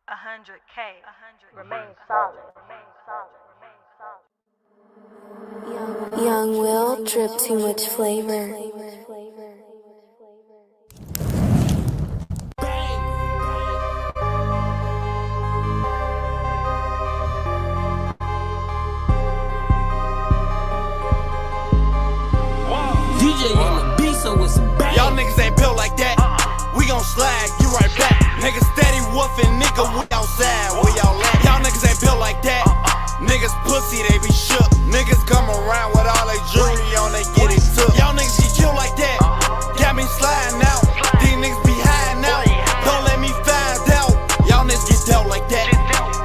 100K, remain solid. Young Will drip too much flavor. DJ on the beat, so it's a bang. Y'all niggas ain't built like that. We gon' slide, you right back. Niggas steady woofing, nigga, we outside, where y'all at? Y'all niggas ain't built like that. Niggas pussy, they be shook. Niggas come around with all they jewelry on, they get it took. Y'all niggas get killed like that. Got me sliding out. These niggas be hiding out. Don't let me find out. Y'all niggas get dealt like that.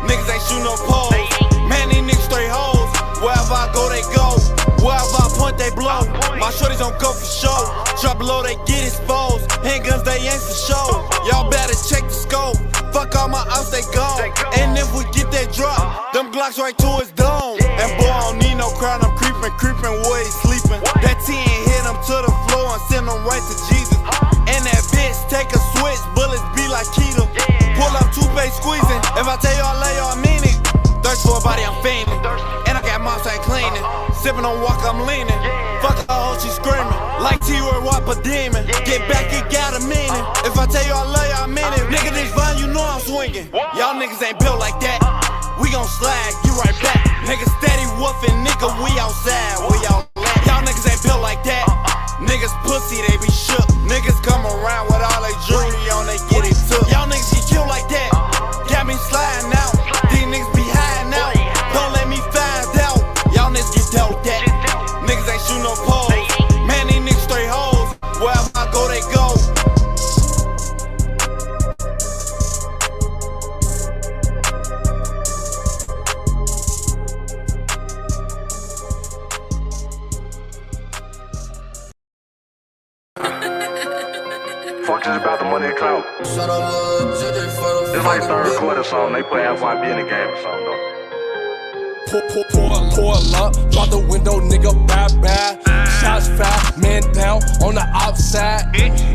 Niggas ain't shoot no poles. Man, these niggas straight hoes. Wherever I go, they go. Wherever I point, they blow. My shorties don't go for show. Drop below, they get exposed. Handguns, they ain't for show. Y'all better check the scope. Fuck all my ops, they gone. And if we get that drop, them Glocks right to his dome. And boy, I don't need no crowd, I'm creeping where he sleeping. That 10 hit him to the floor and send him right to Jesus. And that bitch take a switch, bullets be like keto. Pull up toothpaste squeezing. If I tell y'all lay, y'all mean it. Thirst for a body, I'm fiending. And I got mops, I ain't cleaning. Sipping on walk, I'm leaning. Fuck a hoe, she screaming. Like T-Word, wop a demon. Get back, it got a meaning. If I tell you I love you, I mean it. Nigga, this vine, you know I'm swinging. Y'all niggas ain't built like that. We gon' slide, you right back. Niggas steady woofing, nigga, we outside, where y'all at? Y'all niggas ain't built like that. Niggas pussy, they be shook. Niggas come around with all they jewelry on, they get it took. Y'all niggas get killed like that. Got me sliding out. These niggas be hiding out. Don't let me find out. Y'all niggas get dealt with that. Niggas ain't shoot no poles. Man, these niggas straight hoes. Wherever I go, they go. Fuck just about the money and clout. It's like third quarter song, they play FYB in the game or something though. Pull up, drop the window, nigga, bad. Shots fat, man down on the outside.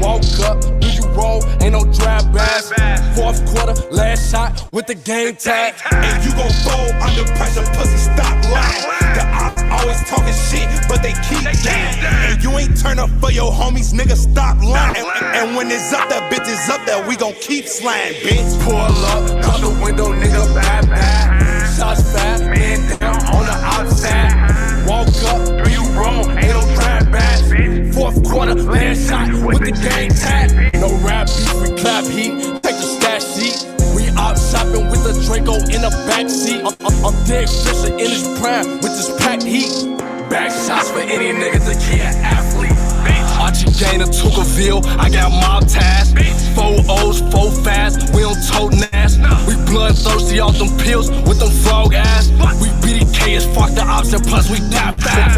Walk up, do you roll, ain't no drive bass. Fourth quarter, last shot with the game tag. And you gon' fold under pressure, pussy, stop lying. The ops always talking shit, but they keep dying. And you ain't turn up for your homies, nigga, stop lying. And when it's up, that bitch is up there, we gon' keep sliding, bitch. Pull up, drop the window, nigga, bad. Shots fat, man down on the outside. Walk up, do you roll, ain't no drive bass. Fourth quarter, last shot with the game tag. No rap beef, we clap heat, take the stash seat. We out shopping with the Draco in the backseat. I'm dead Fisher in his prime with this packed heat. Back shots for any nigga to be an athlete. Archie Gainer, Tuckerville, I got mob ties. 4 O's, 4 fast, we don't tote ass. We bloodthirsty off them pills with them frog ass. We BDK as fuck the ops and plus we tap fast.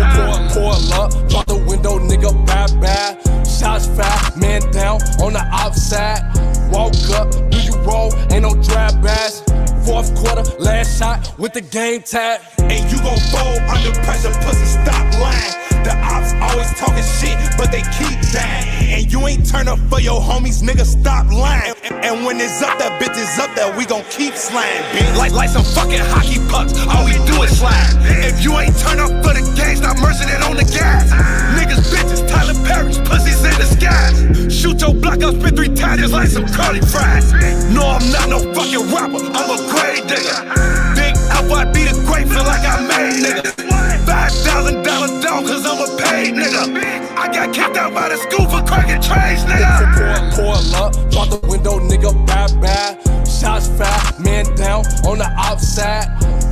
Pour up, drop the window, nigga, bad. Shots fat, man down on the outside. Walk up, do you roll, ain't no drive bass. Fourth quarter, last shot with the game tag. And you gon' fold under pressure, pussy, stop lying. The ops always talking shit, but they keep dying. And you ain't turn up for your homies, nigga, stop lying. And when it's up, that bitch is up there, we gon' keep sliding, bitch. Like some fucking hockey pucks, all we do is slide. If you ain't turn up for the gang, stop merging it on the gas. Niggas, bitches, Tyler Perry's, pussies in disguise. Shoot your block, I'll spit 3 times just like some curly fries. No, I'm not no fucking rapper, I'm a grave digger. Big FYB the great, feel like I made niggas. $5,000 dog, cause I'm a paid nigga. I got kicked out by the school for cracking trays, nigga. Pour up, drop the window, nigga, bad. Shots fat, man down on the outside.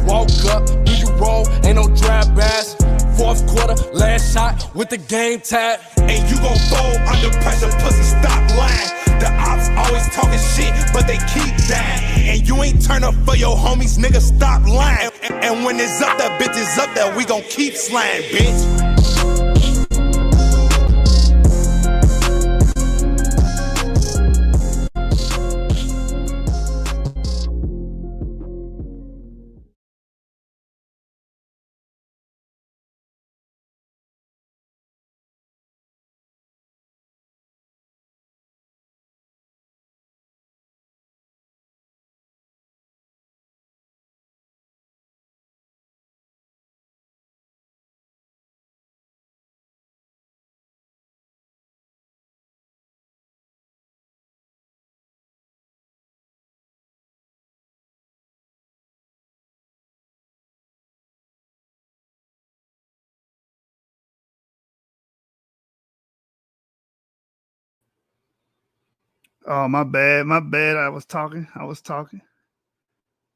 Walk up, do you roll, ain't no drive bass. Fourth quarter, last shot with the game tag. And you gon' fold under pressure, pussy, stop lying. The ops always talking shit, but they keep dying. And you ain't turn up for your homies, nigga, stop lying. And when it's up, that bitch is up there, we gon' keep sliding, bitch. Oh, my bad. My bad. I was talking.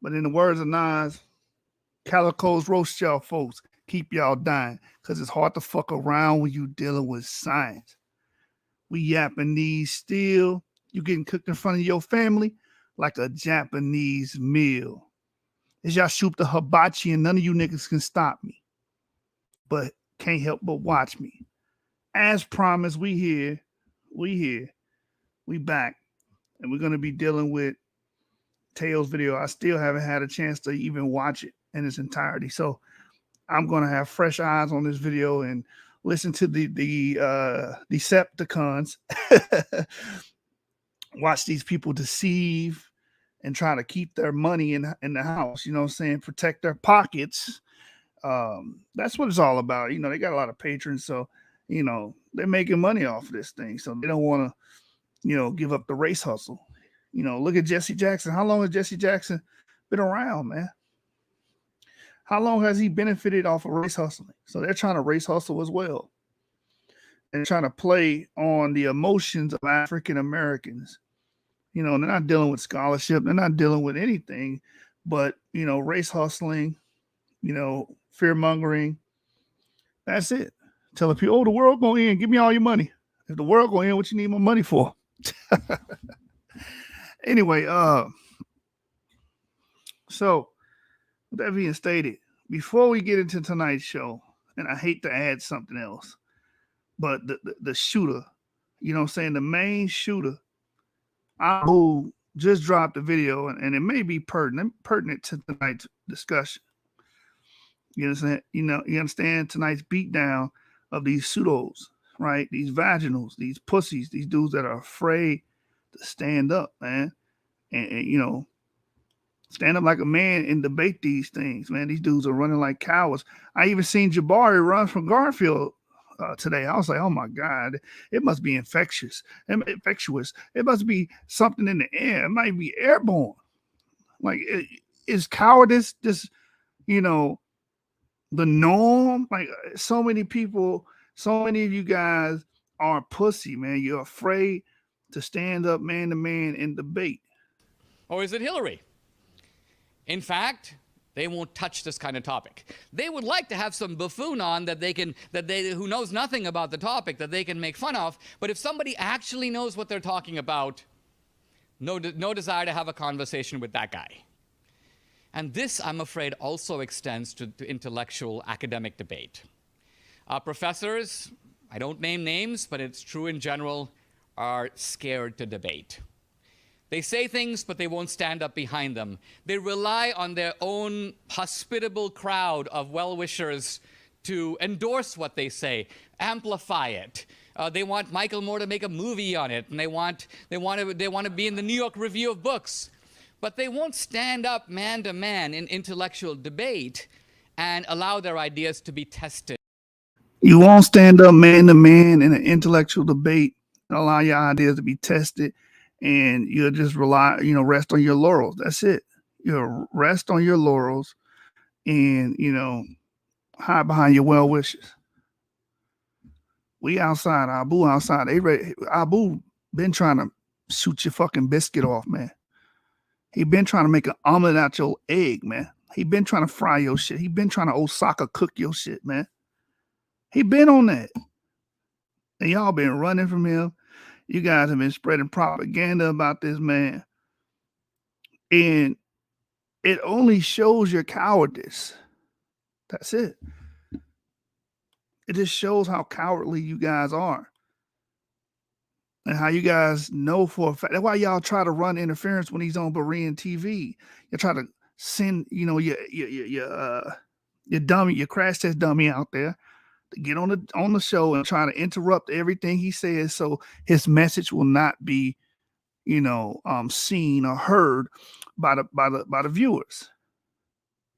But in the words of Nas, Calico's roast y'all folks. Keep y'all dying. Because it's hard to fuck around when you dealing with science. We Japanese still. You getting cooked in front of your family like a Japanese meal. It's y'all shoot the hibachi and none of you niggas can stop me. But can't help but watch me. As promised, we here. We back. And we're going to be dealing with Teo's video. I still haven't had a chance to even watch it in its entirety. So I'm going to have fresh eyes on this video and listen to the Decepticons watch these people deceive and try to keep their money in the house, you know what I'm saying? Protect their pockets. That's what it's all about. You know, they got a lot of patrons, so, you know, they're making money off of this thing. So they don't want to, you know, give up the race hustle. You know, look at Jesse Jackson. How long has Jesse Jackson been around, man? How long has he benefited off of race hustling? So they're trying to race hustle as well. And trying to play on the emotions of African Americans. You know, they're not dealing with scholarship. They're not dealing with anything but, you know, race hustling, you know, fear mongering. That's it. Tell the people, oh, the world going in. Give me all your money. If the world going in, what you need my money for? Anyway, so with that being stated, before we get into tonight's show, and I hate to add something else, but the shooter, you know what I'm saying, the main shooter, Abu just dropped a video, and it may be pertinent to tonight's discussion. You understand? You understand tonight's beatdown of these pseudos, right? These vaginals, these pussies, these dudes that are afraid to stand up, man, and you know, stand up like a man and debate these things, man. These dudes are running like cowards. I even seen Jabari run from Garfield today. I was like, oh my God, it must be infectious. It must be something in the air. It might be airborne. Like, is cowardice just, you know, the norm? Like, so many people, so many of you guys are pussy, man. You're afraid to stand up man to man and debate. Or is it Hillary? In fact, they won't touch this kind of topic. They would like to have some buffoon on who knows nothing about the topic that they can make fun of. But if somebody actually knows what they're talking about, no desire to have a conversation with that guy. And this, I'm afraid, also extends to intellectual academic debate. Professors, I don't name names, but it's true in general, are scared to debate. They say things, but they won't stand up behind them. They rely on their own hospitable crowd of well-wishers to endorse what they say, amplify it. They want Michael Moore to make a movie on it, and they want to be in the New York Review of Books. But they won't stand up man to man in intellectual debate and allow their ideas to be tested. You won't stand up man to man in an intellectual debate and allow your ideas to be tested. And you'll just rest on your laurels. That's it. You'll rest on your laurels and, you know, hide behind your well wishes. We outside, Abu outside. Abu been trying to shoot your fucking biscuit off, man. He been trying to make an omelet out your egg, man. He been trying to fry your shit. He been trying to Osaka cook your shit, man. He been on that. And y'all been running from him. You guys have been spreading propaganda about this man. And it only shows your cowardice. That's it. It just shows how cowardly you guys are. And how you guys know for a fact. That's why y'all try to run interference when he's on Berean TV. You try to send, you know, your dummy, your crash test dummy out there to get on the show and try to interrupt everything he says so his message will not be, you know, seen or heard by the viewers.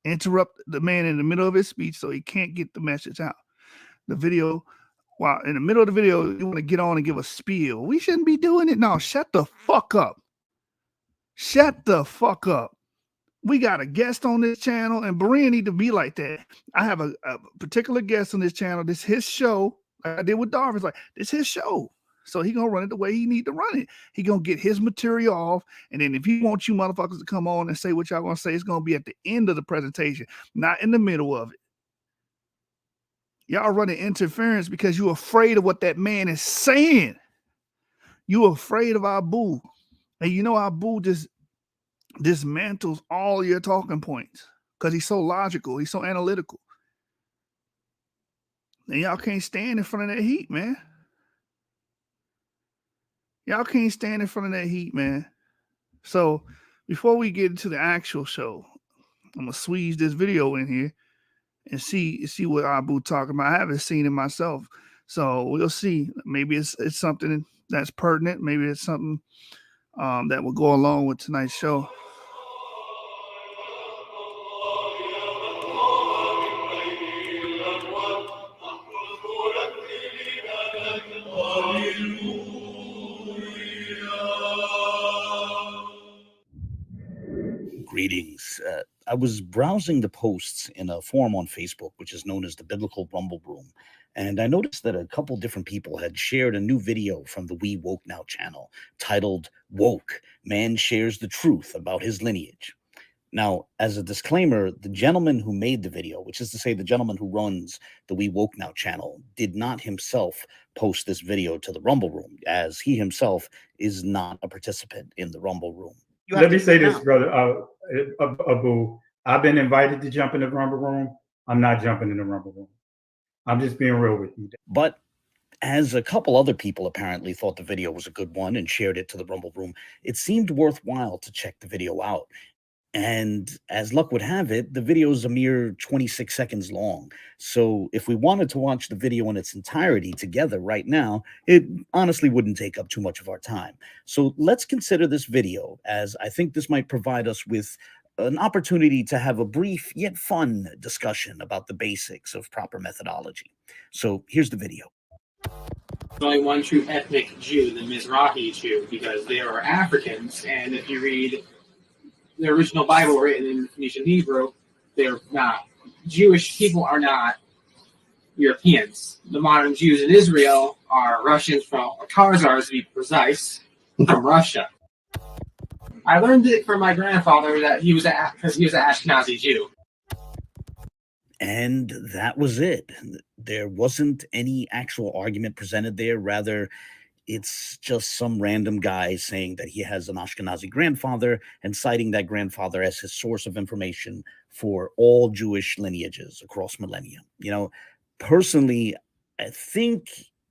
Interrupt the man in the middle of his speech so he can't get the message out. The video, while in the middle of the video, you want to get on and give a spiel. We shouldn't be doing it. No, shut the fuck up. Shut the fuck up. We got a guest on this channel, and Berean need to be like that. I have a particular guest on this channel. This is his show. Like I did with Darvin's. Like, this is his show. So he gonna run it the way he need to run it. He gonna get his material off, and then if he wants you motherfuckers to come on and say what y'all gonna say, it's gonna be at the end of the presentation, not in the middle of it. Y'all running interference because you're afraid of what that man is saying. You're afraid of Abu. And you know Abu just dismantles all your talking points because he's so logical, he's so analytical. And y'all can't stand in front of that heat, man. Y'all can't stand in front of that heat, man. So before we get into the actual show, I'm gonna squeeze this video in here and see what Abu talking about. I haven't seen it myself, so we'll see. Maybe it's something that's pertinent. Maybe it's something that will go along with tonight's show. Greetings. I was browsing the posts in a forum on Facebook, which is known as the Biblical Rumble Room, and I noticed that a couple different people had shared a new video from the We Woke Now channel titled "Woke: Man Shares the Truth About His Lineage." Now, as a disclaimer, the gentleman who made the video, which is to say the gentleman who runs the We Woke Now channel, did not himself post this video to the Rumble Room, as he himself is not a participant in the Rumble Room. Let me say this, brother Abu. I've been invited to jump in the Rumble Room. I'm not jumping in the Rumble Room. I'm just being real with you. But as a couple other people apparently thought the video was a good one and shared it to the Rumble Room, it seemed worthwhile to check the video out. And as luck would have it, the video is a mere 26 seconds long. So if we wanted to watch the video in its entirety together right now, it honestly wouldn't take up too much of our time. So let's consider this video, as I think this might provide us with an opportunity to have a brief yet fun discussion about the basics of proper methodology. So here's the video. There's only one true ethnic Jew, the Mizrahi Jew, because they are Africans, and if you read the original Bible written in Phoenician Hebrew, they're not. Jewish people are not Europeans. The modern Jews in Israel are Russians from Khazars, to be precise, from Russia. I learned it from my grandfather that he was an Ashkenazi Jew. And that was it. There wasn't any actual argument presented there. Rather, it's just some random guy saying that he has an Ashkenazi grandfather and citing that grandfather as his source of information for all Jewish lineages across millennia. You know, personally, I think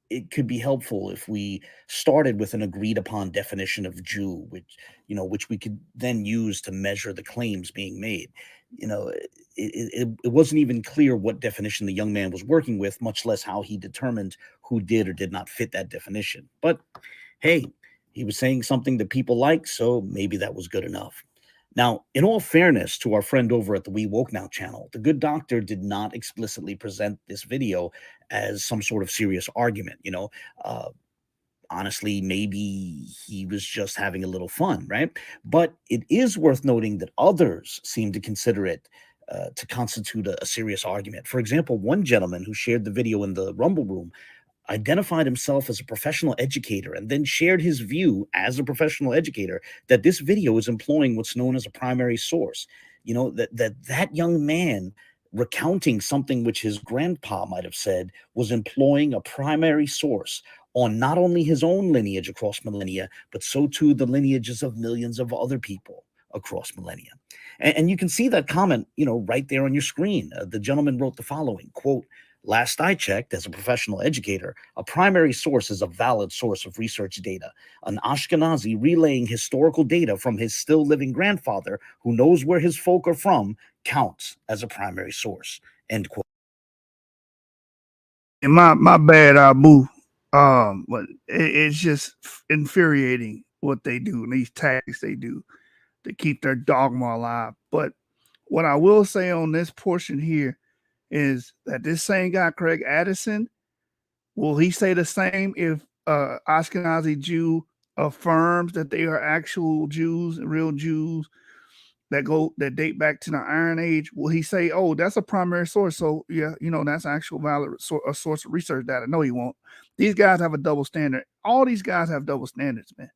it could be helpful if we started with an agreed upon definition of Jew, which we could then use to measure the claims being made. You know, it wasn't even clear what definition the young man was working with, much less how he determined who did or did not fit that definition. But hey, he was saying something that people like, so maybe that was good enough. Now, in all fairness to our friend over at the We Woke Now channel, the good doctor did not explicitly present this video as some sort of serious argument. Honestly, maybe he was just having a little fun, right? But it is worth noting that others seem to consider it to constitute a serious argument. For example, one gentleman who shared the video in the Rumble Room identified himself as a professional educator and then shared his view as a professional educator that this video is employing what's known as a primary source. You know, that young man recounting something which his grandpa might have said was employing a primary source on not only his own lineage across millennia, but so too the lineages of millions of other people across millennia. And you can see that comment, right there on your screen. The gentleman wrote the following, quote, "Last I checked, as a professional educator, a primary source is a valid source of research data. An Ashkenazi relaying historical data from his still living grandfather who knows where his folk are from counts as a primary source," end quote. And my bad, Abu. But it's just infuriating what they do and these tactics they do to keep their dogma alive. But what I will say on this portion here is that this same guy, Craig Addison, will he say the same if Ashkenazi Jew affirms that they are actual Jews, real Jews, that date back to the Iron Age, will he say, "Oh, that's a primary source"? So yeah, that's actual valid a source of research data. No, he won't. These guys have a double standard. All these guys have double standards, man.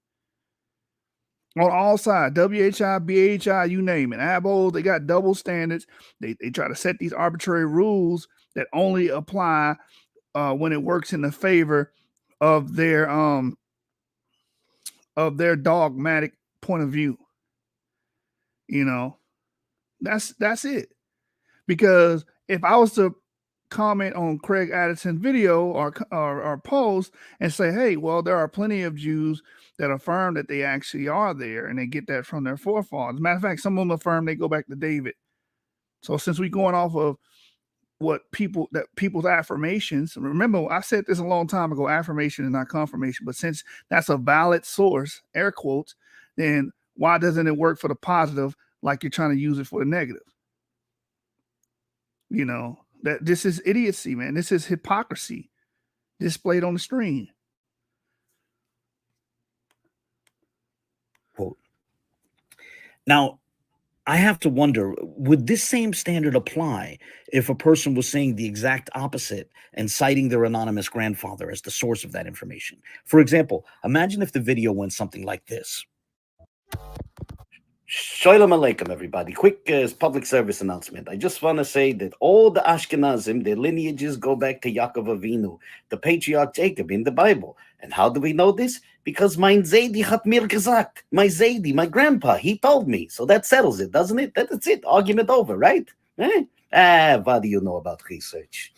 On all sides, WHI, BHI, you name it. ABOs, they got double standards. They try to set these arbitrary rules that only apply when it works in the favor of their dogmatic point of view. That's it. Because if I was to comment on Craig Addison's video or post and say, hey, well, there are plenty of Jews that affirm that they actually are there, and they get that from their forefathers. As a matter of fact, some of them affirm they go back to David. So since we're going off of people's affirmations, remember I said this a long time ago, affirmation is not confirmation, but since that's a valid source, air quotes, then why doesn't it work for the positive like you're trying to use it for the negative? That this is idiocy, man. This is hypocrisy displayed on the screen. Quote. Now, I have to wonder, would this same standard apply if a person was saying the exact opposite and citing their anonymous grandfather as the source of that information? For example, imagine if the video went something like this. Shalom Aleichem, everybody. Quick public service announcement. I just want to say that all the Ashkenazim, their lineages go back to Yaakov Avinu, the patriarch Jacob in the Bible. And how do we know this? Because mein Zaidi hat mir gesagt. My Zaidi, my grandpa, he told me. So that settles it, doesn't it? That's it. Argument over, right? What do you know about research?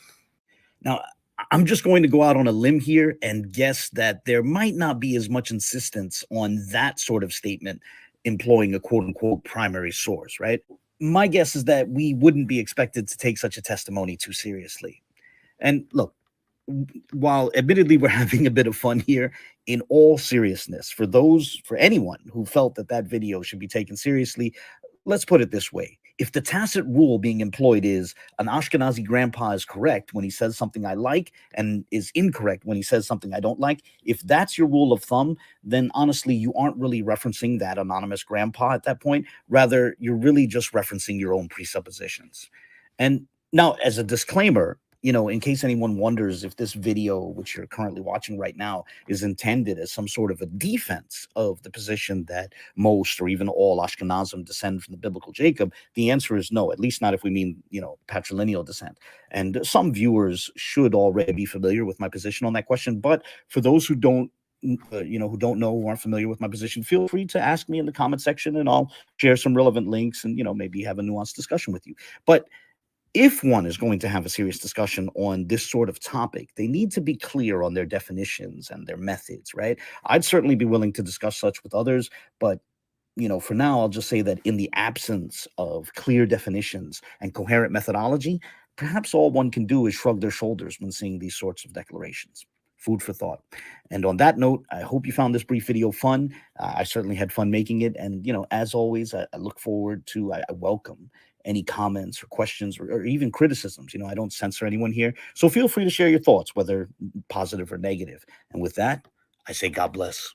Now, I'm just going to go out on a limb here and guess that there might not be as much insistence on that sort of statement employing a quote-unquote primary source, right? My guess is that we wouldn't be expected to take such a testimony too seriously. And look, while admittedly we're having a bit of fun here, in all seriousness, for anyone who felt that video should be taken seriously, let's put it this way. If the tacit rule being employed is an Ashkenazi grandpa is correct when he says something I like and is incorrect when he says something I don't like, if that's your rule of thumb, then honestly, you aren't really referencing that anonymous grandpa at that point. Rather, you're really just referencing your own presuppositions. And now, as a disclaimer, in case anyone wonders if this video, which you're currently watching right now, is intended as some sort of a defense of the position that most or even all Ashkenazim descend from the biblical Jacob, the answer is no, at least not if we mean, patrilineal descent. And some viewers should already be familiar with my position on that question. But for those who don't, who aren't familiar with my position, feel free to ask me in the comment section and I'll share some relevant links and, maybe have a nuanced discussion with you. But if one is going to have a serious discussion on this sort of topic, they need to be clear on their definitions and their methods, right? I'd certainly be willing to discuss such with others, but for now, I'll just say that in the absence of clear definitions and coherent methodology, perhaps all one can do is shrug their shoulders when seeing these sorts of declarations. Food for thought. And on that note, I hope you found this brief video fun. I certainly had fun making it. And, as always, I look forward to, I welcome any comments or questions or even criticisms. I don't censor anyone here. So feel free to share your thoughts, whether positive or negative. And with that, I say God bless.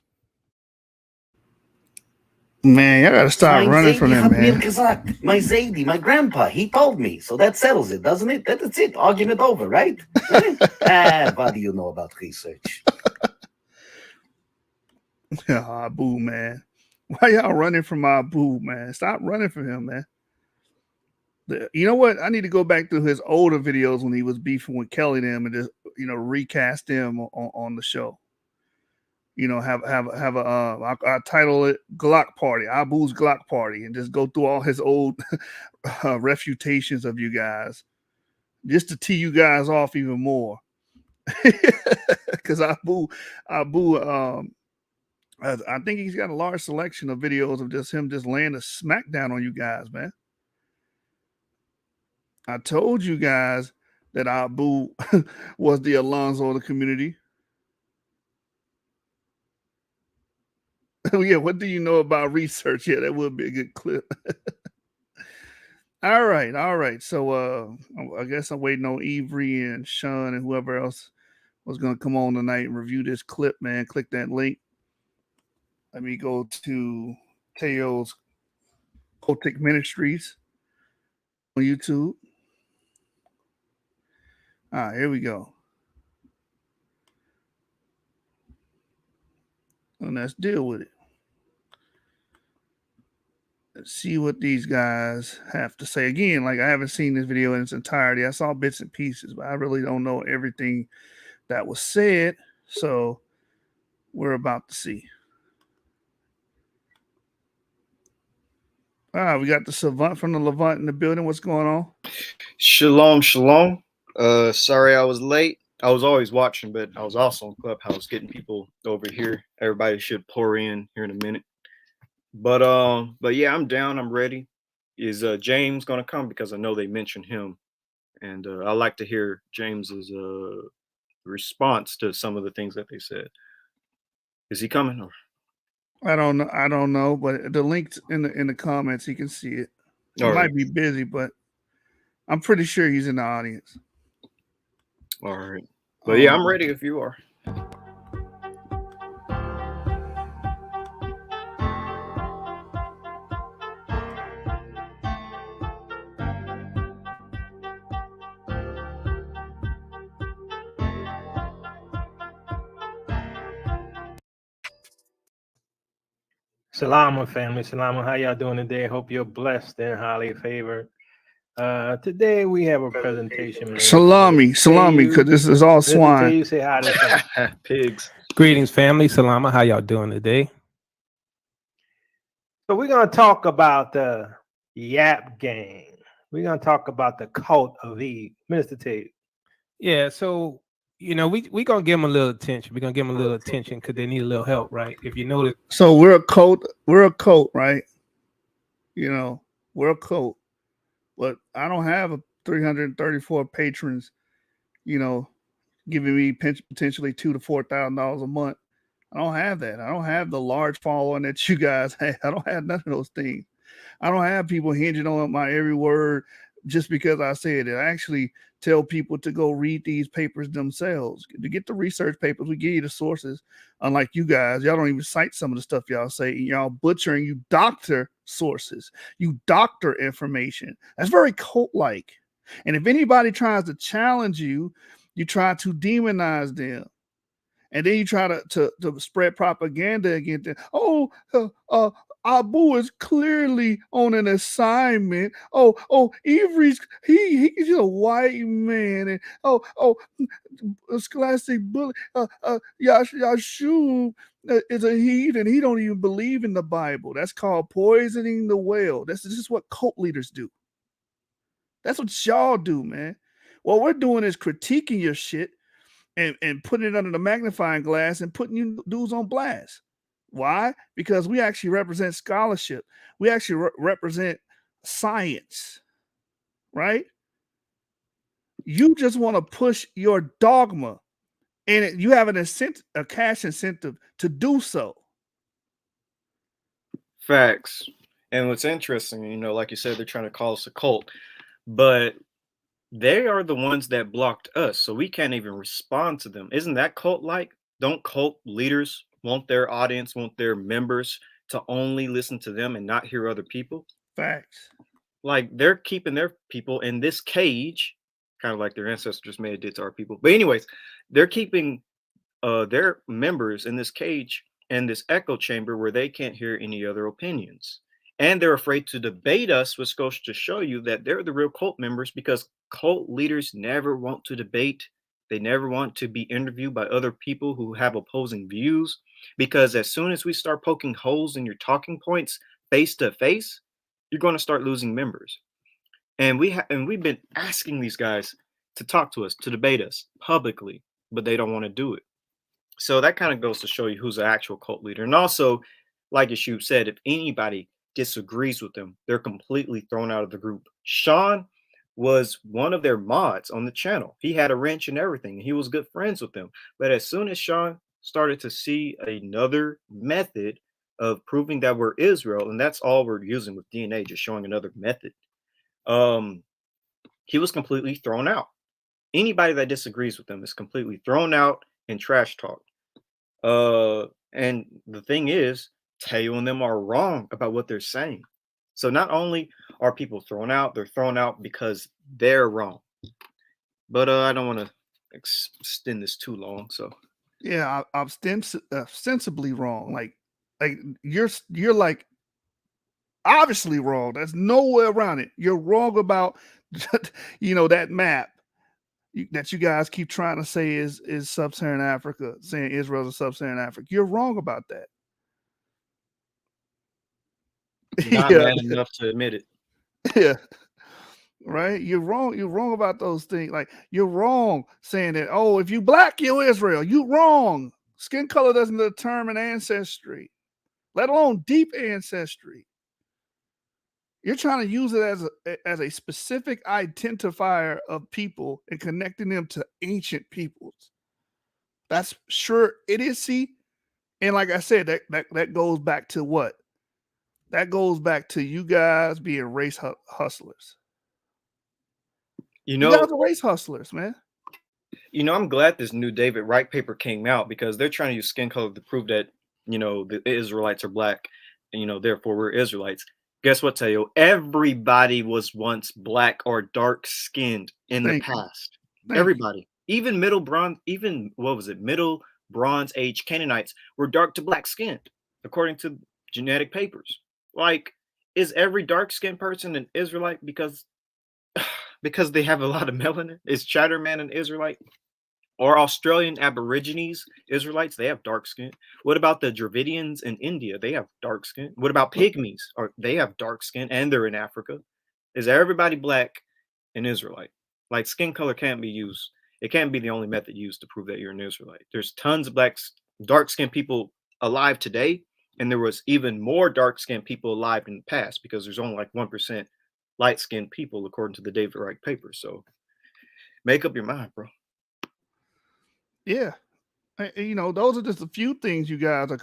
Man, I gotta stop running from him, man. My Zaidi, my grandpa, he told me. So that settles it, doesn't it? That's it. Argument over, right? What do you know about research? Abu, man. Why y'all running from Abu, man? Stop running from him, man. You know what? I need to go back to his older videos when he was beefing with Kelly and them and just, recast him on the show. I title it Glock Party, Abu's Glock Party, and just go through all his old refutations of you guys, just to tee you guys off even more. Because Abu, I think he's got a large selection of videos of just him just laying a smackdown on you guys, man. I told you guys that Abu was the Alonzo of the community. Yeah, what do you know about research? Yeah, that would be a good clip. All right. So I guess I'm waiting on Avery and Sean and whoever else was going to come on tonight and review this clip, man. Click that link. Let me go to Teo's Teotw Ministries on YouTube. All right, here we go. And let's deal with it. Let's see what these guys have to say. Again, like I haven't seen this video in its entirety. I saw bits and pieces, but I really don't know everything that was said. So we're about to see. We got the Savant from the Levant in the building. What's going on? Shalom, shalom. Sorry I was late. I was always watching, but I was also on Clubhouse getting people over here. Everybody should pour in here in a minute. But yeah, I'm down. I'm ready. Is James gonna come? Because I know they mentioned him, and I like to hear James's response to some of the things that they said. Is he coming? Or? I don't know. I don't know, but the link's in the comments. You can see it. He might be busy, but I'm pretty sure he's in the audience. All right. But yeah, I'm ready if you are. Salama family, Salama, how y'all doing today? Hope you're blessed and highly favored. Today we have a presentation. Salami, because this is all swine. You say hi to pigs. Greetings, family. Salama, how y'all doing today? So we're gonna talk about the Yap Gang. We're gonna talk about the cult of Eve. Minister Tate. Yeah, so you know, we gonna give them a little attention. We're gonna give them a little attention because they need a little help, right? If you notice. So we're a cult. We're a cult, right? You know, we're a cult. But I don't have 334 patrons, you know, giving me potentially $2,000 to $4,000 a month. I don't have that. I don't have the large following that you guys have. I don't have none of those things. I don't have people hinging on my every word just because I said it. I actually tell people to go read these papers themselves. To get the research papers, we give you the sources. Unlike you guys, y'all don't even cite some of the stuff y'all say. And y'all butchering, you doctor sources. You doctor information. That's very cult-like. And if anybody tries to challenge you, you try to demonize them. And then you try to spread propaganda against them. Abu is clearly on an assignment. Avery's he's a white man. And Scholastic Bully. Yashub is a heathen. He don't even believe in the Bible. That's called poisoning the well. This is what cult leaders do. That's what y'all do, man. What we're doing is critiquing your shit and putting it under the magnifying glass and putting you dudes on blast. Why? Because we actually represent scholarship. We actually represent science, right? You just want to push your dogma, and you have a cash incentive to do so. Facts. And what's interesting, you know, like you said, they're trying to call us a cult, but they are the ones that blocked us, so we can't even respond to them. Isn't that cult-like? Don't cult leaders want their audience, want their members to only listen to them and not hear other people? Facts. Like they're keeping their people in this cage, kind of like their ancestors may have did to our people. But anyways, they're keeping their members in this cage and this echo chamber where they can't hear any other opinions. And they're afraid to debate us, which goes to show you that they're the real cult members, because cult leaders never want to debate. They never want to be interviewed by other people who have opposing views, because as soon as we start poking holes in your talking points face to face, you're going to start losing members. And we've been asking these guys to talk to us, to debate us publicly, but they don't want to do it. So that kind of goes to show you who's an actual cult leader. And also, like Yeshua said, if anybody disagrees with them, they're completely thrown out of the group. Sean was one of their mods on the channel. He had a wrench and everything. He was good friends with them. But as soon as Sean started to see another method of proving that we're Israel, and that's all we're using with DNA, just showing another method, he was completely thrown out. Anybody that disagrees with them is completely thrown out and trash talked. And the thing is, Teo and them are wrong about what they're saying. So not only are people thrown out, they're thrown out because they're wrong. But I don't want to extend this too long. So yeah, ostensibly wrong. Like you're like obviously wrong. There's no way around it. You're wrong about that map that you guys keep trying to say is sub-Saharan Africa, saying Israel's a sub-Saharan Africa. You're wrong about that. not man enough to admit it. Yeah. Right? You're wrong. You're wrong about those things. Like you're wrong saying that, oh, if you black, you're Israel. You wrong. Skin color doesn't determine ancestry, let alone deep ancestry. You're trying to use it as a specific identifier of people and connecting them to ancient peoples. That's sure it is. See, and like I said, that goes back to what? That goes back to you guys being race hustlers. You guys are race hustlers, man. I'm glad this new David Wright paper came out because they're trying to use skin color to prove that, the Israelites are black and, therefore we're Israelites. Guess what, Teo? Everybody was once black or dark skinned in the past. Everybody. Even middle bronze age Canaanites were dark to black skinned, according to genetic papers. Like, is every dark skinned person an Israelite because they have a lot of melanin? Is Chatterman an Israelite? Or Australian Aborigines, Israelites, they have dark skin. What about the Dravidians in India? They have dark skin. What about Pygmies? They have dark skin and they're in Africa. Is everybody black and Israelite? Like, skin color can't be used. It can't be the only method used to prove that you're an Israelite. There's tons of dark skinned people alive today, and there was even more dark skinned people alive in the past because there's only like 1% light skinned people according to the David Wright paper. So make up your mind, bro. Yeah. Those are just a few things you guys are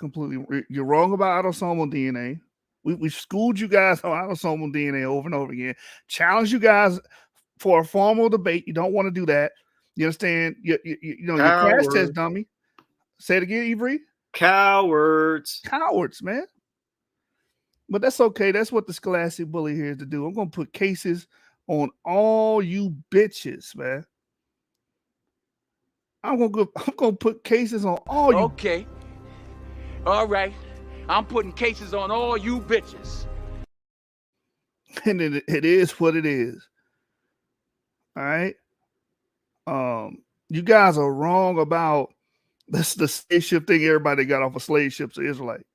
you're wrong about autosomal DNA. We've schooled you guys on autosomal DNA over and over again. Challenge you guys for a formal debate. You don't want to do that. You understand? Your crash test dummy. Say it again, Avery. Cowards, man. But that's okay. That's what the Scholastic Bully here is to do. I'm gonna put cases on all you bitches, man. I'm gonna put cases on all you. Okay. All right. I'm putting cases on all you bitches. And it is what it is. All right. You guys are wrong about the slave ship thing. Everybody got off of slave ships are Israelite.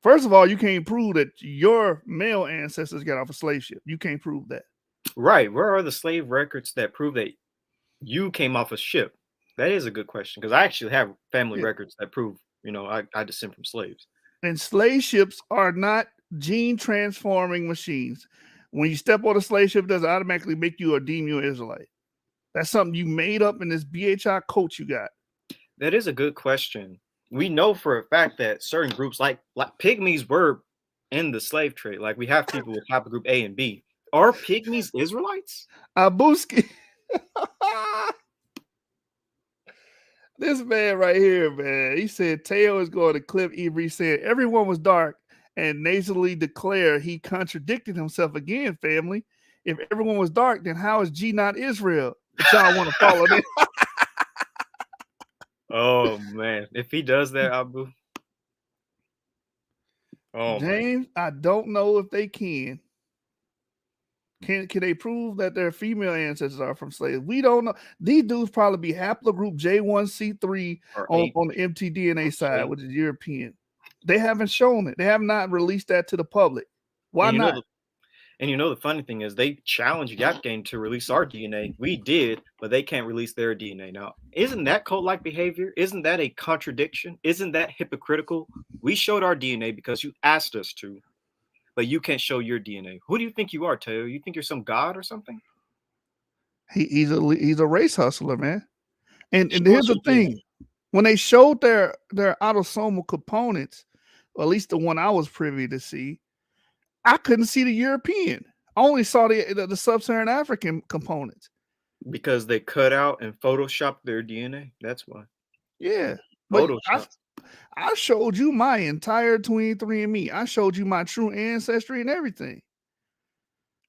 First of all, you can't prove that your male ancestors got off a slave ship. You can't prove that. Right. Where are the slave records that prove that you came off a ship? That is a good question because I actually have family records that prove, I descend from slaves. And slave ships are not gene transforming machines. When you step on a slave ship, it doesn't automatically make you or deem you an Israelite. That's something you made up in this BHI coach you got. That is a good question. We know for a fact that certain groups like Pygmies were in the slave trade. Like we have people with haplogroup A and B. Are Pygmies Israelites? Abuski. This man right here, man, he said Teo is going to clip Avery said everyone was dark and nasally declare he contradicted himself again, family. If everyone was dark, then how is G not Israel? But y'all want to follow that. Oh, man. If he does that, Abu. Oh, James, man. I don't know if they can. Can they prove that their female ancestors are from slaves? We don't know. These dudes probably be haplogroup J1C3 on the mtDNA side, which is European. They haven't shown it. They have not released that to the public. Why not? The funny thing is they challenged Gap Game to release our DNA. We did, but they can't release their DNA. Now, isn't that cult-like behavior? Isn't that a contradiction? Isn't that hypocritical? We showed our DNA because you asked us to. But you can't show your DNA. Who do you think you are, Teo? You think you're some god or something? He's a race hustler, man. And here's the thing: when they showed their autosomal components, or at least the one I was privy to see, I couldn't see the European. I only saw the sub-Saharan African components. Because they cut out and photoshopped their DNA. That's why. Yeah, but I showed you my entire 23andMe. I showed you my true ancestry and everything.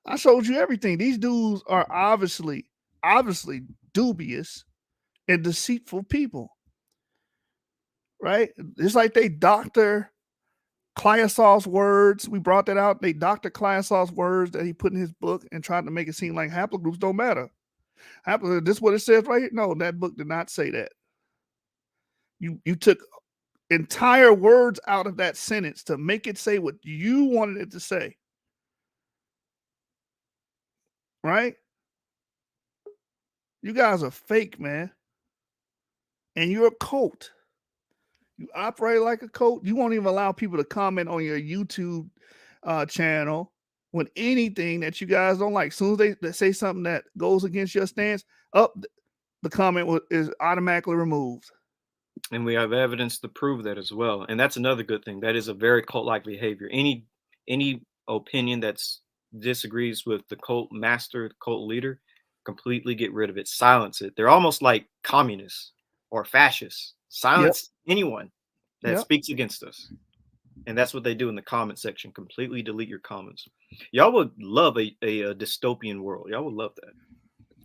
I showed you everything. These dudes are obviously dubious and deceitful people, right? It's like they doctor Clyosof's words. We brought that out. They doctor Clyosof's words that he put in his book and tried to make it seem like haplogroups don't matter. This is what it says right here. No, that book did not say that. You took entire words out of that sentence to make it say what you wanted it to say. Right? You guys are fake, man. And you're a cult. You operate like a cult. You won't even allow people to comment on your YouTube channel with anything that you guys don't like. As soon as they say something that goes against your stance, the comment is automatically removed. And we have evidence to prove that as well. And that's another good thing. That is a very cult-like behavior. Any opinion that's disagrees with the cult master, the cult leader, completely get rid of it, silence it. They're almost like communists or fascists. Silence anyone that speaks against us. And that's what they do in the comment section. Completely delete your comments. Y'all would love a dystopian world. Y'all would love that.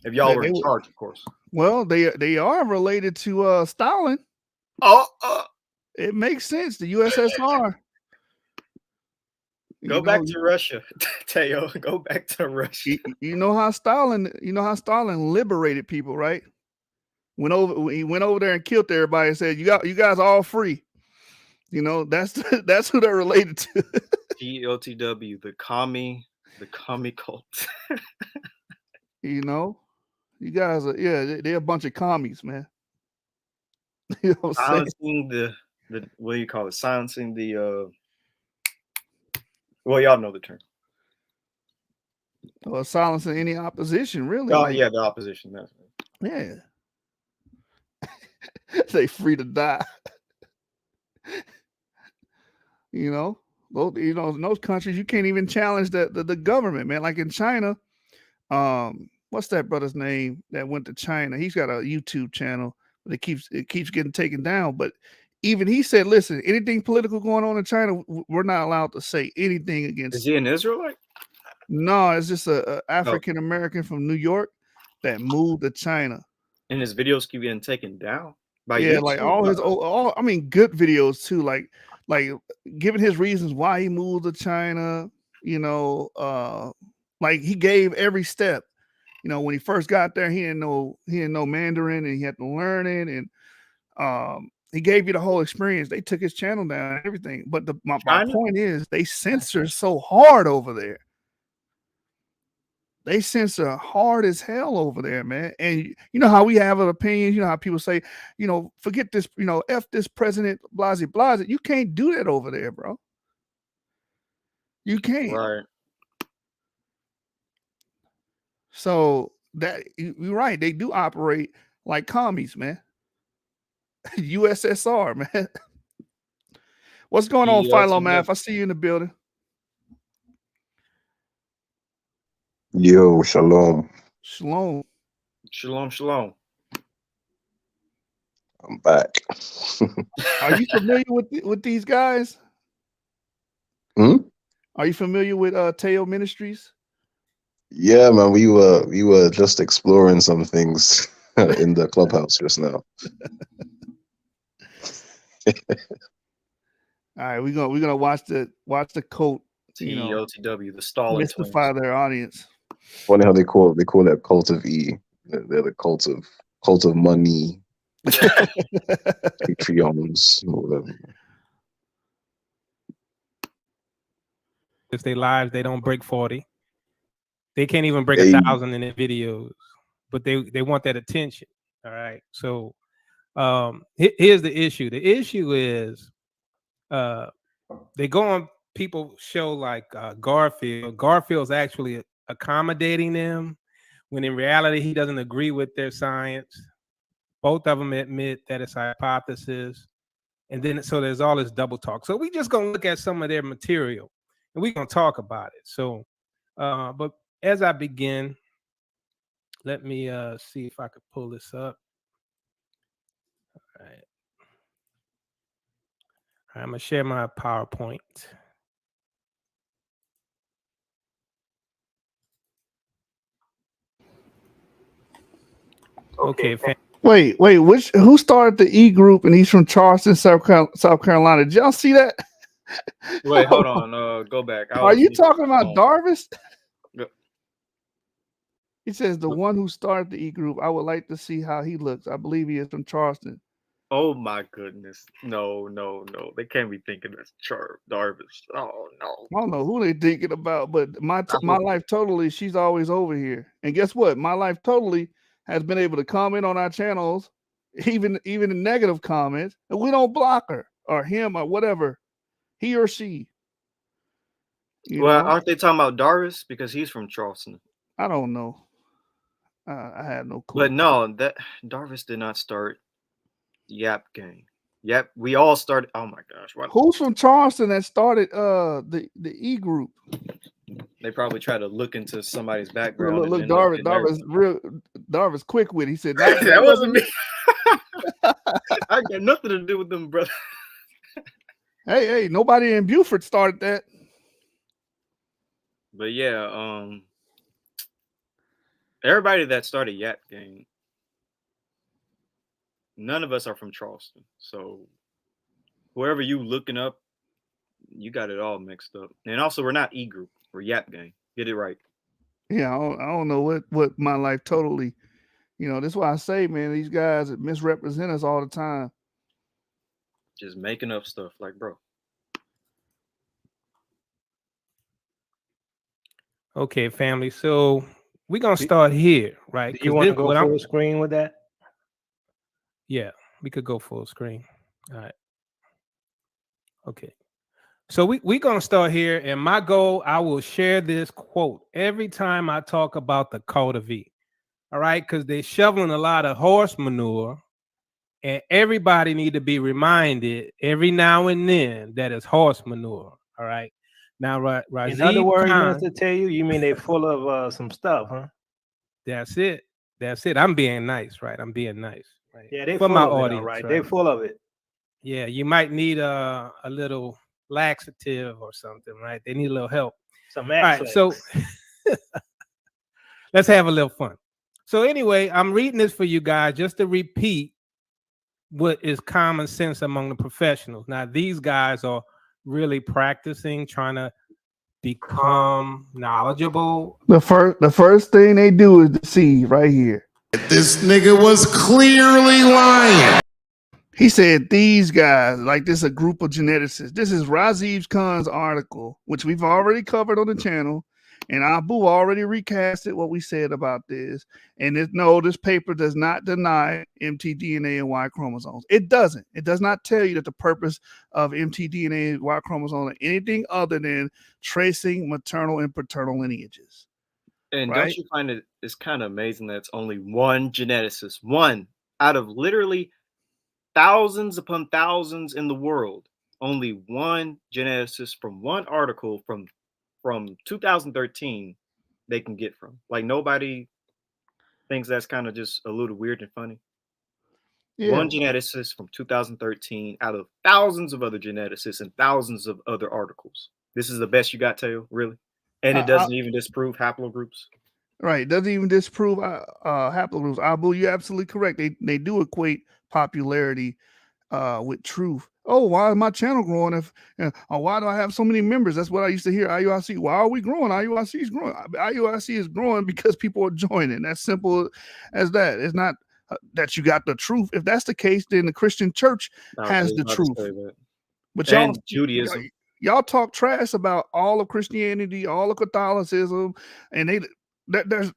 If y'all were in charge, of course. Well, they are related to Stalin. It makes sense. The USSR. Go back to Russia, Teo. Go back to Russia. You know how Stalin liberated people, right? He went over there and killed everybody and said, "You guys are all free." You know, that's who they're related to. Teotw, the commie cult. You know, you guys are they're a bunch of commies, man. You know what I'm silencing the what do you call it? Silencing the well, y'all know the term. Or silencing any opposition, really. Oh, yeah, the opposition. That's right. Yeah. They free to die. You know, in those countries, you can't even challenge the government, man. Like in China, what's that brother's name that went to China? He's got a YouTube channel, but it keeps getting taken down. But even he said, listen, anything political going on in China, we're not allowed to say anything against. Is he an Israelite? No, it's just a African American from New York that moved to China. And his videos keep getting taken down by YouTube? Like all I mean, good videos too, like giving his reasons why he moved to China. You know, like he gave every step. You know, when he first got there, he didn't know Mandarin, and he had to learn it, and he gave you the whole experience. They took his channel down and everything. But my point is, they censor so hard over there. They censor hard as hell over there, man. And you know how we have an opinion. You know how people say, you know, forget this, you know, F this president, blase, blase. You can't do that over there, bro. You can't. Right. So you're right. They do operate like commies, man. USSR, man. What's going on, Philo Math? I see you in the building. Yo, shalom. Shalom. Shalom. I'm back. Are you familiar with these guys? Are you familiar with Teotw Ministries? Yeah, man. We were just exploring some things in the clubhouse just now. All right, we're gonna watch the cult. Teotw, the Stalin mystify their audience. Funny how they call it a cult of E. They're the cult of money, Patreons, whatever. If they lives, they don't break 40. They can't even break 1,000 in their videos, but they want that attention. All right. So here's the issue. The issue is they go on people show like Garfield. Garfield's actually accommodating them when in reality he doesn't agree with their science. Both of them admit that it's a hypothesis. And then so there's all this double talk. So we just gonna look at some of their material and we're gonna talk about it. So but as I begin, let me see if I could pull this up. All right. I'm gonna share my PowerPoint. Okay. Wait, who started the E group? And he's from Charleston, South Carolina. Did y'all see that? Wait, hold on. Go back. Are you talking about Darvis? Go. He says the one who started the E group. I would like to see how he looks. I believe he is from Charleston. Oh my goodness. No. They can't be thinking that's Darvis. Oh no. I don't know who they thinking about, but my life totally, she's always over here. And guess what? My life totally has been able to comment on our channels, even in negative comments, and we don't block her or him or whatever, he or she. Aren't they talking about Darvis because he's from Charleston? I don't know. I had no clue. But no, that Darvis did not start Yap Gang. Yep, we all started. Oh my gosh, who's from Charleston that started the E group? They probably try to look into somebody's background. Look, Darvis quick with it. He said that wasn't me. I got nothing to do with them, brother. Hey, nobody in Beaufort started that. But yeah, everybody that started Yap Gang, none of us are from Charleston. So whoever you looking up, you got it all mixed up. And also, we're not E group, we're Yap Gang. Get it right. Yeah, I don't know what my life totally, that's why I say, man, these guys that misrepresent us all the time. Just making up stuff, like, bro. Okay, family. So we're gonna start here, right? You want to go full screen with that? Yeah, we could go full screen. All right. Okay. So we're gonna start here, and my goal, I will share this quote every time I talk about the cult of E. All right, because they're shoveling a lot of horse manure, and everybody need to be reminded every now and then that it's horse manure. All right. Now, right. In other words, to tell you mean they're full of some stuff, huh? That's it. I'm being nice, right? I'm being nice, right? Yeah, they for full my of audience, it, right? right? They're full of it. Yeah, you might need a little laxative or something, right? They need a little help. Some all right, so let's have a little fun. So anyway, I'm reading this for you guys just to repeat what is common sense among the professionals. Now, these guys are really practicing, trying to become knowledgeable. The first thing they do is deceive right here. This nigga was clearly lying. He said these guys, like this is a group of geneticists. This is Raziv Khan's article, which we've already covered on the channel. And Abu already recasted what we said about this. And this paper does not deny mtDNA and Y chromosomes. It doesn't. It does not tell you that the purpose of mtDNA and Y chromosomes are anything other than tracing maternal and paternal lineages. And don't you find it's kind of amazing that it's only one geneticist, one out of literally thousands upon thousands in the world, only one geneticist from one article from 2013 they can get from. Like, nobody thinks that's kind of just a little weird and funny. Yeah. One geneticist from 2013 out of thousands of other geneticists and thousands of other articles. This is the best you got, Teo, really? And it doesn't even disprove haplogroups. Right, doesn't even disprove haplogroups. Abu, you're absolutely correct. They do equate popularity with truth. Oh, why is my channel growing? Why do I have so many members? That's what I used to hear. IUIC, why are we growing? IUIC is growing. IUIC is growing because people are joining. That's simple as that. It's not that you got the truth. If that's the case, then the Christian church has the truth. But y'all, Judaism. Y'all talk trash about all of Christianity, all of Catholicism, and there's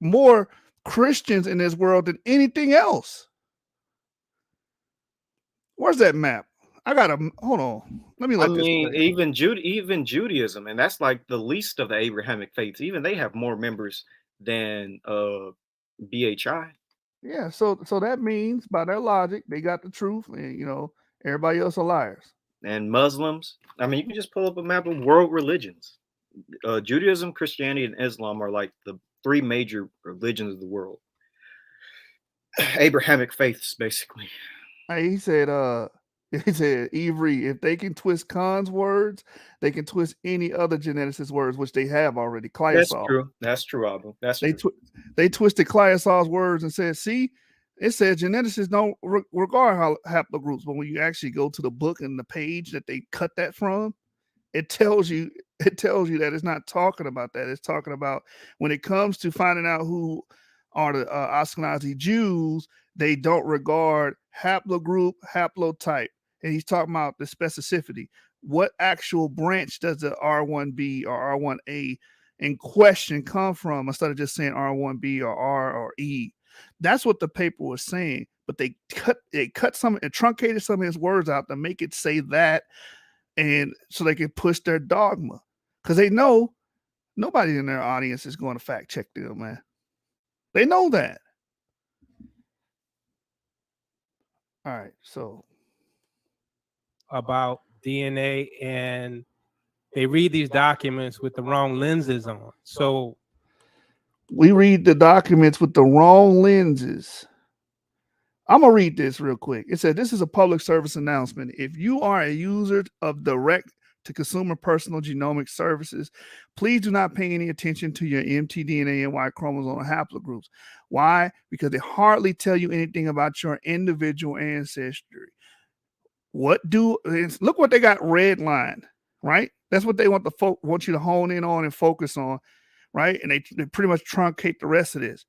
more Christians in this world than anything else. Where's that map? I gotta hold on. Let me look. Even Judaism, and that's like the least of the Abrahamic faiths. Even they have more members than BHI. Yeah, so that means by their logic, they got the truth, and everybody else are liars. And Muslims. I mean, you can just pull up a map of world religions. Judaism, Christianity, and Islam are like the three major religions of the world. Abrahamic faiths, basically. He said, He said, Avery, if they can twist Khan's words, they can twist any other geneticist words, which they have already. That's Clyosol. true. That's true, Abu. That's They true. they twisted Clyosol's words and said, see, it said geneticists don't regard haplogroups, but when you actually go to the book and the page that they cut that from, it tells you that it's not talking about that. It's talking about when it comes to finding out who are the Ashkenazi Jews, they don't regard haplogroup, haplotype. And he's talking about the specificity. What actual branch does the R1b or R1a in question come from, instead of just saying R1b or R or E? That's what the paper was saying. But they cut some and truncated some of his words out to make it say that, and so they can push their dogma. Because they know nobody in their audience is going to fact check them, man. They know that. All right, so about DNA, and they read these documents with the wrong lenses on. So we read the documents with the wrong lenses. I'm going to read this real quick. It said, this is a public service announcement. If you are a user of direct to consumer personal genomic services, please do not pay any attention to your mtDNA and Y chromosome haplogroups. Why? Because they hardly tell you anything about your individual ancestry. Look what they got redlined, right? That's what they want want you to hone in on and focus on, right? And they pretty much truncate the rest of this.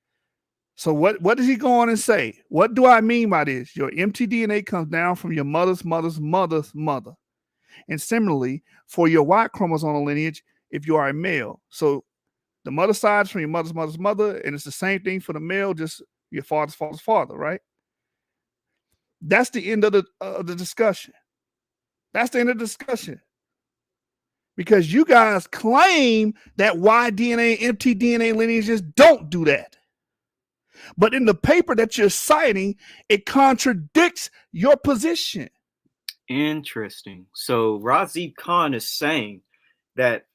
So what does he go on and say? What do I mean by this? Your mtDNA comes down from your mother's mother's mother's mother. And similarly, for your Y chromosomal lineage, if you are a male. So the mother side's from your mother's mother's mother, and it's the same thing for the male, just your father's father's father, right? That's the end of the discussion. That's the end of the discussion. Because you guys claim that Y DNA, mtDNA lineages don't do that. But in the paper that you're citing, it contradicts your position. Interesting. So Razib Khan is saying that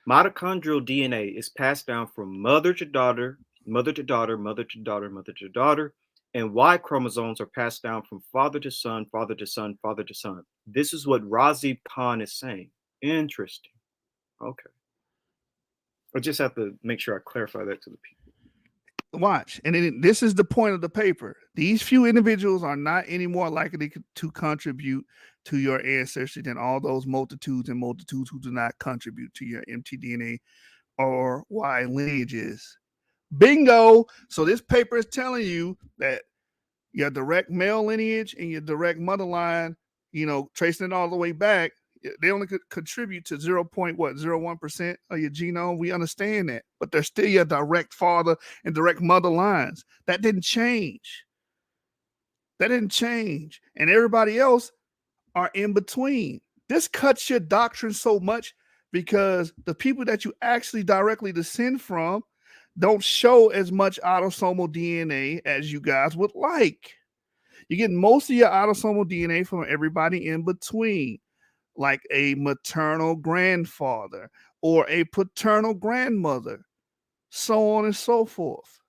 mitochondrial DNA is passed down from mother to daughter, mother to daughter, mother to daughter, mother to daughter, and Y chromosomes are passed down from father to son, father to son, father to son. This is what Razib Khan is saying. Interesting. Okay. I just have to make sure I clarify that to the people. Watch. And then this is the point of the paper. These few individuals are not any more likely to contribute to your ancestry than all those multitudes and multitudes who do not contribute to your mtDNA or Y lineages. Bingo. So this paper is telling you that your direct male lineage and your direct mother line, tracing it all the way back, they only could contribute to 0.01% of your genome. We understand that, but they're still your direct father and direct mother lines. That didn't change. And everybody else are in between. This cuts your doctrine so much because the people that you actually directly descend from don't show as much autosomal DNA as you guys would like. You get most of your autosomal DNA from everybody in between, like a maternal grandfather or a paternal grandmother, so on and so forth.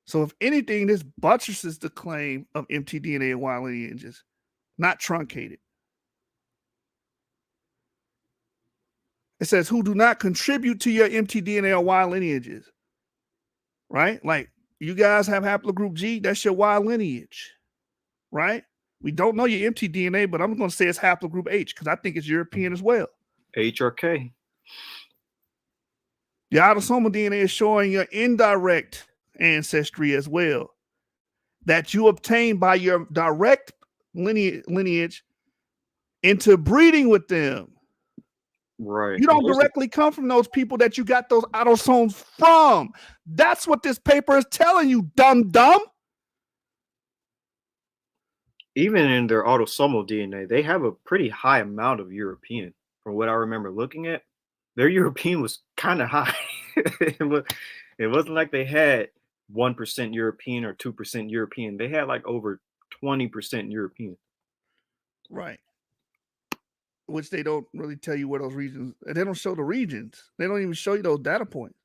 So if anything, this buttresses the claim of mtDNA and Y lineages, not truncated. It says who do not contribute to your mtDNA or Y lineages, right? Like you guys have haplogroup G, that's your Y lineage, right? We don't know your mtDNA, but I'm going to say it's haplogroup H because I think it's European as well. H or K. Your autosomal DNA is showing your indirect ancestry as well that you obtained by your direct lineage into breeding with them. Right. You don't directly come from those people that you got those autosomes from. That's what this paper is telling you, dumb. Even in their autosomal DNA, they have a pretty high amount of European. From what I remember looking at, their European was kind of high. It wasn't like they had 1% European or 2% European. They had like over 20% European. Right. Which they don't really tell you where those regions, they don't show the regions. They don't even show you those data points.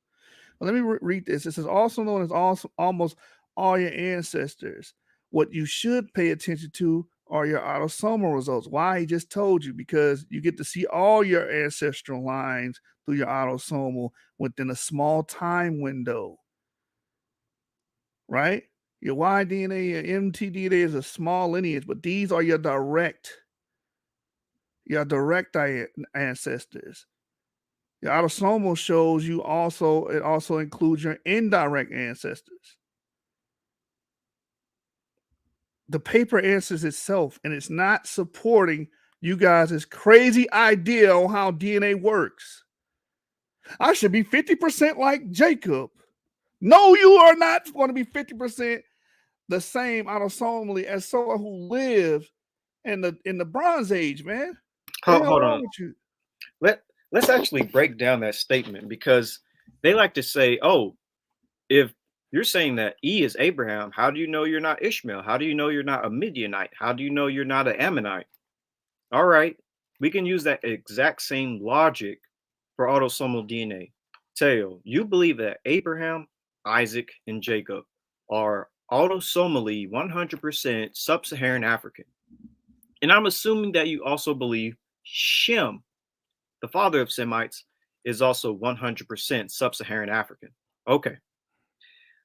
Well, let me read this. This is also known as almost all your ancestors. What you should pay attention to are your autosomal results. Why? He just told you, because you get to see all your ancestral lines through your autosomal within a small time window, right? Your Y DNA, your mtDNA is a small lineage, but these are your direct ancestors. Your autosomal shows you it also includes your indirect ancestors. The paper answers itself, and it's not supporting you guys' crazy idea on how DNA works. I should be 50% like Jacob. No, you are not going to be 50% the same autosomally as someone who lived in the Bronze Age, man. Hold on. Let's actually break down that statement, because they like to say, oh, if you're saying that E is Abraham, how do you know you're not Ishmael? How do you know you're not a Midianite? How do you know you're not an Ammonite? All right, we can use that exact same logic for autosomal DNA. Teo, you believe that Abraham, Isaac, and Jacob are autosomally 100% sub-Saharan African. And I'm assuming that you also believe Shem, the father of Semites, is also 100% sub-Saharan African. Okay.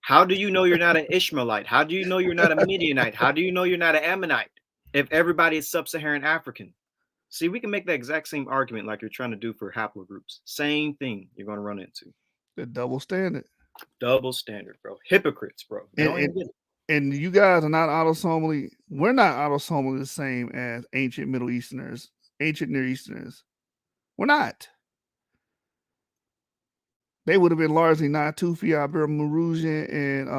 How do you know you're not an Ishmaelite? How do you know you're not a Midianite? How do you know you're not an Ammonite if everybody is sub-Saharan African? See, we can make that exact same argument like you're trying to do for haplogroups. Same thing you're going to run into. The double standard. Double standard, bro. Hypocrites, bro. And you guys are not autosomally, we're not autosomally the same as ancient Middle Easterners, ancient Near Easterners. We're not. They would have been largely Natufi, Ibero-Mauritian, and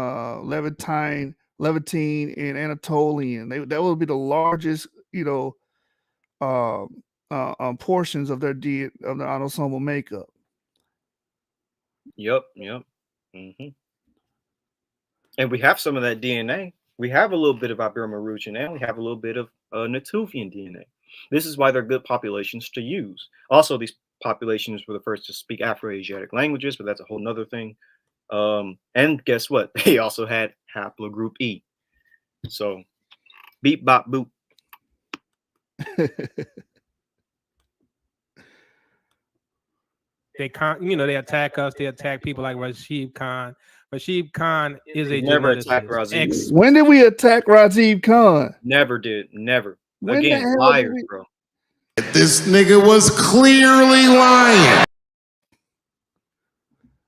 Levantine, and Anatolian. That would be the largest, portions of their autosomal makeup. Yep. Mm-hmm. And we have some of that DNA. We have a little bit of Ibero-Mauritian, and we have a little bit of Natufian DNA. This is why they're good populations to use. Also, these populations were the first to speak Afro-Asiatic languages, but that's a whole nother thing. And guess what? They also had haplogroup E. So, beep, bop, boop. They attack us. They attack people like Rashid Khan. Rashid Khan is a never attacked Rajiv. When did we attack Rajiv Khan? Never did. Never. When Again, liars, bro. This nigga was clearly lying.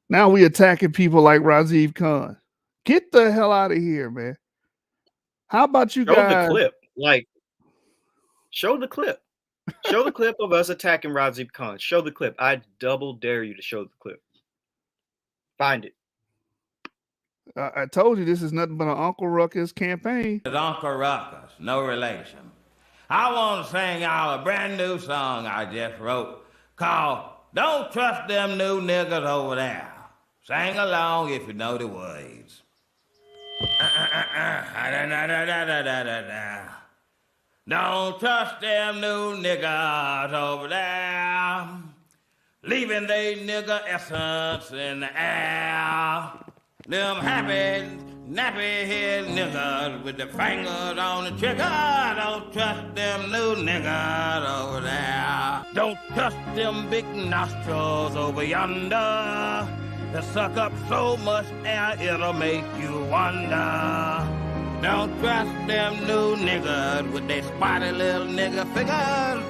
Now we attacking people like Rajiv Khan. Get the hell out of here, man. How about you guys? Show the clip. Show the clip. Show the clip of us attacking Rajiv Khan. Show the clip. I double dare you to show the clip. Find it. I told you this is nothing but an Uncle Ruckus campaign. It's Uncle Ruckus, no relation. I want to sing y'all a brand new song I just wrote called Don't Trust Them New Niggas Over There. Sing along if you know the words. Don't trust them new niggas over there, leaving they nigga essence in the air. Them happy, nappy head niggas with the fingers on the trigger. Don't trust them new niggas over there. Don't trust them big nostrils over yonder. They suck up so much air it'll make you wonder. Don't trust them new niggas with their spotty little nigga figures.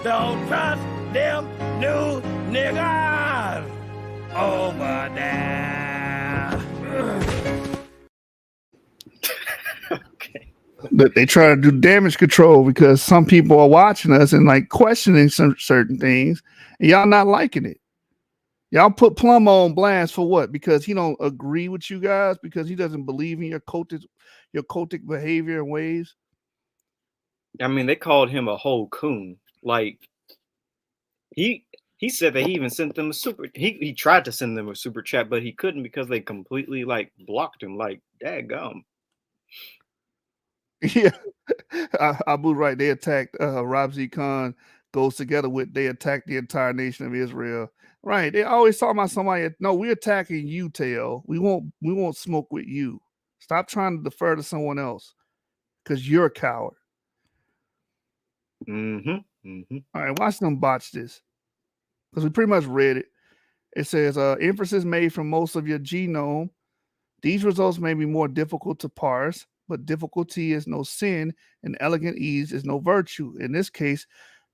Don't trust them new niggas over there. Okay. They try to do damage control because some people are watching us and like questioning some certain things, and y'all not liking it. Y'all put Plum on blast for what? Because he don't agree with you guys? Because he doesn't believe in your cultic behavior and ways? I mean, they called him a whole coon. Like, he said that he even sent them a super. He tried to send them a super chat, but he couldn't because they completely like blocked him. Like, daggum. Yeah, Abu right. They attacked Rabzi Khan. Goes together with they attacked the entire nation of Israel. Right. They always talk about somebody. No, we're attacking you, Teo. We won't smoke with you. Stop trying to defer to someone else. because you're a coward. All right, watch them botch this because we pretty much read it. It says inferences made from most of your genome. These results may be more difficult to parse, but difficulty is no sin and elegant ease is no virtue. In this case,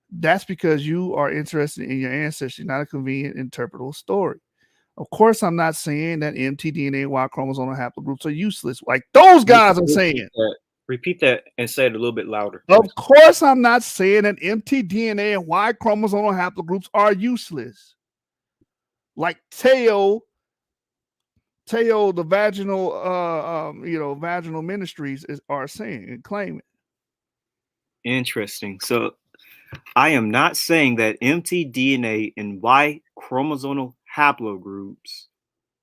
that's because you are interested in your ancestry, not a convenient interpretable story. Of course, I'm not saying that mtDNA and Y chromosomal haplogroups are useless, like those guys are saying. Repeat that and say it a little bit louder. Of course, I'm not saying that mtDNA and Y chromosomal haplogroups are useless. Like Teotw the Vaginal Ministries are saying and claiming. Interesting. So I am not saying that mtDNA and Y chromosomal haplogroups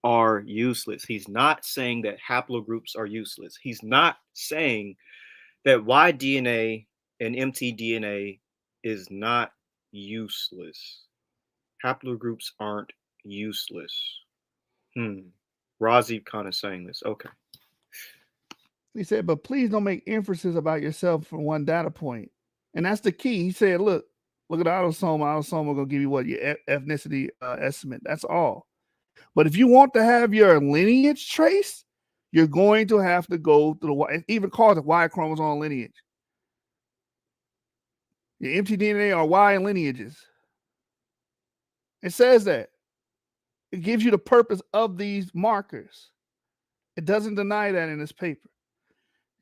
are useless. He's not saying that haplogroups are useless. He's not saying that Y DNA and mtDNA is not useless. Haplogroups aren't useless. Razi kind of saying this. Okay. He said, but please don't make inferences about yourself from one data point. And that's the key. He said, look at the autosome. Autosome are going to give you what? Your ethnicity estimate. That's all. But if you want to have your lineage traced, you're going to have to go through the it even calls it Y chromosome lineage. Your mtDNA are Y lineages. It says that. It gives you the purpose of these markers. It doesn't deny that in this paper.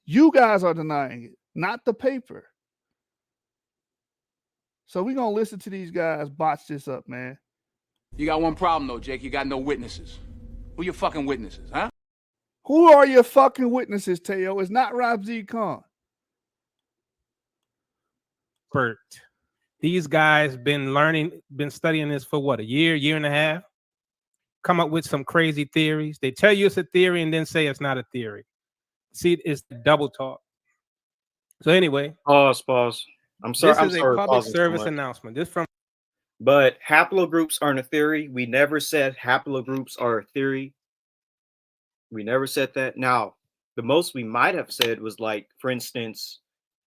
You guys are denying it, not the paper. So we're going to listen to these guys botch this up, man. You got one problem, though, Jake. You got no witnesses. Who your fucking witnesses, huh? Who are your fucking witnesses, Teo? It's not Razi Khan. Bert. These guys been studying this for what, a year and a half? Come up with some crazy theories. They tell you it's a theory and then say it's not a theory. See, it's double talk. So anyway. Pause. I'm sorry. This is a public service announcement. But haplogroups aren't a theory. We never said haplogroups are a theory. We never said that. Now, the most we might have said was like, for instance,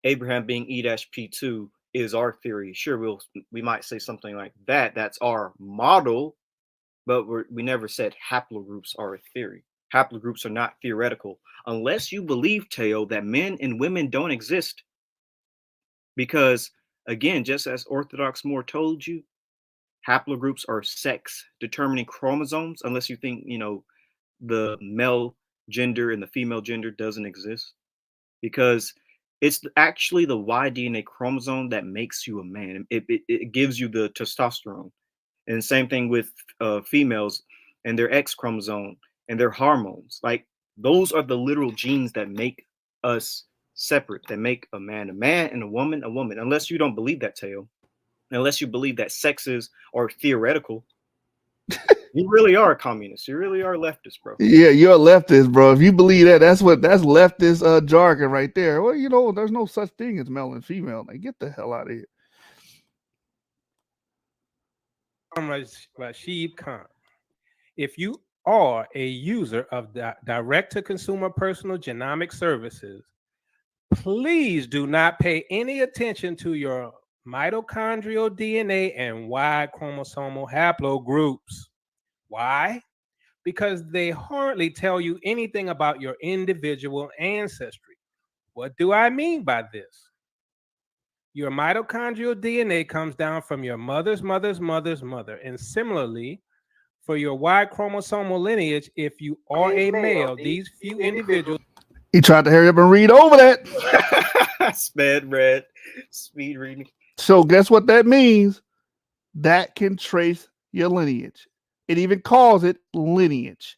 Abraham being E-P2 is our theory. Sure, we might say something like that. That's our model. But we never said haplogroups are a theory. Haplogroups are not theoretical. Unless you believe, Teo, that men and women don't exist. Because, again, just as Orthodox Moore told you, haplogroups are sex determining chromosomes, unless you think, the male gender and the female gender doesn't exist. Because it's actually the Y DNA chromosome that makes you a man. It gives you the testosterone. And same thing with females and their X chromosome and their hormones. Like, those are the literal genes that make us separate, that make a man and a woman. Unless you don't believe that, Teo. Unless you believe that sexes are theoretical. You really are a communist. You really are a leftist, bro. Yeah, you're a leftist, bro. If you believe that, that's leftist jargon right there. Well, there's no such thing as male and female. Like, get the hell out of here. Rashid Khan. If you are a user of direct-to-consumer personal genomic services, please do not pay any attention to your mitochondrial DNA and Y chromosomal haplogroups. Why? Because they hardly tell you anything about your individual ancestry. What do I mean by this? Your mitochondrial DNA comes down from your mother's mother's mother's mother. And similarly, for your Y chromosomal lineage, if you are a male, these few individuals. He tried to hurry up and read over that. Speed reading. So guess what that means? That can trace your lineage. It even calls it lineage.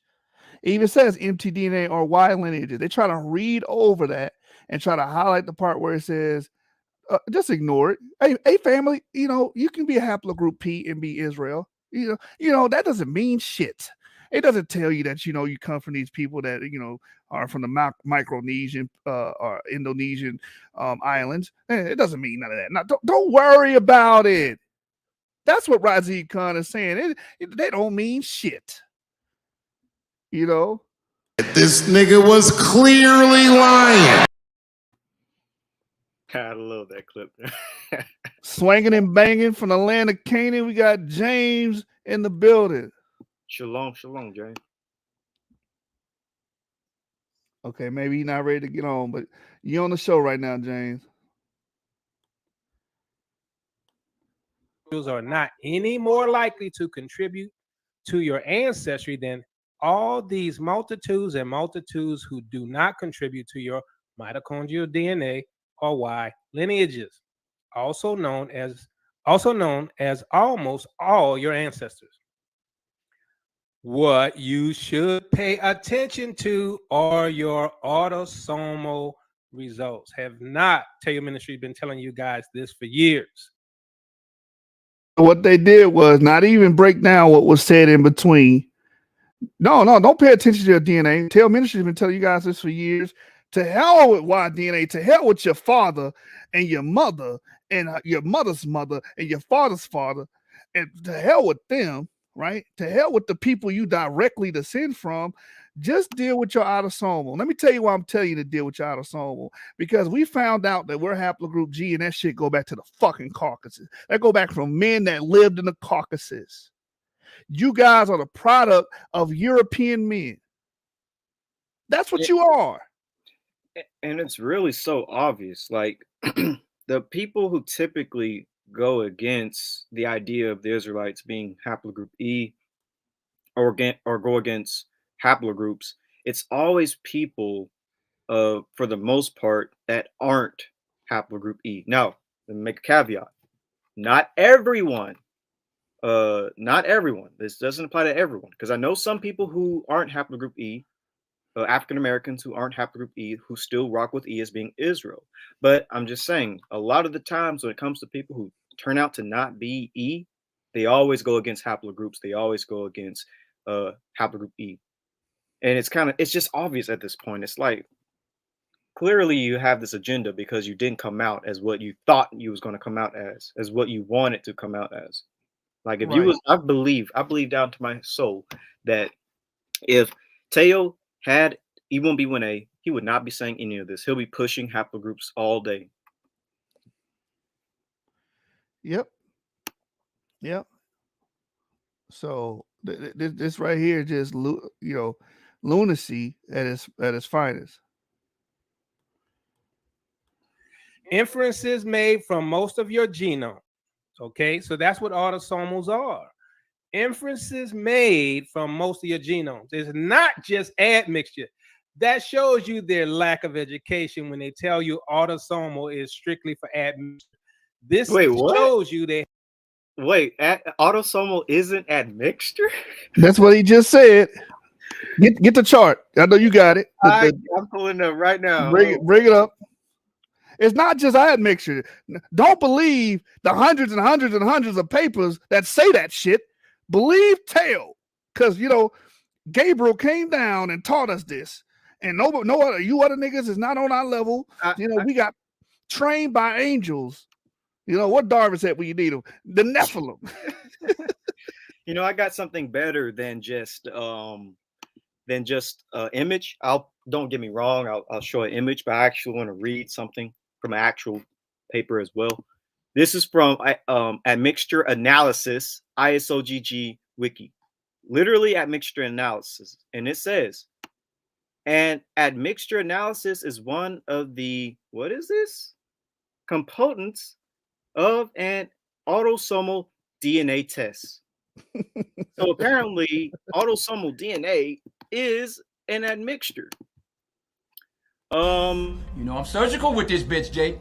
It even says mtDNA or Y lineages. They try to read over that and try to highlight the part where it says, just ignore it. Hey, family, you can be a haplogroup P and be Israel. That doesn't mean shit. It doesn't tell you that, you come from these people that, are from the Micronesian or Indonesian islands. It doesn't mean none of that. Now, don't worry about it. That's what Razi Khan is saying. They don't mean shit. This nigga was clearly lying. I love that clip. Swinging and banging from the land of Canaan. We got James in the building. Shalom, shalom, James. Okay, maybe you're not ready to get on, but you're on the show right now, James. Are not any more likely to contribute to your ancestry than all these multitudes and multitudes who do not contribute to your mitochondrial DNA or Y lineages, also known as almost all your ancestors. What you should pay attention to are your autosomal results. Have not Teotw Ministries been telling you guys this for years? What they did was not even break down what was said in between. No, don't pay attention to your DNA. Teotw Ministries has been telling you guys this for years. To hell with Y DNA. To hell with your father and your mother and your mother's mother and your father's father. And to hell with them, right? To hell with the people you directly descend from. Just deal with your autosomal. Let me tell you why I'm telling you to deal with your autosomal. Because we found out that we're haplogroup G, and that shit go back to the fucking Caucasus. That go back from men that lived in the Caucasus. You guys are the product of European men. That's what you are. And it's really so obvious. Like the people who typically go against the idea of the Israelites being haplogroup E or go against haplogroups, it's always people for the most part that aren't haplogroup E. Now, let me make a caveat. Not everyone. This doesn't apply to everyone, because I know some people who aren't haplogroup E, African Americans who aren't haplogroup E, who still rock with E as being Israel. But I'm just saying, a lot of the times when it comes to people who turn out to not be E, they always go against haplogroups. They always go against haplogroup E. And it's just obvious at this point. It's like, clearly you have this agenda because you didn't come out as what you thought you was going to come out as what you wanted to come out as. Like if you was, I believe down to my soul that if Teotw had E1B1A, he would not be saying any of this. He'll be pushing haplogroups all day. Yep. So this right here just lunacy at its finest. Inferences made from most of your genome. Okay, so that's what autosomals are. Inferences made from most of your genomes. It's not just admixture. That shows you their lack of education when they tell you autosomal is strictly for admixture. This shows you they. Wait, autosomal isn't admixture? That's what he just said. Get the chart. I know you got it. I'm pulling it up right now. Bring it up. It's not just admixture. Don't believe the hundreds and hundreds and hundreds of papers that say that shit. Believe Teotw, because Gabriel came down and taught us this, and no other other niggas is not on our level. We got trained by angels. What Darwin said when you need them, the Nephilim. I got something better than just image. Don't get me wrong. I'll show an image, but I actually want to read something from an actual paper as well. This is from Admixture Analysis, ISOGG Wiki. Literally Admixture Analysis. And it says, and admixture analysis is one of the, components of an autosomal DNA test. So apparently autosomal DNA is an admixture. I'm surgical with this bitch, Jake.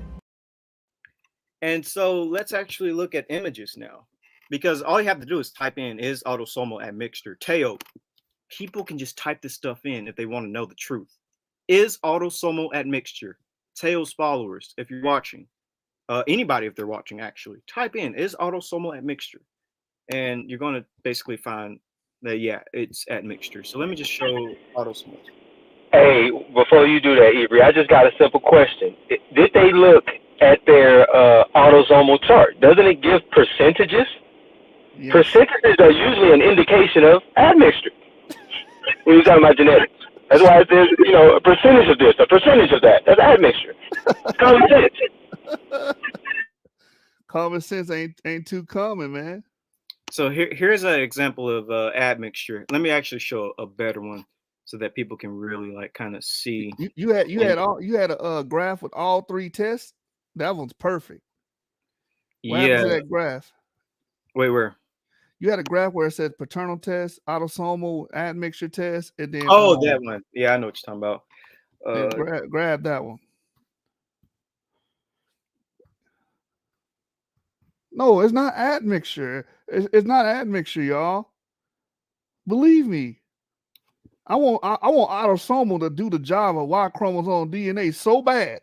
And so let's actually look at images now, because all you have to do is type in is autosomal admixture. Teotw. People can just type this stuff in if they want to know the truth. Is autosomal admixture. Teotw's followers, if you're watching, anybody if they're watching, actually type in is autosomal admixture, and you're going to basically find that it's admixture. So let me just show autosomal. Hey, before you do that, Avery, I just got a simple question. Did they look at their autosomal chart? Doesn't it give percentages? Yes. Percentages are usually an indication of admixture when you're talking about genetics. That's why it says, a percentage of this, a percentage of that. That's admixture. Common sense. Common sense ain't too common, man. So here's an example of admixture. Let me actually show a better one so that people can really like kind of see. You had a graph with all three tests. That one's perfect. What happened to that graph? Wait, where? You had a graph where it said paternal test, autosomal admixture test, and then that one. Yeah, I know what you're talking about. Grab that one. No, it's not admixture. It's not admixture, y'all. Believe me. I want autosomal to do the job of Y chromosome DNA so bad.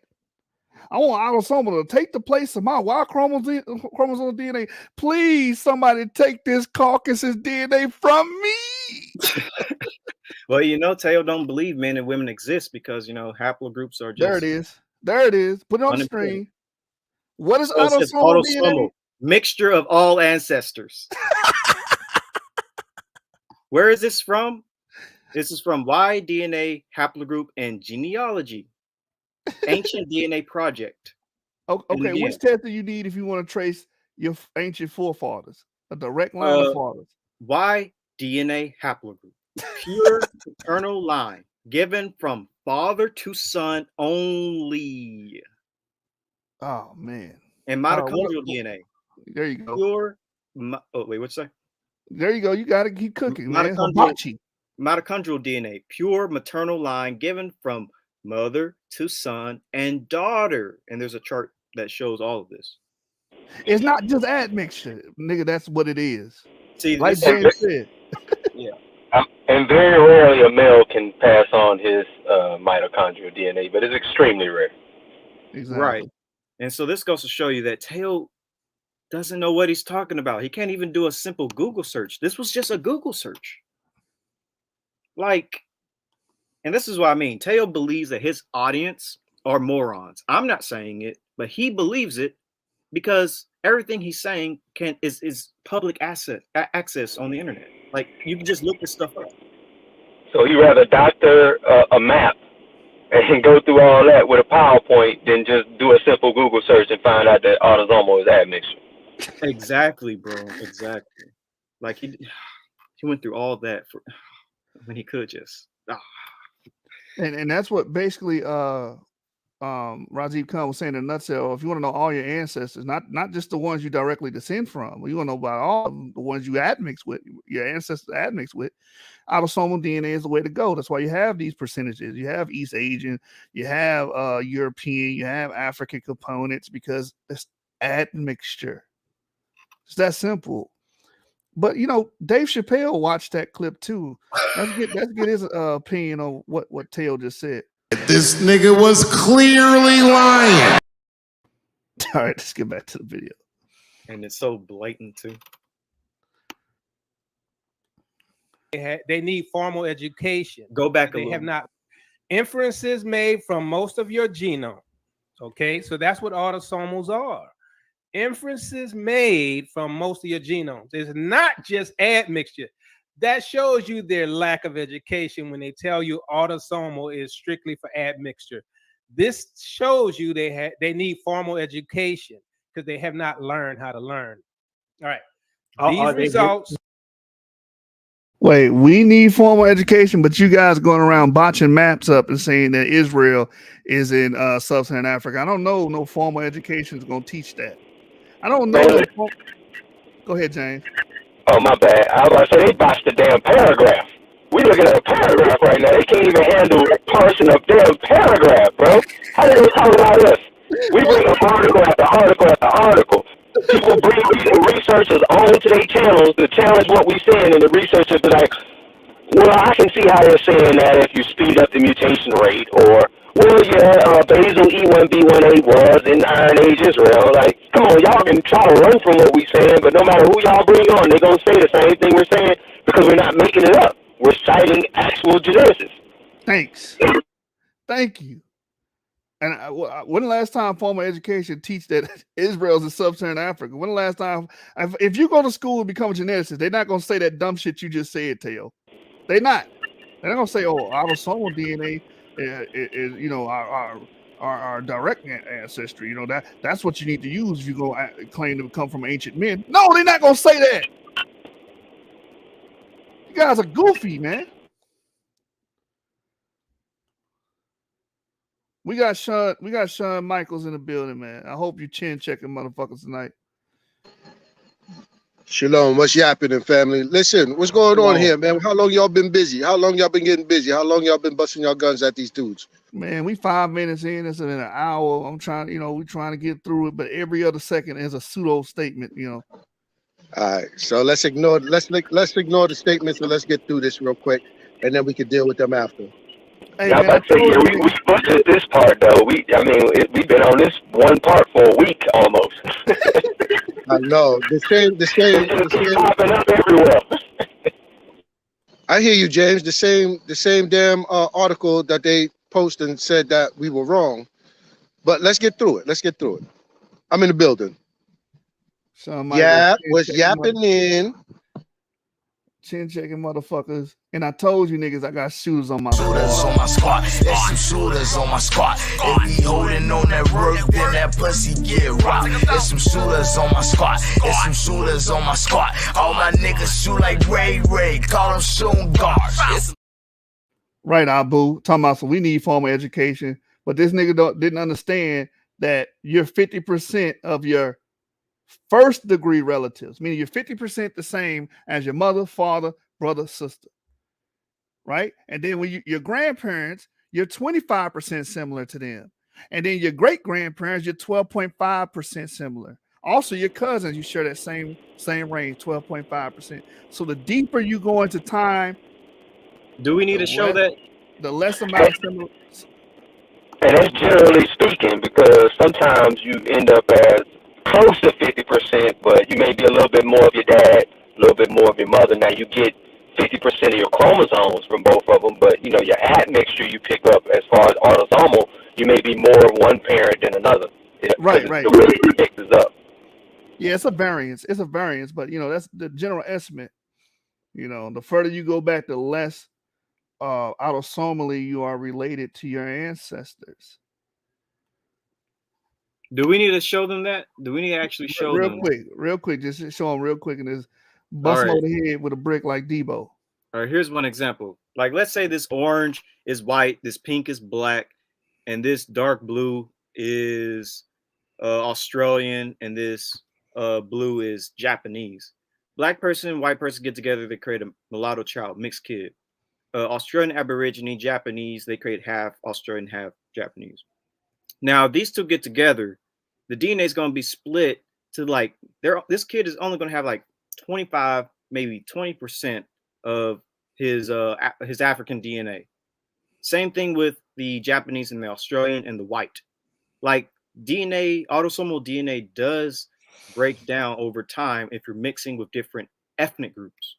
I want autosomal to take the place of my Y chromosome DNA. Please, somebody take this Caucasus DNA from me. Well, Teo don't believe men and women exist because haplogroups are just. There it is. Put it on the screen. What is autosomal DNA? Mixture of all ancestors. Where is this from? This is from Y-DNA haplogroup and genealogy. Ancient DNA project. Okay, which test do you need if you want to trace your ancient forefathers? A direct line of fathers. Y-DNA haplogroup. Pure paternal line given from father to son only. Oh, man. And mitochondrial DNA. There you go. Pure. What's that? There you go. You got to keep cooking, man. Mitochondrial DNA, pure maternal line given from mother to son and daughter. And there's a chart that shows all of this. It's not just admixture, nigga. That's what it is. See, like James said. Yeah. And very rarely a male can pass on his mitochondrial DNA, but it's extremely rare. Exactly. Right. And so this goes to show you that Teo doesn't know what he's talking about. He can't even do a simple Google search. This was just a Google search. And this is what I mean. Teo believes that his audience are morons. I'm not saying it, but he believes it because everything he's saying is public access on the internet. Like, you can just look this stuff up. So you rather doctor a map and go through all that with a PowerPoint than just do a simple Google search and find out that autosomal is admixture. Exactly, bro. Exactly. Like he went through all that when he could just. And that's what basically Rajiv Khan was saying in a nutshell. If you want to know all your ancestors, not just the ones you directly descend from, you want to know about all the ones you admix with, your ancestors admix with, autosomal DNA is the way to go. That's why you have these percentages. You have East Asian, you have European, you have African components because it's admixture. It's that simple. But Dave Chappelle watched that clip too. Let's get his opinion on what Teo just said. This nigga was clearly lying. All right, let's get back to the video. And it's so blatant too. They need formal education. Go back a little. They have not. Inferences made from most of your genome. Okay, so that's what autosomals are. Inferences made from most of your genomes. It's not just admixture. That shows you their lack of education when they tell you autosomal is strictly for admixture. This shows you they need formal education because they have not learned how to learn. All right. These results. Wait, we need formal education, but you guys going around botching maps up and saying that Israel is in sub-Saharan Africa. I don't know no formal education is going to teach that. I don't know. Go ahead, James. Oh, my bad. I was about to say, they botched the damn paragraph. We looking at a paragraph right now. They can't even handle parsing a damn paragraph, bro. How do they talk about us? We bring up article after article after article. People bring researchers onto their channels to challenge what we saying, and the researchers are like, well, I can see how they're saying that if you speed up the mutation rate, or, well, yeah, basal E1B1A was in Iron Age Israel. Like, come on, y'all can try to run from what we saying, but no matter who y'all bring on, they're going to say the same thing we're saying because we're not making it up. We're citing actual geneticists. Thanks. Thank you. And when the last time formal education teach that Israel's in sub-Saharan Africa? When the last time, if you go to school and become a geneticist, they're not going to say that dumb shit you just said, Teo. They're not. They're not going to say, oh, autosomal DNA is our our direct ancestry. You know, that's what you need to use if you go claim to come from ancient men. No, they're not gonna say that. You guys are goofy, man. We got Shawn Michaels in the building, man. I hope you chin checking motherfuckers tonight. Shalom, what's happening, family? Listen, what's going on here, man? How long y'all been busy? How long y'all been getting busy? How long y'all been busting your guns at these dudes? Man, we 5 minutes in. It's in an hour. I'm trying, we're trying to get through it, but every other second is a pseudo statement, All right, so let's ignore the statements and let's get through this real quick, and then we can deal with them after. Hey, yeah, I'm about to say, yeah, we busted this part though. We've been on this one part for a week almost. I know the same popping up everywhere. I hear you, James. The same damn article that they posted and said that we were wrong. But let's get through it. I'm in the building. Yeah, was yapping in. Chin checking motherfuckers. And I told you niggas I got shooters on my Shooters on my squad. There's some shooters on my squad. If he holding on that work, then that pussy get rocked. There's some shooters on my squad. There's some shooters on my squad. All my niggas shoot like Ray. Call them shooting guards. Right, Abu. Talking about, so we need formal education. But this nigga didn't understand that you're 50% of your first degree relatives, meaning you're 50% the same as your mother, father, brother, sister, right? And then when your grandparents, you're 25% similar to them. And then your great-grandparents, you're 12.5% similar. Also, your cousins, you share that same range, 12.5%. So the deeper you go into time, do we need to show that? The less amount of similar. And that's generally speaking, because sometimes you end up as close to 50%, but you may be a little bit more of your dad, a little bit more of your mother. Now you get 50% of your chromosomes from both of them, but your admixture you pick up as far as autosomal, you may be more one parent than another. Right. The way it mixes up. Yeah, it's a variance, but that's the general estimate. The further you go back, the less autosomally you are related to your ancestors. Do we need to show them that? Do we need to actually show them? Real quick, just show them real quick and just bust them over the head with a brick like Debo. All right, here's one example. Like, let's say this orange is white, this pink is black, and this dark blue is Australian, and this blue is Japanese. Black person, white person get together, they create a mulatto child, mixed kid. Australian Aborigine, Japanese, they create half Australian, half Japanese. Now, these two get together, the DNA is going to be split to this kid is only going to have like 25, maybe 20% of his African DNA. Same thing with the Japanese and the Australian and the white. Like DNA, autosomal DNA does break down over time if you're mixing with different ethnic groups.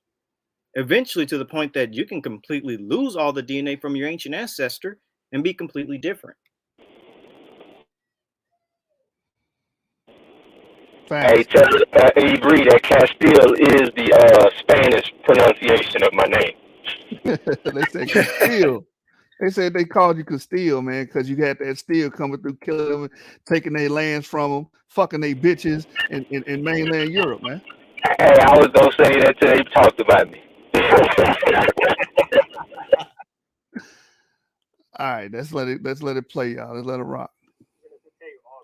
Eventually to the point that you can completely lose all the DNA from your ancient ancestor and be completely different. Hey, tell Avery that Castile is the Spanish pronunciation of my name. They said Castile. They said they called you Castile, man, because you had that steel coming through, killing them, taking their lands from them, fucking their bitches in mainland Europe, man. Hey, I was gonna say that till they talked about me. All right, let's let it play, y'all. Let's let it rock.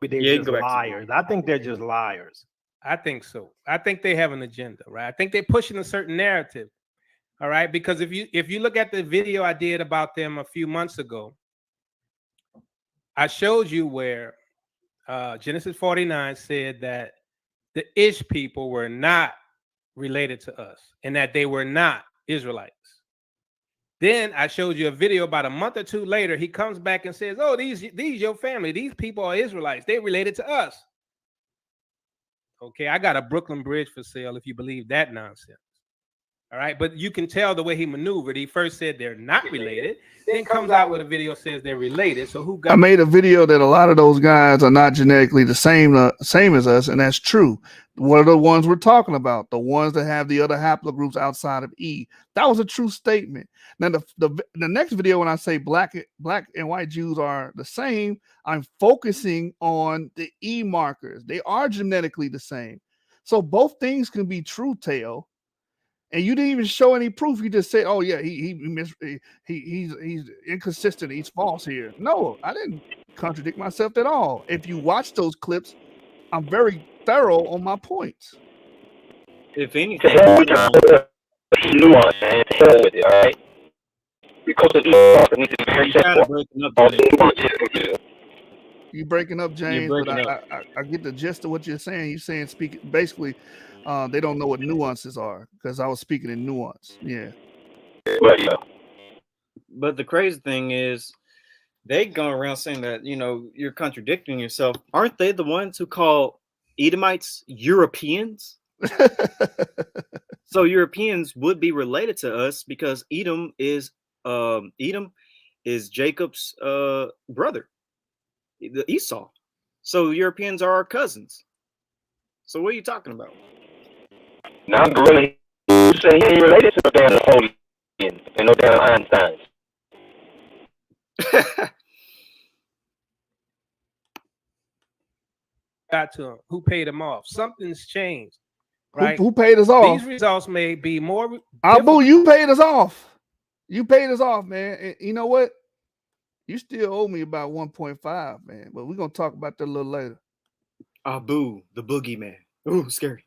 They're just liars. I think they're just liars. I think so. I think they have an agenda, right? I think they're pushing a certain narrative. All right, because if you look at the video I did about them a few months ago, I showed you where Genesis 49 said that the Ish people were not related to us and that they were not Israelites. Then I showed you a video about a month or two later. He comes back and says, "Oh, these your family. These people are Israelites. They related to us." Okay, I got a Brooklyn Bridge for sale if you believe that nonsense. All right, but you can tell the way he maneuvered. He first said they're not related, then comes out with a video says they're related. So who got? I made a video that a lot of those guys are not genetically the same as us, and that's true. What are the ones we're talking about? The ones that have the other haplogroups outside of E. That was a true statement. Now the next video, when I say black and white Jews are the same, I'm focusing on the E markers. They are genetically the same. So both things can be true, Teo. And you didn't even show any proof. You just said, "Oh yeah, he's inconsistent. He's false here." No, I didn't contradict myself at all. If you watch those clips, I'm very thorough on my points. If anything, nuance, man. To hell with it, all right? Because of nuance, it needs to be very simple. You breaking up, James, but I get the gist of what you're saying. You're saying basically they don't know what nuances are because I was speaking in nuance. Yeah. But the crazy thing is they go around saying that, you're contradicting yourself. Aren't they the ones who call Edomites Europeans? So Europeans would be related to us because Edom is Jacob's brother, the Esau. So Europeans are our cousins. So what are you talking about? Now Gorilla, you say he ain't related to no damn Napoleon and no damn Einstein. Got to him. Who paid him off? Something's changed. Right? Who paid us off? These results may be more. Abu, you paid us off. You paid us off, man. And you know what? You still owe me about 1.5, man. But we're gonna talk about that a little later. Abu, the boogeyman. Ooh, scary.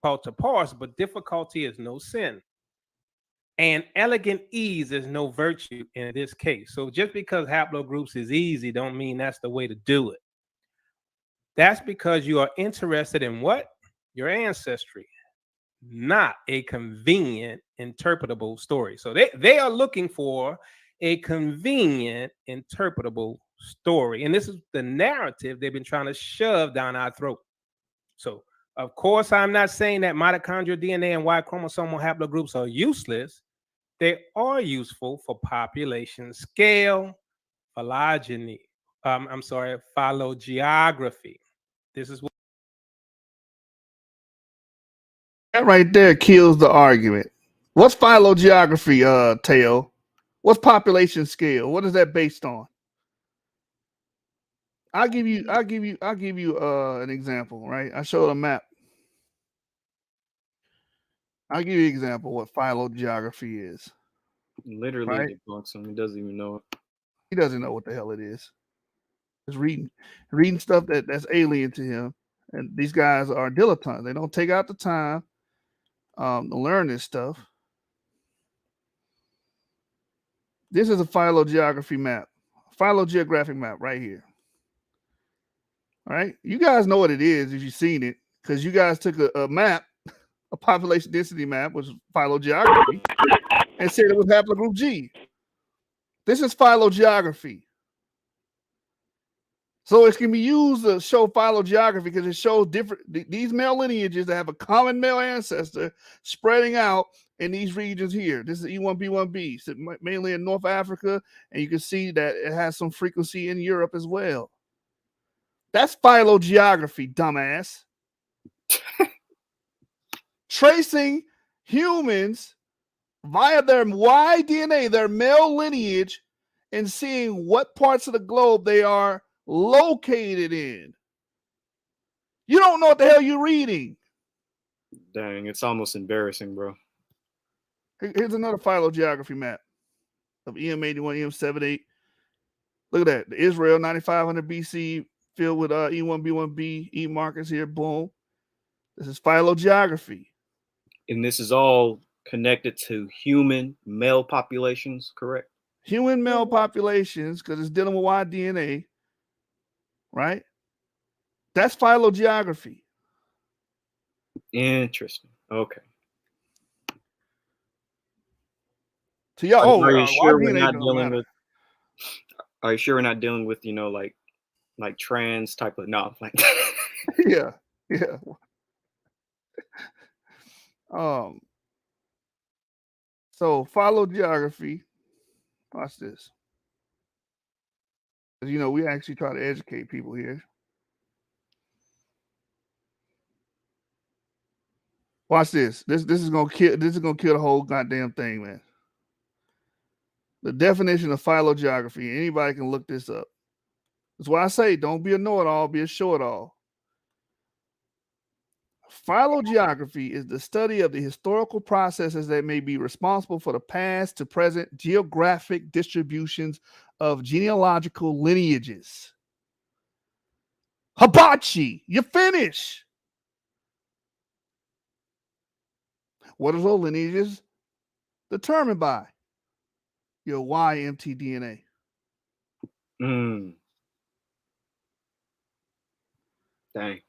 Called to parse, but difficulty is no sin. And elegant ease is no virtue in this case. So just because haplogroups is easy, don't mean that's the way to do it. That's because you are interested in what? Your ancestry, not a convenient, interpretable story. So they are looking for a convenient, interpretable story. And this is the narrative they've been trying to shove down our throat. So, of course, I'm not saying that mitochondrial DNA and Y chromosomal haplogroups are useless. They are useful for population scale, phylogeny. Phylogeography. This is what. That right there kills the argument. What's phylogeography, Teo? What's population scale? What is that based on? I'll give you an example, right? I showed a map. I'll give you an example of what phylogeography is. Literally, right? Debunks him. He doesn't even know it. He doesn't know what the hell it is. Just reading stuff that's alien to him. And these guys are dilettantes. They don't take out the time to learn this stuff. This is a phylogeography map, phylogeographic map right here. All right, you guys know what it is if you've seen it, because you guys took a map, a population density map, which is phylogeography, and said it was haplogroup G. This is phylogeography. So it can be used to show phylogeography because it shows these male lineages that have a common male ancestor spreading out in these regions here. This is E1B1B, so mainly in North Africa, and you can see that it has some frequency in Europe as well. That's phylogeography, dumbass. Tracing humans via their Y DNA, their male lineage, and seeing what parts of the globe they are located in. You don't know what the hell you're reading. Dang, it's almost embarrassing, bro. Here's another phylogeography map of EM81, EM78. Look at that. The Israel 9500 BC filled with E1B1B, E markers here. Boom. This is phylogeography. And this is all connected to human male populations, correct? Human male populations, because it's dealing with Y DNA. Right? That's phylogeography. Interesting. Okay. So y'all, are you sure we're not dealing with? Are you sure we're not dealing with like trans type of like? Yeah. So follow geography. Watch this. You know, we actually try to educate people here. Watch this. This is gonna kill. This is gonna kill the whole goddamn thing, man. The definition of phylogeography. Anybody can look this up. That's why I say don't be a know-it-all, be a show-it-all. Phylogeography is the study of the historical processes that may be responsible for the past to present geographic distributions of genealogical lineages. Hibachi, you finish. What are those lineages determined by? Your YMT DNA. Dang.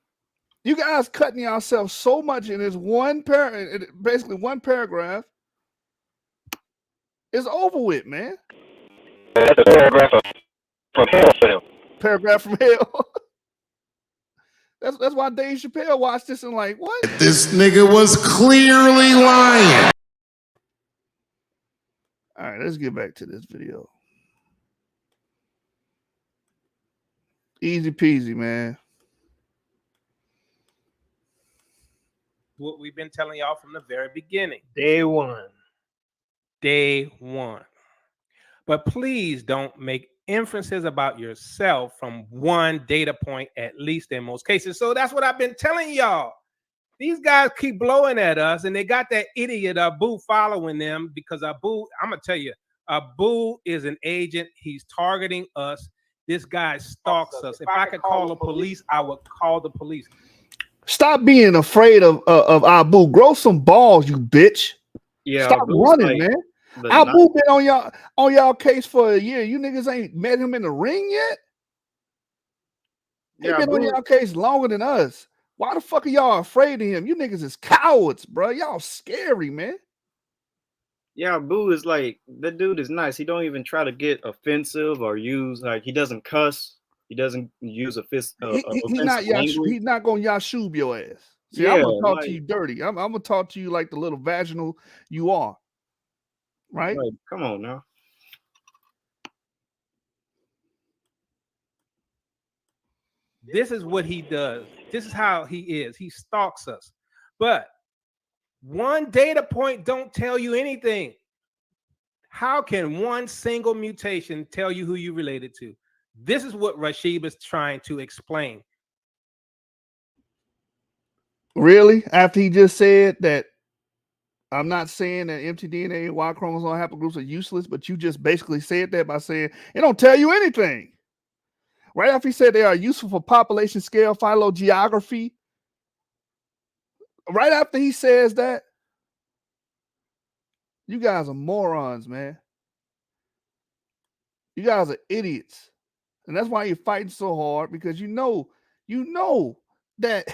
You guys cutting yourself so much in this basically one paragraph. It's over with, man. That's a paragraph from hell for them. Paragraph from hell. That's why Dave Chappelle watched this and like, what? This nigga was clearly lying. All right, let's get back to this video. Easy peasy, man. What we've been telling y'all from the very beginning. Day one. But please don't make inferences about yourself from one data point, at least in most cases. So that's what I've been telling y'all. These guys keep blowing at us, and they got that idiot Abu following them because Abu, I'm going to tell you, Abu is an agent. He's targeting us. This guy stalks us. If I could call the police, I would call the police. Stop being afraid of Abu. Grow some balls, you bitch. Yeah, stop Abu's running, like man. Abu been on y'all case for a year. You niggas ain't met him in the ring yet. He been on y'all case longer than us. Why the fuck are y'all afraid of him? You niggas is cowards, bro. Y'all scary, man. Yeah, Abu is like, that dude is nice. He don't even try to get offensive or use, like, he doesn't cuss. He doesn't use offensive He's not gonna yashub your ass. See, yeah, I'm gonna talk to you dirty. I'm gonna talk to you like the little vaginal you are. Right? Like, come on now. This is what he does. This is how he is. He stalks us. But one data point don't tell you anything. How can one single mutation tell you who you related to? This is what Rashid is trying to explain. Really? After he just said that, I'm not saying that mtDNA and Y chromosome haplogroups are useless, but you just basically said that by saying it don't tell you anything. Right after he said they are useful for population scale phylogeography, right after he says that, you guys are morons, man. You guys are idiots. And that's why you're fighting so hard, because you know that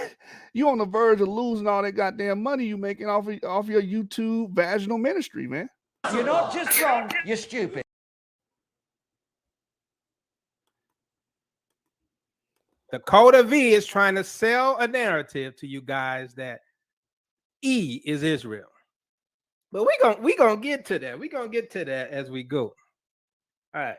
you're on the verge of losing all that goddamn money you making off your YouTube vaginal ministry, man. You're not just wrong, you're stupid. The Coda V is trying to sell a narrative to you guys that E is Israel. But we gonna get to that. We're gonna get to that as we go. All right.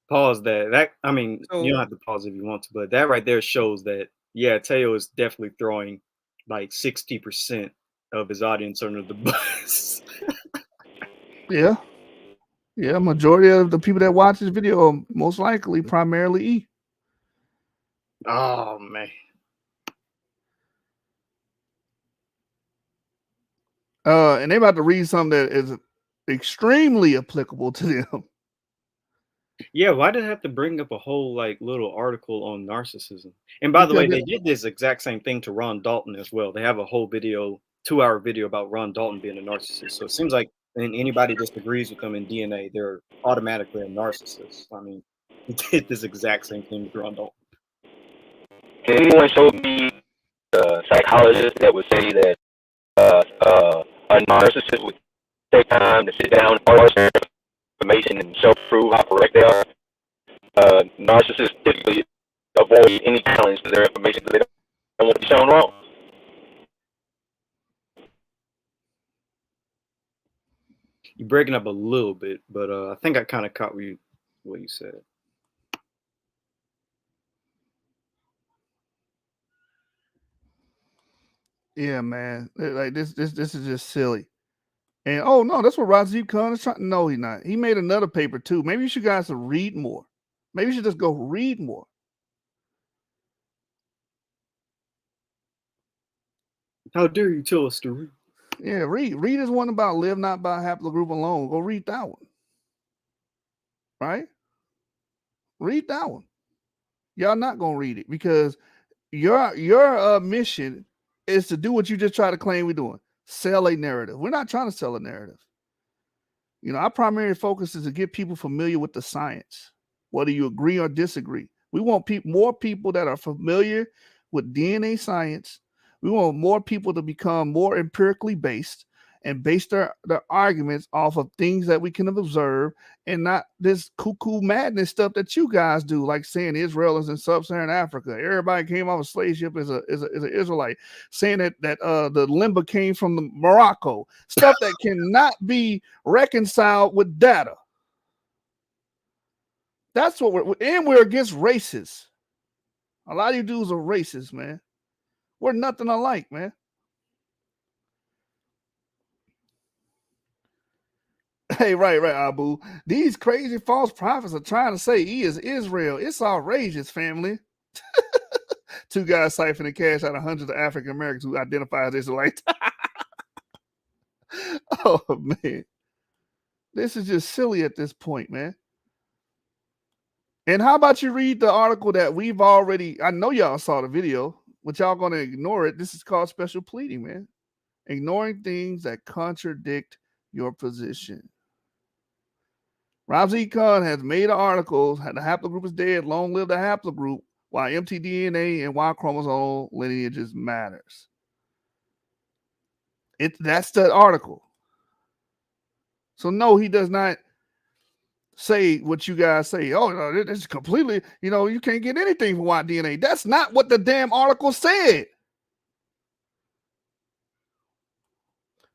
Pause that. I mean, you don't have to pause if you want to, but that right there shows that, yeah, Teo is definitely throwing like 60% of his audience under the bus. Yeah. Yeah, majority of the people that watch this video are most likely primarily E. Oh, man. And they about to read something that is extremely applicable to them. Yeah, why did I have to bring up a whole like little article on narcissism? And by the way, they did this exact same thing to Ron Dalton as well. They have a whole video, 2-hour video about Ron Dalton being a narcissist. So it seems like when anybody disagrees with them in DNA, they're automatically a narcissist. I mean, he did this exact same thing with Ron Dalton. Can anyone show me a psychologist that would say that a narcissist would take time to sit down and parse their information and self-prove how correct they are? Narcissists typically avoid any challenge to their information because they don't want to be shown wrong. You're breaking up a little bit, but I think I kind of caught what you said. Yeah, man. Like this is just silly. And oh no, that's what Rajiv Khan is trying. No, he's not. He made another paper too. Maybe you should guys should read more. Maybe you should just go read more. How dare you tell us to read? Yeah, read. Read is one about live not by haplogroup alone. Go read that one. Right? Read that one. Y'all not gonna read it because your mission is to do what you just try to claim we're doing. Sell a narrative. We're not trying to sell a narrative. You know, our primary focus is to get people familiar with the science, whether you agree or disagree. We want more people that are familiar with DNA science. We want more people to become more empirically based and base their arguments off of things that we can observe and not this cuckoo madness stuff that you guys do, like saying Israel is in sub-Saharan Africa. Everybody came off a slave ship as an Israelite, saying that the limba came from Morocco. Stuff that cannot be reconciled with data. That's what we're against races. A lot of you dudes are racist, man. We're nothing alike, man. Hey, right, Abu. These crazy false prophets are trying to say he is Israel. It's outrageous, family. Two guys siphoning cash out of hundreds of African Americans who identify as Israelites. Oh, man. This is just silly at this point, man. And how about you read the article that we've already, I know y'all saw the video, but y'all going to ignore it. This is called special pleading, man. Ignoring things that contradict your position. Ramzi Khan has made articles, the haplogroup is dead, long live the haplogroup, why mtDNA and Y chromosome lineages matters. That's the article. So no, he does not say what you guys say. Oh, no, this is completely, you can't get anything from Y DNA. That's not what the damn article said.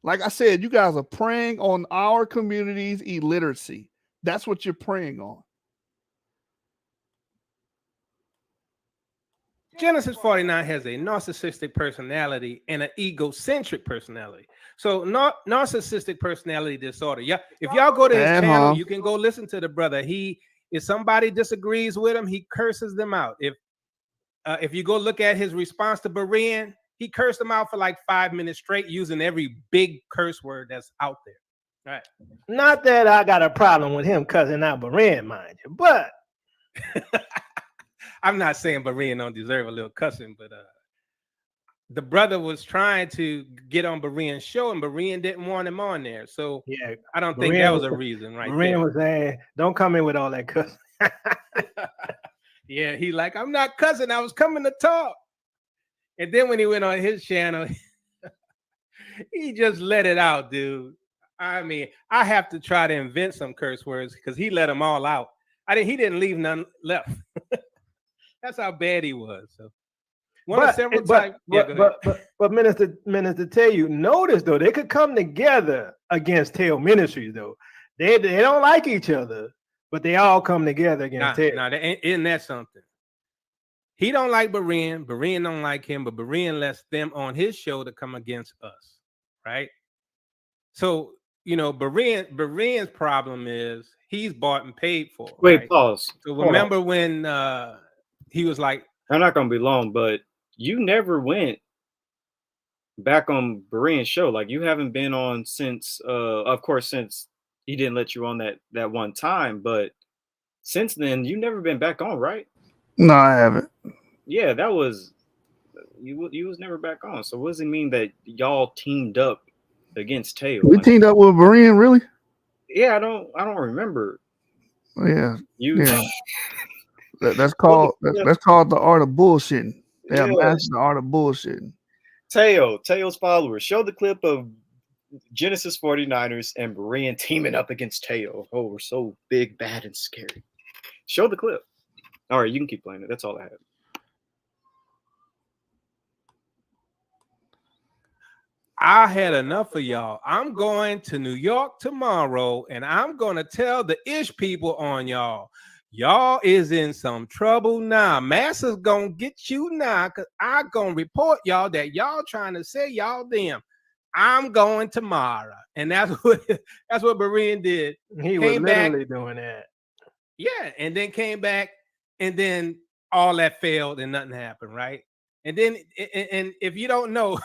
Like I said, you guys are preying on our community's illiteracy. That's what you're preying on. Genesis 49 has a narcissistic personality and an egocentric personality. So narcissistic personality disorder. Yeah, if y'all go to his channel, you can go listen to the brother. If somebody disagrees with him, he curses them out. If you go look at his response to Berean, he cursed them out for like 5 minutes straight using every big curse word that's out there. All right. Not that I got a problem with him cussing out Berean, mind you, but I'm not saying Berean don't deserve a little cussing, but the brother was trying to get on Berean's show, and Berean didn't want him on there. So yeah, I don't think that was a reason, right? Berean was saying, "Don't come in with all that cussing." Yeah, he like, I'm not cussing. I was coming to talk. And then when he went on his channel, he just let it out, dude. I mean, I have to try to invent some curse words because he let them all out. He didn't leave none left. That's how bad he was. So but Minister tell you, notice though, they could come together against Teotw Ministries though. They don't like each other, but they all come together against Teotw. Isn't that something? He don't like Berean. Berean don't like him, but Berean lets them on his show to come against us, right? So, Berean's problem is he's bought and paid for. Wait, right? pause. So remember when he was like, I'm not going to be long, but you never went back on Berean's show. Like, you haven't been on since, of course, since he didn't let you on that one time. But since then, you've never been back on, right? No, I haven't. Yeah, that was you was never back on. So what does it mean that y'all teamed up against Teotw? We teamed up with Berean, really? Yeah, I don't remember. Yeah. That's called the art of bullshitting. They have mastered the art of bullshitting. Teotw's followers, show the clip of Genesis 49ers and Berean teaming up against Teotw. Oh, we're so big, bad, and scary. Show the clip. All right, you can keep playing it. That's all I have. I had enough of y'all. I'm going to New York tomorrow, and I'm going to tell the ish people on y'all. Y'all is in some trouble now. Massa's gonna get you now, because I'm gonna report y'all that y'all trying to say y'all them. I'm going tomorrow. And that's what Berean did. He was literally doing that. Yeah, and then came back, and then all that failed and nothing happened, right? And then, and if you don't know,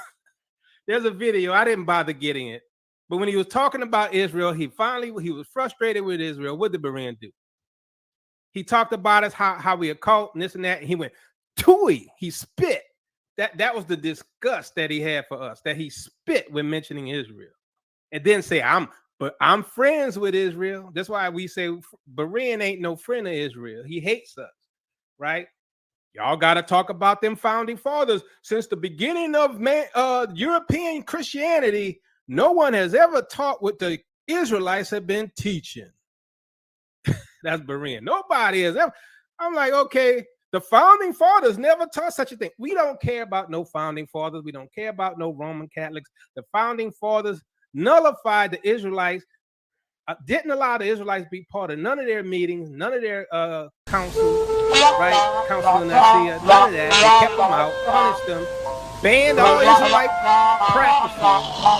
there's a video, I didn't bother getting it, but when he was talking about Israel, he was frustrated with Israel. What did Berean do? He talked about us, how we a cult and this and that, and he went, Tui, he spit. That was the disgust that he had for us, that he spit when mentioning Israel. And then say, I'm friends with Israel. That's why we say Berean ain't no friend of Israel. He hates us, right? Y'all got to talk about them founding fathers. Since the beginning of European Christianity, no one has ever taught what the Israelites have been teaching. That's Berean. Nobody has ever. I'm like, okay, the founding fathers never taught such a thing. We don't care about no founding fathers. We don't care about no Roman Catholics. The founding fathers nullified the Israelites, didn't allow the Israelites to be part of none of their meetings, none of their councils, right? Council of Nicaea, none of that. They kept them out, punished them, banned all Israelite practices.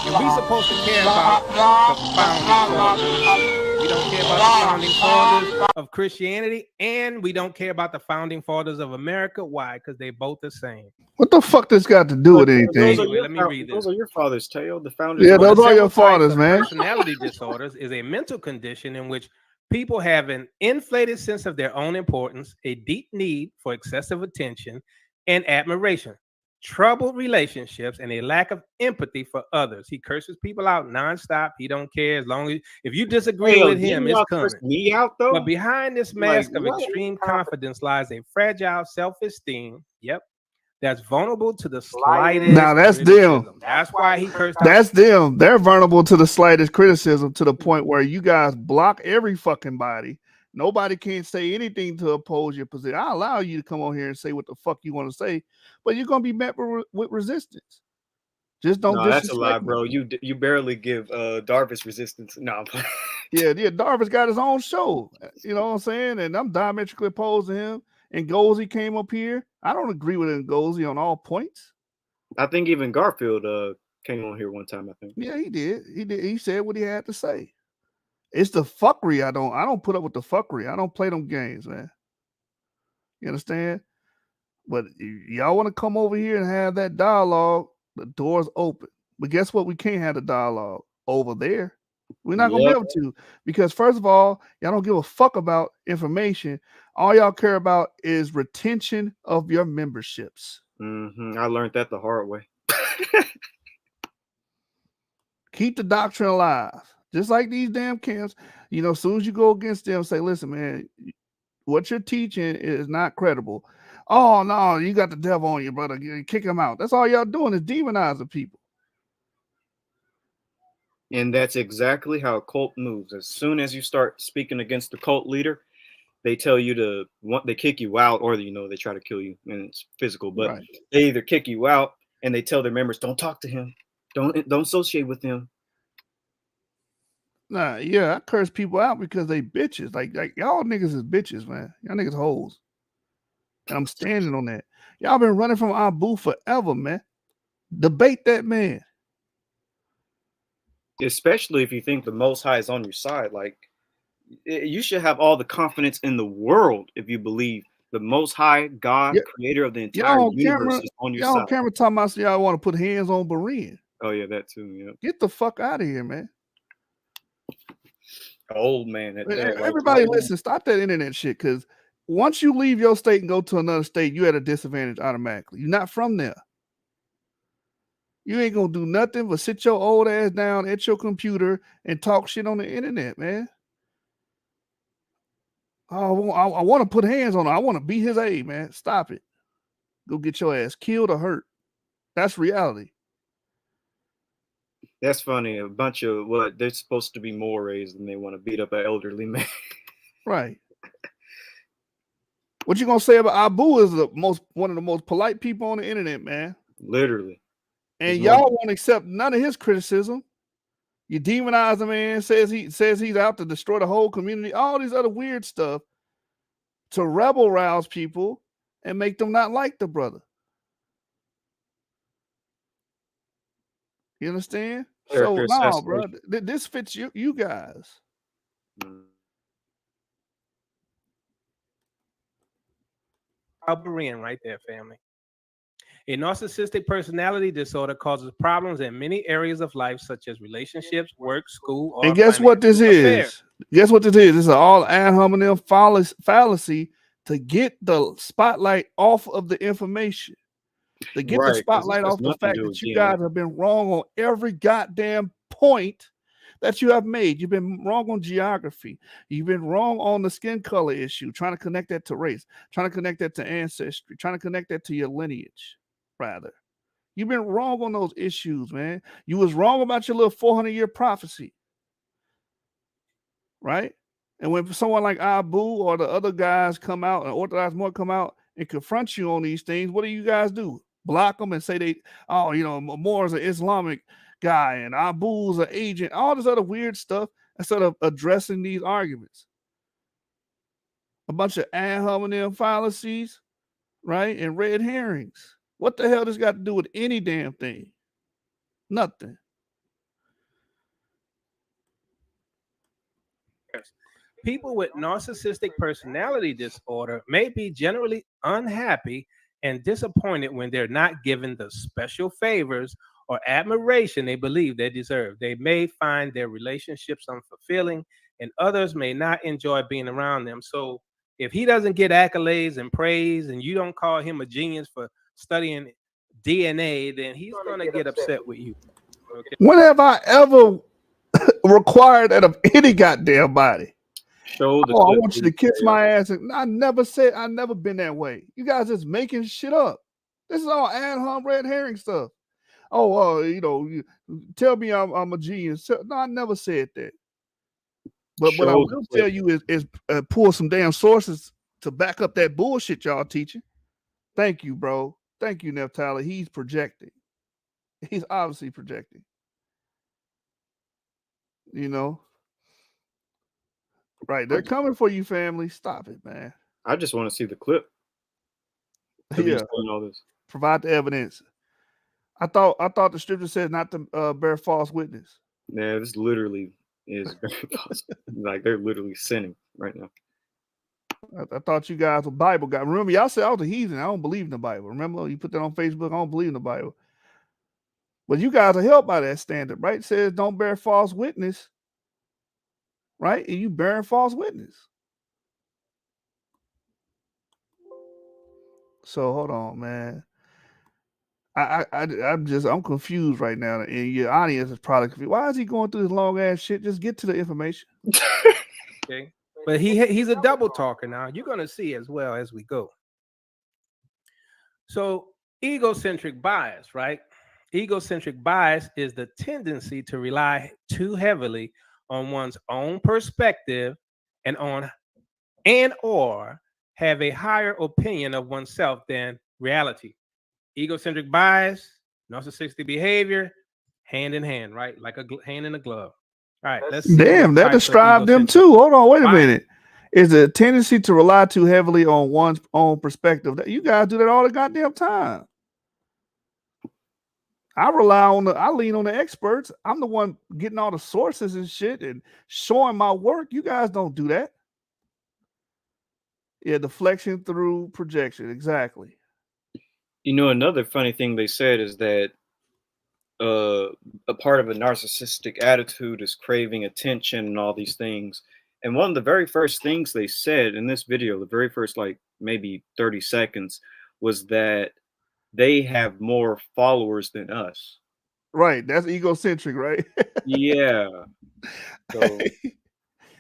And we supposed to care about the founding fathers. We don't care about the founding fathers of Christianity, and we don't care about the founding fathers of America. Why? Because they both the same. What the fuck this got to do with anything? Anyway, let me read this. Those are your father's tale. The founders. Yeah, those are your fathers, man. Personality disorders is a mental condition in which people have an inflated sense of their own importance, a deep need for excessive attention and admiration, troubled relationships, and a lack of empathy for others. He curses people out nonstop. He don't care as long as if you disagree with him, it's coming. Me out though. But behind this mask of extreme confidence lies a fragile self-esteem. Yep. That's vulnerable to the slightest. Now that's criticism. them. That's why he cursed. That's them. They're vulnerable to the slightest criticism, to the point where you guys block every fucking body. Nobody can say anything to oppose your position. I allow you to come on here and say what the fuck you want to say, but you're gonna be met with resistance. Just don't. No, that's a lie, bro. You barely give Darvis resistance. No. yeah. Darvis got his own show. You know what I'm saying? And I'm diametrically opposed to him. And Ngozi came up here. I don't agree with Ngozi on all points. I think even Garfield came on here one time, I think. Yeah, he did. He said what he had to say. It's the fuckery. I don't put up with the fuckery. I don't play them games, man. You understand? But y'all want to come over here and have that dialogue, the door's open. But guess what? We can't have the dialogue over there. We're not going to be able to, because first of all, y'all don't give a fuck about information. All y'all care about is retention of your memberships. Mm-hmm. I learned that the hard way. Keep the doctrine alive. Just like these damn camps, you know, as soon as you go against them, say, listen, man, what you're teaching is not credible. Oh, no, you got the devil on you, brother. Kick him out. That's all y'all doing is demonizing people. And that's exactly how a cult moves. As soon as you start speaking against the cult leader, they tell you they kick you out, or they try to kill you, and it's physical. But they either kick you out, and they tell their members, "Don't talk to him, don't associate with him." Nah, yeah, I curse people out because they bitches. Like y'all niggas is bitches, man. Y'all niggas hoes, and I'm standing on that. Y'all been running from Abu forever, man. Debate that man. Especially if you think the Most High is on your side. Like, you should have all the confidence in the world if you believe the Most High God, creator of the entire universe, is on your side. Y'all on camera talking about y'all want to put hands on Berean. Oh yeah, that too. Yeah. Get the fuck out of here, man. Old man. Everybody listen, stop that internet shit, because once you leave your state and go to another state, you're at a disadvantage automatically. You're not from there. You ain't gonna do nothing but sit your old ass down at your computer and talk shit on the internet, man. Oh, I want to put hands on him. I want to beat his aid, man. Stop it. Go get your ass killed or hurt. That's reality. That's funny. A bunch of they're supposed to be more raised than they want to beat up an elderly man. Right. What you gonna say about Abu is one of the most polite people on the internet, man. Literally. And y'all won't accept none of his criticism. You demonize a man, says he's out to destroy the whole community, all these other weird stuff to rebel rouse people and make them not like the brother. You understand? So no, bro, this fits you guys. Alberian right there, family. A narcissistic personality disorder causes problems in many areas of life, such as relationships, work, school, or and guess what this is? Guess what this is? This is all ad hominem fallacy to get the spotlight off of the information. To get the spotlight off the fact that you guys have been wrong on every goddamn point that you have made. You've been wrong on geography. You've been wrong on the skin color issue, trying to connect that to race, trying to connect that to ancestry, trying to connect that to your lineage, rather. You've been wrong on those issues, man. You was wrong about your little 400-year prophecy, right? And when someone like Abu or the other guys come out, and Orthodox more come out and confront you on these things, what do you guys do? Block them and say Moore's an Islamic guy and Abu's an agent, all this other weird stuff, instead of addressing these arguments. A bunch of ad hominem fallacies, right? And red herrings. What the hell does this got to do with any damn thing? Nothing. People with narcissistic personality disorder may be generally unhappy and disappointed when they're not given the special favors or admiration they believe they deserve. They may find their relationships unfulfilling, and others may not enjoy being around them. So if he doesn't get accolades and praise, and you don't call him a genius for studying DNA, then he's going to get upset with you. Okay? When have I ever required that of any goddamn body? I want you to kiss my ass. And I never been that way. You guys just making shit up. This is all ad hom red herring stuff. Tell me I'm a genius. No, I never said that. But what I will tell you is pull some damn sources to back up that bullshit y'all teaching. Thank you, bro. Thank you, Neftali. He's projecting. He's obviously projecting. Right, they're coming for you, family. Stop it, man. I just want to see the clip. Yeah, all this. Provide the evidence. I thought the scripture says not to bear false witness. Yeah, this literally is very possible. Like they're literally sinning right now. I thought you guys were Bible guys. Remember, y'all said I was a heathen. I don't believe in the Bible. Remember, you put that on Facebook. I don't believe in the Bible. But you guys are held by that standard, right? It says don't bear false witness. Right? And you bearing false witness. So hold on, man. I'm confused right now. And your audience is probably confused. Why is he going through this long ass shit? Just get to the information. Okay. But he's a double talker now. You're gonna see as well as we go. So egocentric bias, right? Egocentric bias is the tendency to rely too heavily on one's own perspective and or have a higher opinion of oneself than reality. Egocentric bias, narcissistic behavior, hand in hand, right? Like a hand in a glove. All right, let's see. Damn, that described them too. Hold on, wait a minute. Is a tendency to rely too heavily on one's own perspective. You guys do that all the goddamn time. I lean on the experts. I'm the one getting all the sources and shit and showing my work. You guys don't do that. Yeah, deflection through projection. Exactly. Another funny thing they said is that a part of a narcissistic attitude is craving attention and all these things. And one of the very first things they said in this video, the very first maybe 30 seconds, was that they have more followers than us. Right. That's egocentric, right? Yeah. So,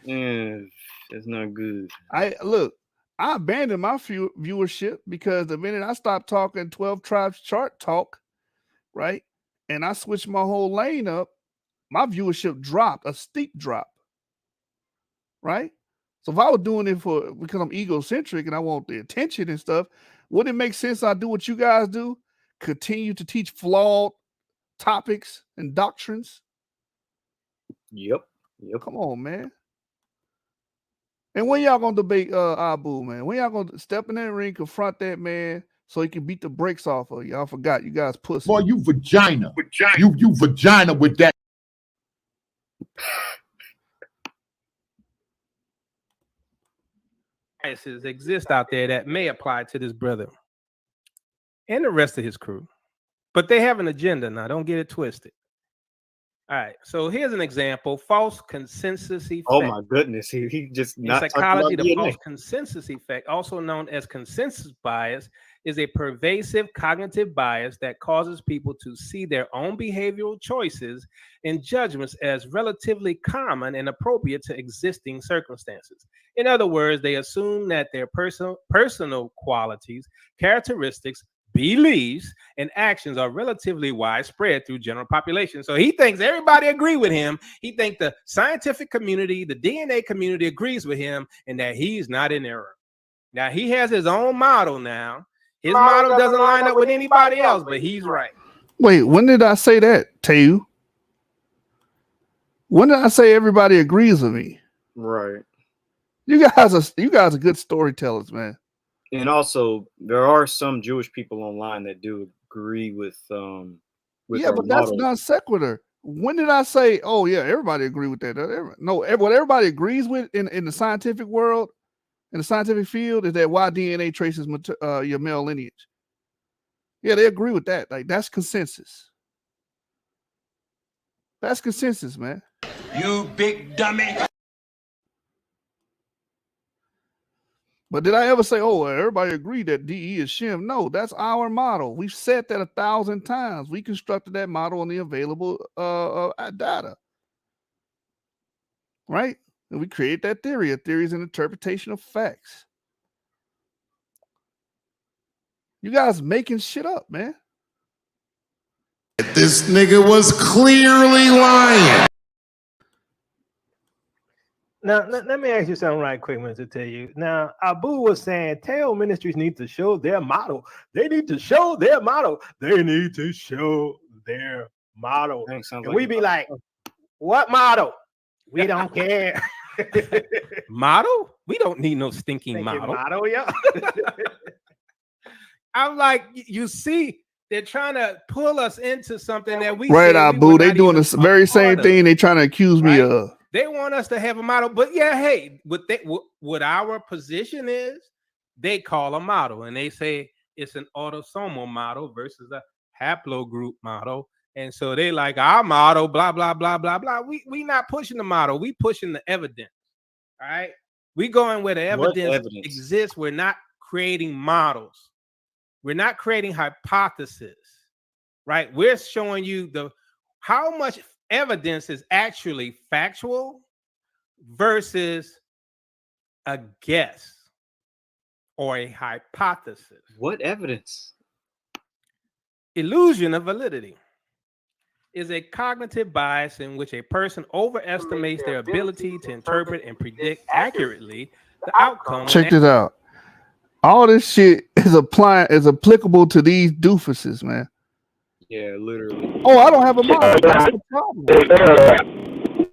it's not good. I abandoned my viewership because the minute I stopped talking 12 Tribes chart talk, right, and I switched my whole lane up, my viewership dropped, a steep drop, right? So if I was doing it because I'm egocentric and I want the attention and stuff, wouldn't it make sense I do what you guys do? Continue to teach flawed topics and doctrines. Yep. Come on, man. And when y'all gonna debate Abu, man? When y'all gonna step in that ring, confront that man, so he can beat the brakes off of you? Y'all forgot, you guys pussy. Boy, you vagina. You vagina with that. Biases exist out there that may apply to this brother and the rest of his crew, but they have an agenda now. Don't get it twisted. All right, so here's an example: false consensus effect. Oh my goodness, he just in not psychology. The DNA. false consensus effect, also known as consensus bias, is a pervasive cognitive bias that causes people to see their own behavioral choices and judgments as relatively common and appropriate to existing circumstances. In other words, they assume that their personal qualities, characteristics, beliefs, and actions are relatively widespread through general population. So he thinks everybody agree with him. He thinks the scientific community, the DNA community agrees with him, and that he's not in error. Now he has his own model now. His model doesn't line up with anybody else, but he's right. Wait, when did I say that, Teotw? When did I say everybody agrees with me? Right. You guys are good storytellers, man. And also, there are some Jewish people online that do agree with yeah, but that's non sequitur. When did I say, oh yeah, everybody agree with that? No, what everybody agrees with in the scientific world, in the scientific field, is that why DNA traces your male lineage. Yeah, they agree with that. Like, that's consensus. That's consensus, man. You big dummy. But did I ever say, oh, everybody agree that DE is Shem? No, that's our model. We've said that 1,000 times. We constructed that model on the available data. Right? And we create that theory. A theory is an interpretation of facts. You guys making shit up, man. This nigga was clearly lying. Now, let me ask you something right quick, Mr. Teotw. Now, Abu was saying Teotw Ministries need to show their model. They need to show their model. They need to show their model. And we be like, what model? We don't care. Model? We don't need no stinking model. Model, yeah. I'm like, you see, they're trying to pull us into something that we right, Abu. They doing the very same thing they trying to accuse me of. They want us to have a model, but yeah, hey, what our position is, they call a model, and they say it's an autosomal model versus a haplogroup model, and so they like our model, blah blah blah blah blah. We not pushing the model, we pushing the evidence. All right, we going where the evidence exists. We're not creating models. We're not creating hypotheses. Right? We're showing you how much evidence is actually factual versus a guess or a hypothesis. What evidence? Illusion of validity is a cognitive bias in which a person overestimates their ability to interpret and predict accurately the outcome. Check this out. All this shit is applicable to these doofuses, man. Yeah, literally. Oh, I don't have a model. That's the problem.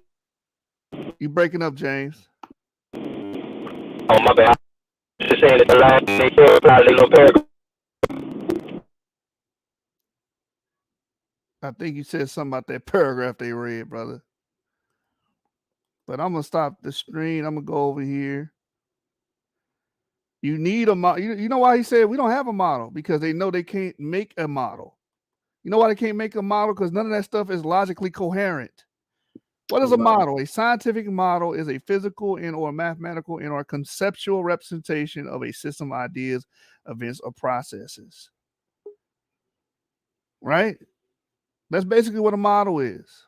You breaking up, James? Oh, my bad. Just saying that the last thing they said was little paragraph. I think you said something about that paragraph they read, brother. But I'm gonna stop the stream. I'm gonna go over here. You need a model. You know why he said we don't have a model? Because they know they can't make a model. You know why they can't make a model? Because none of that stuff is logically coherent. What is a model? A scientific model is a physical and or mathematical and or conceptual representation of a system of ideas, events, or processes. Right? That's basically what a model is.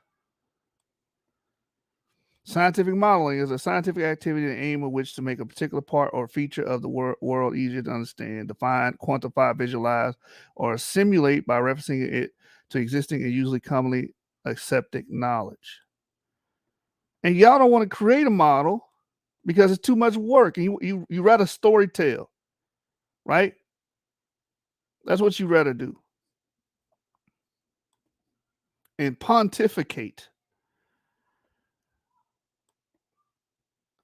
Scientific modeling is a scientific activity and aim of which to make a particular part or feature of the world easier to understand, define, quantify, visualize, or simulate by referencing it to existing and usually commonly accepted knowledge. And y'all don't want to create a model because it's too much work. And you rather story tell, right? That's what you rather do. and pontificate.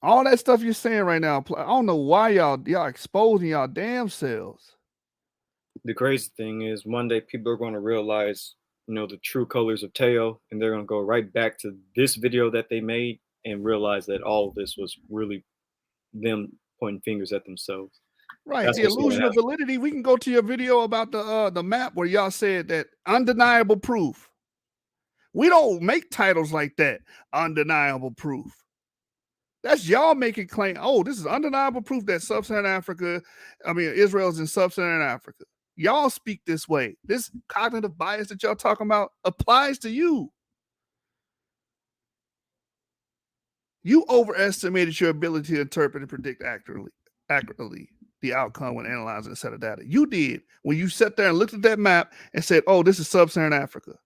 All that stuff you're saying right now, I don't know why y'all exposing y'all damn selves. The crazy thing is, one day people are going to realize, the true colors of Teo, and they're going to go right back to this video that they made and realize that all of this was really them pointing fingers at themselves. Right, the illusion of validity. We can go to your video about the map where y'all said that undeniable proof. We don't make titles like that. Undeniable proof. That's y'all making claim. Oh, this is undeniable proof that Israel is in sub-Saharan Africa. Y'all speak this way. This cognitive bias that y'all talking about applies to you. You overestimated your ability to interpret and predict accurately the outcome when analyzing a set of data. You did when you sat there and looked at that map and said, oh, this is sub-Saharan Africa.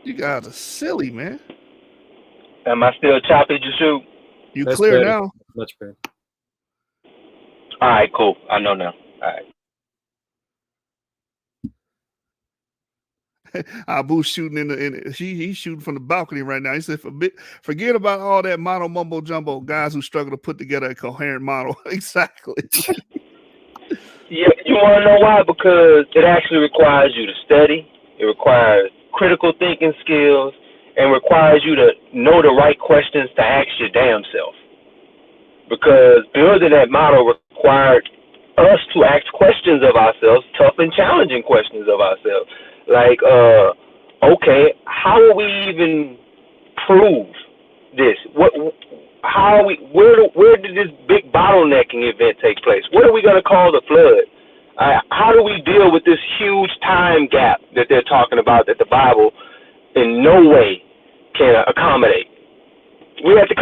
You guys are silly, man. Am I still choppy, Jashu? You clear now. Much better. All right, cool. I know now. All right. Abu's shooting he's shooting from the balcony right now. He said, forget about all that model mumbo jumbo guys who struggle to put together a coherent model. Exactly. Yeah, you want to know why? Because it actually requires you to study. It requires critical thinking skills and requires you to know the right questions to ask your damn self. Because building that model required us to ask questions of ourselves, tough and challenging questions of ourselves. Like, okay, how will we even prove this? Where did this big bottlenecking event take place? What are we going to call the flood? How do we deal with this huge time gap that they're talking about that the Bible in no way can accommodate? We have to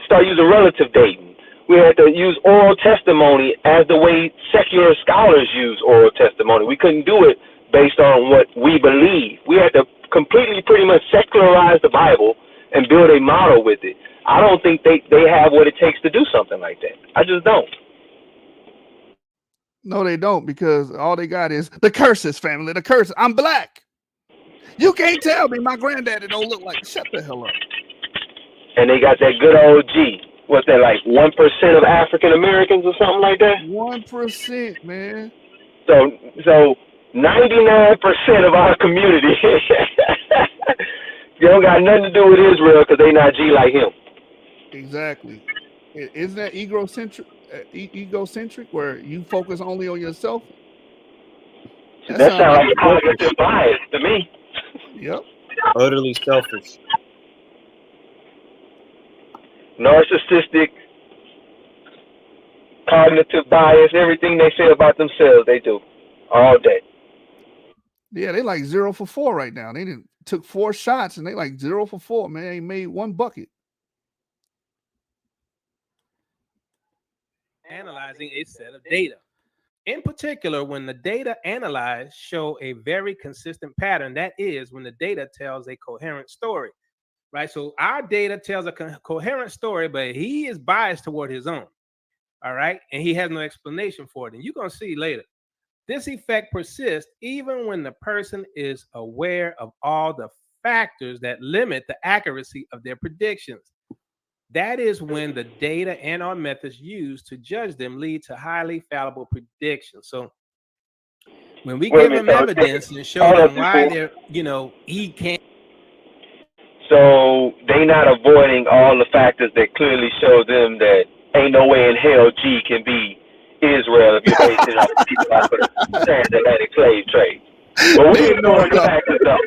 start using relative dating. We had to use oral testimony as the way secular scholars use oral testimony. We couldn't do it based on what we believe. We had to completely pretty much secularize the Bible and build a model with it. I don't think they have what it takes to do something like that. I just don't. No, they don't, because all they got is the curses, family, the curses. I'm black. You can't tell me my granddaddy don't look like. Shut the hell up. And they got that good old G. What's that, like 1% of African Americans or something like that? 1%, man. So 99% of our community, they don't got nothing to do with Israel because they not G like him. Exactly. Isn't that egocentric where you focus only on yourself? That sounds like cognitive bias to me. Yep. Utterly selfish. Narcissistic, cognitive bias, everything they say about themselves, they do all day. Yeah, they like 0 for 4 right now. They took 4 shots and they like 0 for 4, man. They made 1 bucket. Analyzing a set of data. In particular, when the data analyzed show a very consistent pattern, that is when the data tells a coherent story. Right, so our data tells a coherent story, but he is biased toward his own. All right, and he has no explanation for it. And you're gonna see later. This effect persists even when the person is aware of all the factors that limit the accuracy of their predictions. That is when the data and our methods used to judge them lead to highly fallible predictions. So when we give them evidence and show them why they're, he can't. So they not avoiding all the factors that clearly show them that ain't no way in hell G can be Israel if you're basing on people out of the transatlantic slave trade. But we ignoring the factors though.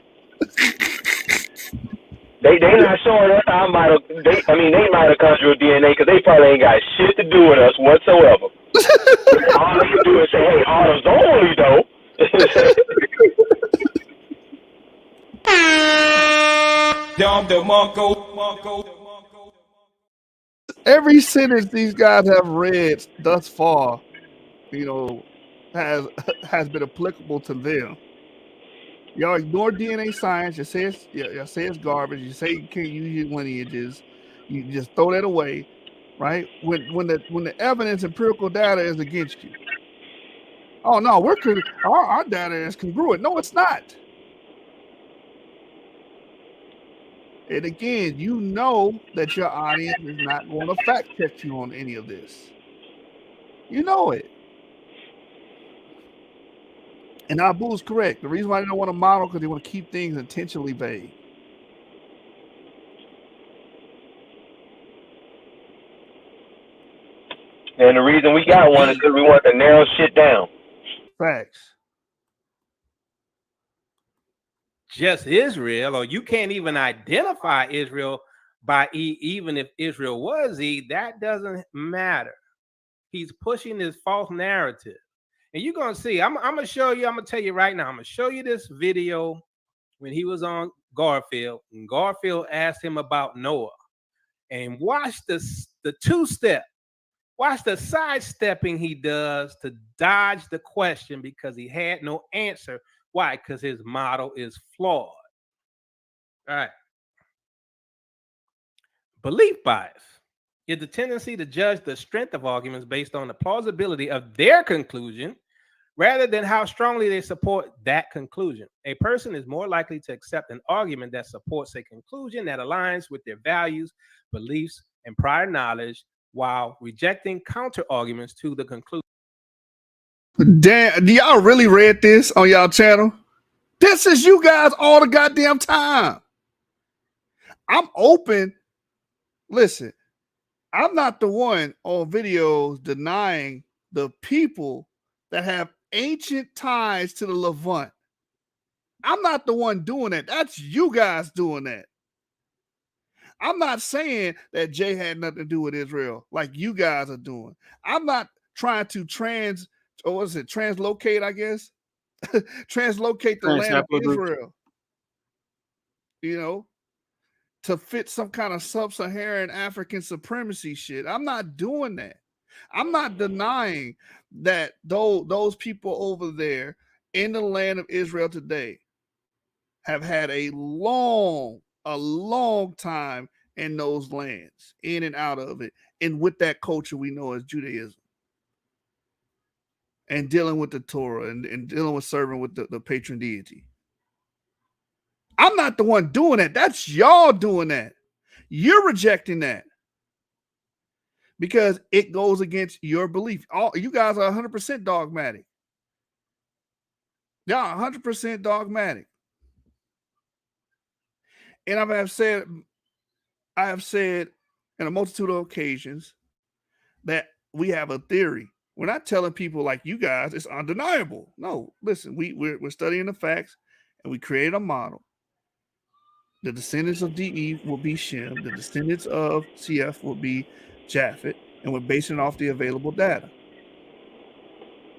They not showing us our mitochondrial DNA because they probably ain't got shit to do with us whatsoever. All they can do is say, hey, autosomally though. Every sentence these guys have read thus far, has been applicable to them. Y'all ignore DNA science. You say it's garbage. You say you can't use your lineages. You just throw that away, right? When the evidence, empirical data is against you. Oh no, our data is congruent. No, it's not. And again, you know that your audience is not going to fact check you on any of this. You know it. And Abu's correct. The reason why they don't want to model because they want to keep things intentionally vague. And the reason we got one is because we want to narrow shit down. Facts. Just Israel, or you can't even identify Israel by E, even if Israel was E, that doesn't matter. He's pushing this false narrative. And you're going to see, I'm going to show you, I'm going to tell you right now, I'm going to show you this video when he was on Garfield, and Garfield asked him about Noah. And watch the two-step. Watch the sidestepping he does to dodge the question because he had no answer. Why? Because his model is flawed. All right. Belief bias is the tendency to judge the strength of arguments based on the plausibility of their conclusion rather than how strongly they support that conclusion. A person is more likely to accept an argument that supports a conclusion that aligns with their values, beliefs, and prior knowledge while rejecting counter arguments to the conclusion. Damn, do y'all really read this on y'all channel? This is you guys all the goddamn time. I'm open. Listen, I'm not the one on videos denying the people that have ancient ties to the Levant. I'm not the one doing that. That's you guys doing that. I'm not saying that Jay had nothing to do with Israel like you guys are doing. I'm not trying to translocate, I guess? Translocate the land of Israel. You know, to fit some kind of sub-Saharan African supremacy shit. I'm not doing that. I'm not denying that those people over there in the land of Israel today have had a long time in those lands, in and out of it, and with that culture we know as Judaism, and dealing with the Torah and dealing with serving with the patron deity. I'm not the one doing that. That's y'all doing that. You're rejecting that because it goes against your belief. You guys are 100% dogmatic. Y'all 100% dogmatic. And I have said in a multitude of occasions that we have a theory. We're not telling people like you guys it's undeniable. No, listen, we're studying the facts and we created a model. The descendants of DE will be Shem. The descendants of CF will be Japhet, and we're basing it off the available data.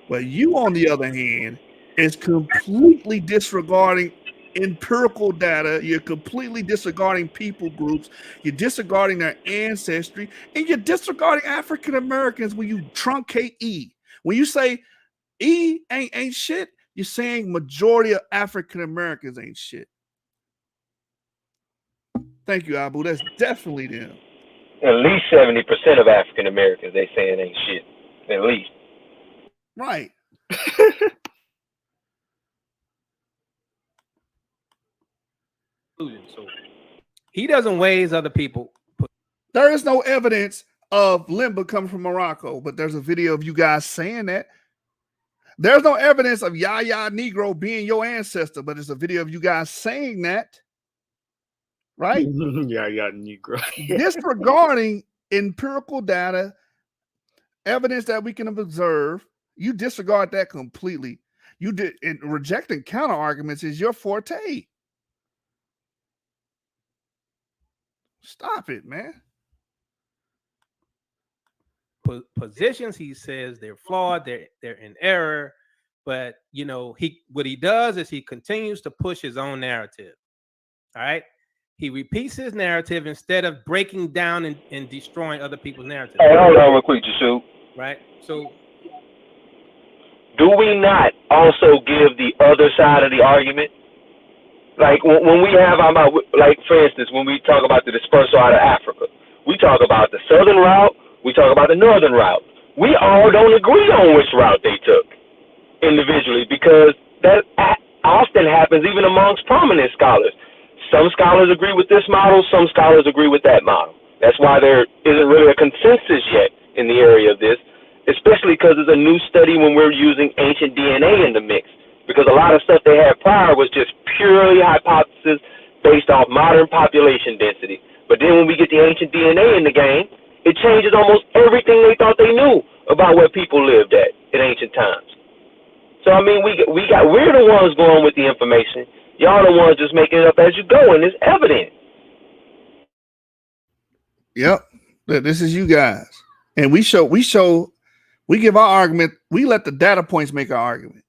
But you, on the other hand, is completely disregarding empirical data. You're completely disregarding people groups. You're disregarding their ancestry, and you're disregarding African Americans when you truncate E. When you say E ain't shit, you're saying majority of African Americans ain't shit. Thank you, Abu. That's definitely them. At least 70% of African Americans they saying ain't shit. At least. Right. So he doesn't ways other people. There is no evidence of Limba coming from Morocco, but there's a video of you guys saying that. There's no evidence of Yaya Negro being your ancestor, but it's a video of you guys saying that. Right? Yaya Negro. Disregarding empirical data, evidence that we can observe, you disregard that completely. You did, and rejecting counter arguments is your forte. Stop it, man. Positions, he says they're flawed, they're in error, but you know, what he does is he continues to push his own narrative. All right. He repeats his narrative instead of breaking down and destroying other people's narrative. Hey, hold on real quick, Jashu. Right. So do we not also give the other side of the argument? Like when we have like for instance, when we talk about the dispersal out of Africa, we talk about the southern route, we talk about the northern route. We all don't agree on which route they took individually because that often happens even amongst prominent scholars. Some scholars agree with this model, some scholars agree with that model. That's why there isn't really a consensus yet in the area of this, especially because it's a new study when we're using ancient DNA in the mix. Because a lot of stuff they had prior was just purely hypothesis based off modern population density. But then when we get the ancient DNA in the game, it changes almost everything they thought they knew about where people lived at in ancient times. So I mean, we're the ones going with the information. Y'all the ones just making it up as you go, and it's evident. Yep, this is you guys, and we give our argument. We let the data points make our argument.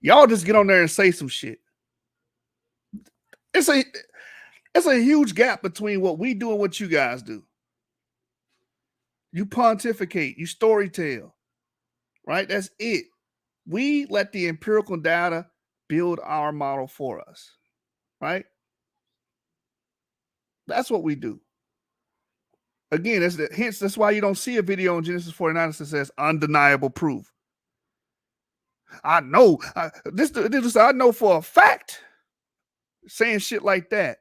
Y'all just get on there and say some shit. It's a huge gap between what we do and what you guys do. You pontificate, you storytell, right? That's it. We let the empirical data build our model for us, right? That's what we do. Again, that's why you don't see a video on Genesis 49 that says undeniable proof. I know this I know for a fact, saying shit like that,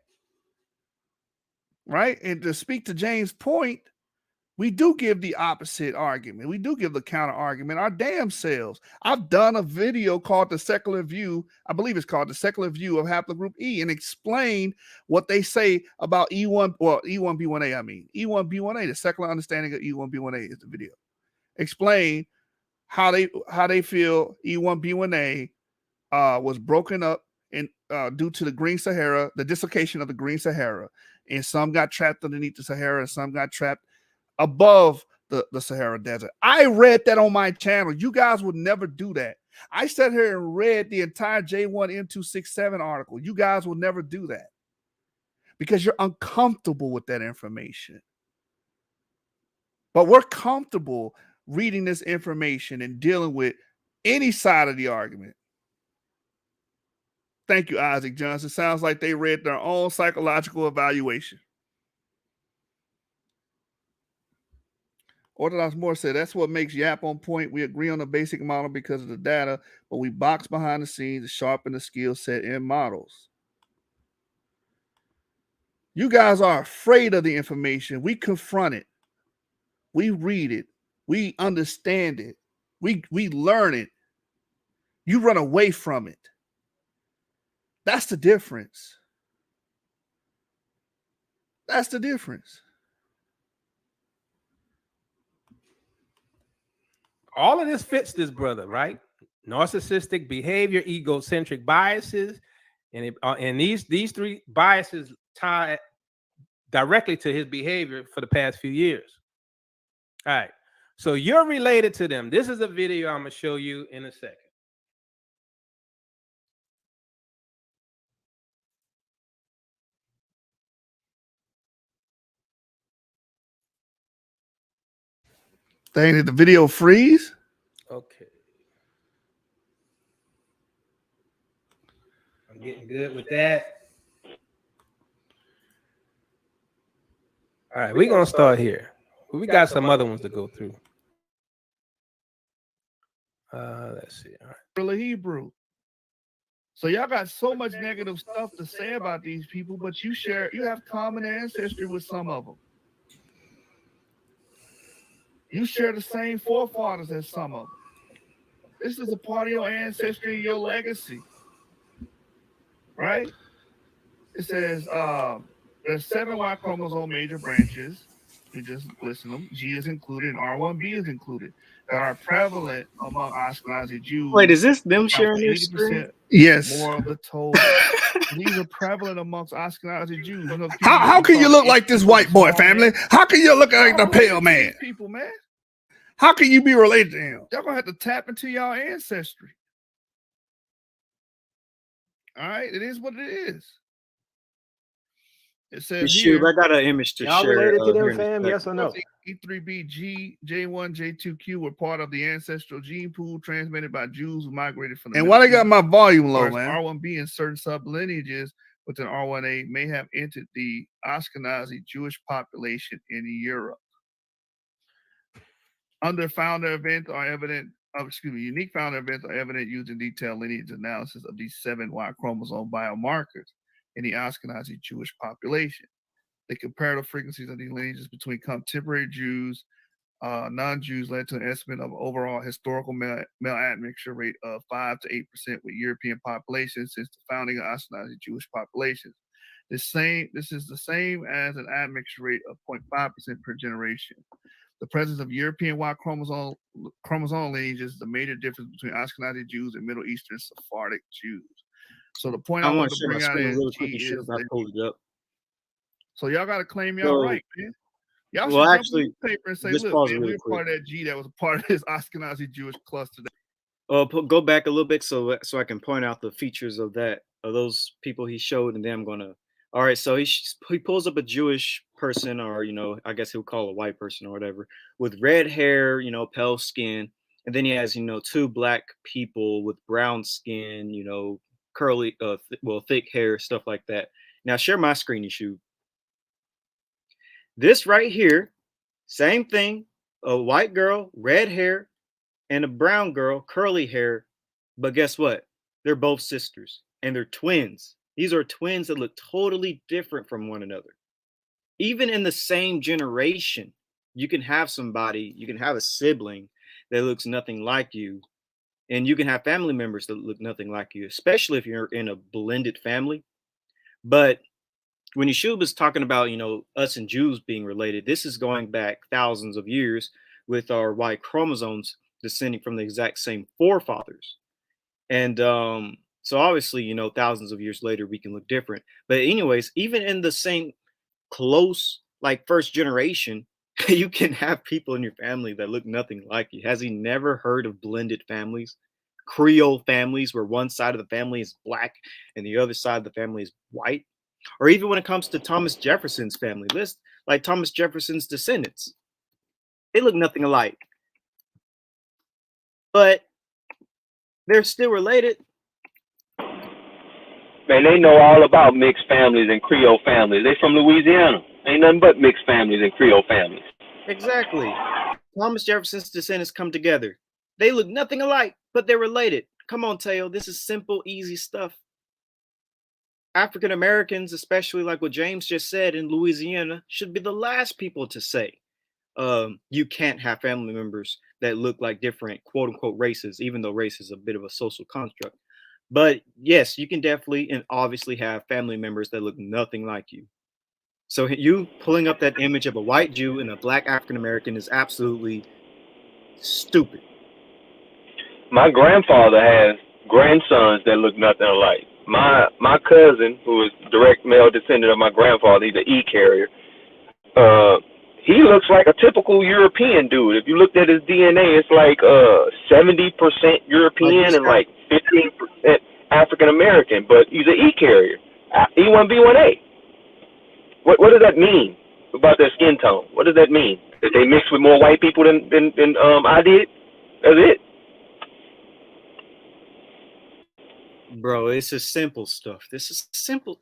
right? And to speak to James' point, we do give the opposite argument. We do give the counter argument our damn selves. I've done a video called The Secular View. I believe it's called The Secular View of Haplogroup E, and explain what they say about E1B1A. I mean, E1B1A, the secular understanding of E1B1A is the video. Explain how they feel E1B1A was broken up in due to the Green Sahara, the dislocation of the Green Sahara. And some got trapped underneath the Sahara, and some got trapped above the Sahara Desert. I read that on my channel. You guys would never do that. I sat here and read the entire J1M267 article. You guys will never do that because you're uncomfortable with that information. But we're comfortable reading this information and dealing with any side of the argument. Thank you, Isaac Johnson. Sounds like they read their own psychological evaluation. Orthodox Moore said, that's what makes YAP on point. We agree on the basic model because of the data, but we box behind the scenes to sharpen the skill set in models. You guys are afraid of the information. We confront it. We read it. We understand it. We learn it. You run away from it. That's the difference. That's the difference. All of this fits this brother, right? Narcissistic behavior, egocentric biases, and these three biases tie directly to his behavior for the past few years. All right, so you're related to them. This is a video I'm gonna show you in a second. Dang, did the video freeze? Okay. I'm getting good with that. All right, we're going to start here. We got some other ones to go through. Let's see. All right. Really Hebrew. So y'all got so much negative stuff to say about these people, but you have common ancestry with some of them. You share the same forefathers as some of them. This is a part of your ancestry, your legacy. Right? It says there's 7 Y chromosome major branches. You just listen to them. G is included and R1B is included. That are prevalent among Ashkenazi Jews. Wait, is this them sharing their screen? Yes. More of the Torah. These are prevalent amongst Ashkenazi Jews. You know, how can you look like this white boy, family? How can you look like the pale man? People, man. How can you be related to him? Y'all gonna have to tap into y'all ancestry. All right, it is what it is. It says Shoot, here, I got an image to y'all share. Related to them, here in a fam? second. Yes or no? E3B, G, J1, J2Q were part of the ancestral gene pool transmitted by Jews who migrated from the And why they got my volume low, whereas man? R1B and certain sublineages within R1A may have entered the Ashkenazi Jewish population in Europe. Under founder events are evident, unique founder events are evident using detailed lineage analysis of these 7 Y chromosome biomarkers. in the Ashkenazi Jewish population. The comparative frequencies of these lineages between contemporary Jews, non-Jews led to an estimate of overall historical male admixture rate of 5 to 8% with European populations since the founding of Ashkenazi Jewish populations. This is the same as an admixture rate of 0.5% per generation. The presence of European Y chromosome lineages is the major difference between Ashkenazi Jews and Middle Eastern Sephardic Jews. So the point I want to bring out is so y'all got to claim y'all right, man. Y'all should jump on the paper and say, look, man, we're part of that G that was a part of this Ashkenazi Jewish cluster. Go back a little bit so I can point out the features of those people he showed, and then I'm gonna. All right, so he pulls up a Jewish person, or I guess he'll call a white person or whatever, with red hair, pale skin, and then he has 2 black people with brown skin, curly, thick hair, stuff like that. Now share my screen, Yeshua. This right here, same thing, a white girl, red hair, and a brown girl, curly hair. But guess what? They're both sisters and they're twins. These are twins that look totally different from one another. Even in the same generation, you can have a sibling that looks nothing like you. And you can have family members that look nothing like you, especially if you're in a blended family. But when Yeshua was talking about, us and Jews being related, this is going back thousands of years with our Y chromosomes descending from the exact same forefathers. And so obviously, thousands of years later, we can look different. But anyways, even in the same close, like first generation, you can have people in your family that look nothing like you. Has he never heard of blended families? Creole families where one side of the family is black and the other side of the family is white? Or even when it comes to Thomas Jefferson's family list, like Thomas Jefferson's descendants, they look nothing alike, but they're still related. Man, they know all about mixed families and Creole families. They from Louisiana. Ain't nothing but mixed families and Creole families. Exactly. Thomas Jefferson's descendants come together. They look nothing alike, but they're related. Come on, Teo. This is simple, easy stuff. African Americans, especially like what James just said in Louisiana, should be the last people to say you can't have family members that look like different quote unquote races, even though race is a bit of a social construct. But yes, you can definitely and obviously have family members that look nothing like you. So you pulling up that image of a white Jew and a black African American is absolutely stupid. My grandfather has grandsons that look nothing alike. My cousin, who is direct male descendant of my grandfather, he's an E carrier. He looks like a typical European dude. If you looked at his DNA, it's like 70% European and like 15% African American. But he's an E carrier, E1B1A. What does that mean about their skin tone? What does that mean? That they mix with more white people than I did? That's it. Bro, this is simple stuff. This is simple.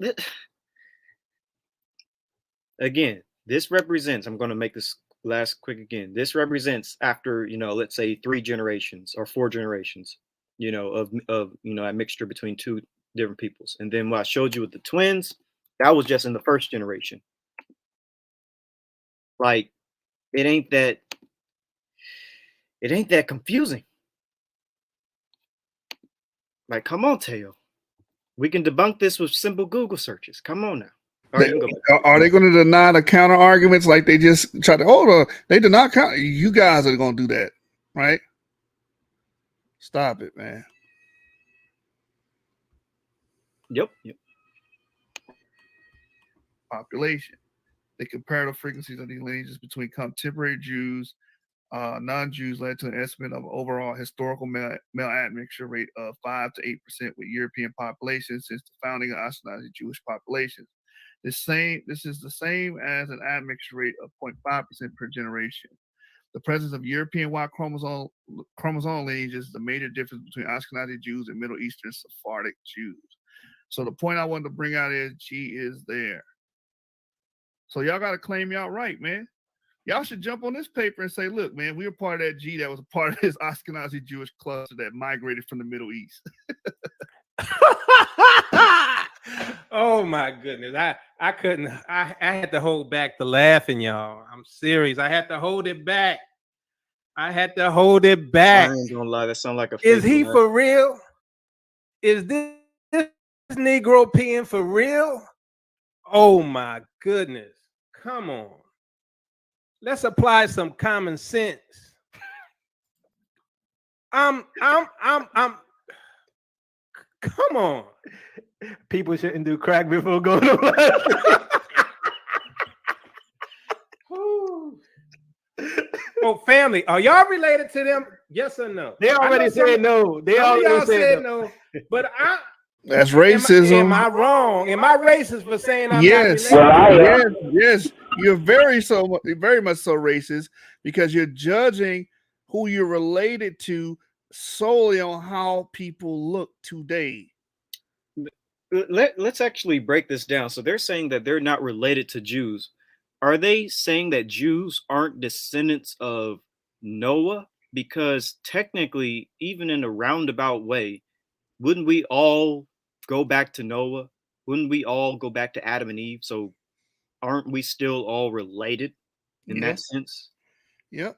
Again, this represents, I'm going to make this last quick again. This represents after, let's say 3 generations or 4 generations, of a mixture between 2 different peoples. And then what I showed you with the twins, that was just in the first generation. Like, it ain't that confusing. Like, come on, Teo. We can debunk this with simple Google searches. Come on now. Are they going to deny the counter arguments like they just try to they deny counter? You guys are going to do that, right? Stop it, man. Yep. Population. The comparative frequencies of these lineages between contemporary Jews, non-Jews led to an estimate of overall historical male admixture rate of 5 to 8% with European populations since the founding of Ashkenazi Jewish populations. This is the same as an admixture rate of 0.5% per generation. The presence of European Y chromosome lineages is the major difference between Ashkenazi Jews and Middle Eastern Sephardic Jews. So the point I wanted to bring out is G is there. So y'all got to claim y'all right, man. Y'all should jump on this paper and say, look, man, we were part of that G that was a part of this Ashkenazi Jewish cluster that migrated from the Middle East. Oh my goodness. I couldn't. I had to hold back the laughing, y'all. I'm serious. I had to hold it back. I had to hold it back. I ain't gonna lie, that sound like a Is fake he laugh. for real? Is this Negro peeing for real? Oh my goodness. Come on. Let's apply some common sense. I'm come on. People shouldn't do crack before going to Oh, family, are y'all related to them? Yes or no? They already said no. They already said no. But That's racism. Am I wrong? Am I racist for saying I'm Yes. not related? Yes. You're very much so racist because you're judging who you're related to solely on how people look today. Let's actually break this down. So they're saying that they're not related to Jews. Are they saying that Jews aren't descendants of Noah? Because technically, even in a roundabout way, wouldn't we all go back to Noah? Wouldn't we all go back to Adam and Eve? So aren't we still all related in that sense? Yep.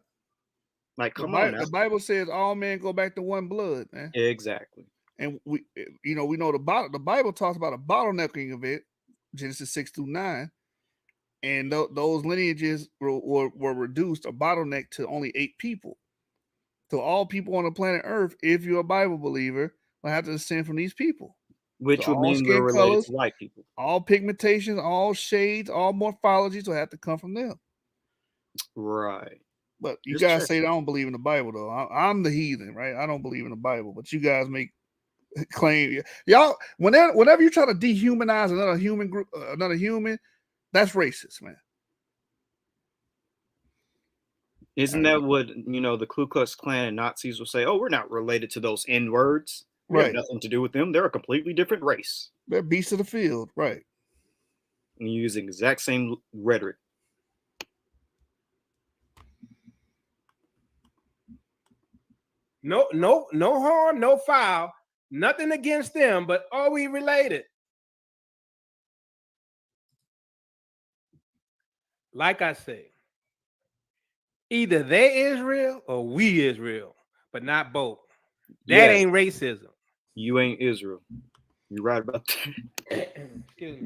Like, come on now. The Bible says all men go back to one blood, man. Exactly. And we know the Bible talks about a bottlenecking of it, Genesis 6-9. And those lineages were reduced, a bottleneck to only 8 people. So all people on the planet Earth, if you're a Bible believer, will have to descend from these people. Which So would mean we're related to white people. All pigmentations, all shades, all morphologies will have to come from them. Right. But you guys say I don't believe in the Bible, though. I'm the heathen, right? I don't believe in the Bible. But you guys make claim, y'all. Whenever you try to dehumanize another human group, that's racist, man. Isn't that what the Ku Klux Klan and Nazis will say? Oh, we're not related to those N words. We have nothing to do with them. They're a completely different race. They're beasts of the field, right? And you use the exact same rhetoric. No harm, no foul, nothing against them, but are we related? Like I say, either they Israel or we Israel, but not both. That ain't racism. You ain't Israel. You're right about that.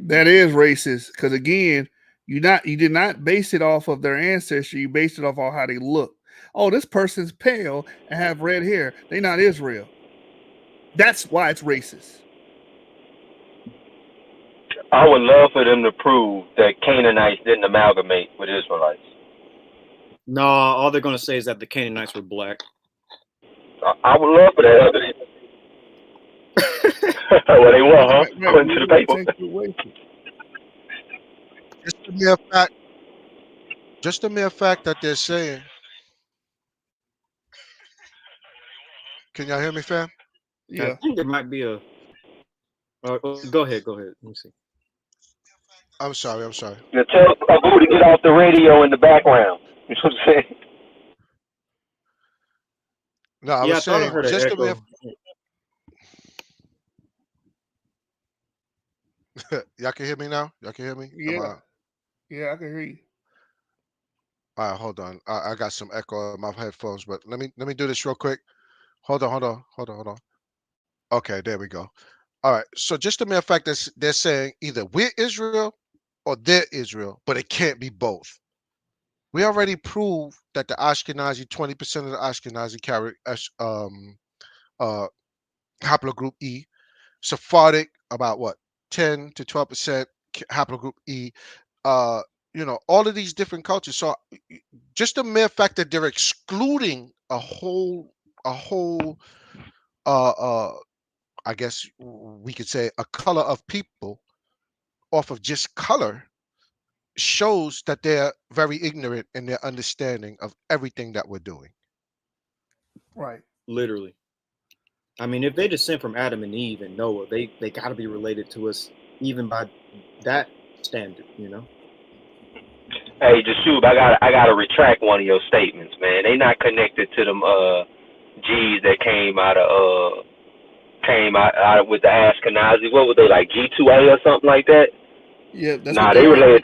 That is racist because again, you did not base it off of their ancestry. You based it off of how they look. Oh, this person's pale and have red hair. They're not Israel. That's why it's racist. I would love for them to prove that Canaanites didn't amalgamate with Israelites. No, all they're going to say is that the Canaanites were black. I would love for that evidence. Well, they were, huh? According to the paper. Just the mere fact that they're saying. Can y'all hear me, fam? Yeah. I think there might be a. Go ahead. Let me see. I'm sorry. Now tell Abu to get off the radio in the background. You know what I'm saying? No, I was saying just the mere. Y'all can hear me now? Y'all can hear me? Yeah. Yeah, I can hear you. All right, hold on. I got some echo in my headphones, but let me do this real quick. Hold on. Okay, there we go. All right. So just the mere fact that they're saying either we're Israel or they're Israel, but it can't be both. We already proved that the Ashkenazi, 20% of the Ashkenazi carry haplogroup E. Sephardic, about what? 10 to 12% haplogroup E. All of these different cultures. So just the mere fact that they're excluding a whole I guess we could say a color of people off of just color shows that they're very ignorant in their understanding of everything that we're doing. Right. Literally. I mean, if they descend from Adam and Eve and Noah, they got to be related to us even by that standard, Hey, Jashub, I gotta retract one of your statements, man. They not connected to them G's that came out of came out with the Ashkenazi. What were they, like G2A or something like that? Yeah, that's Nah, what they they are. related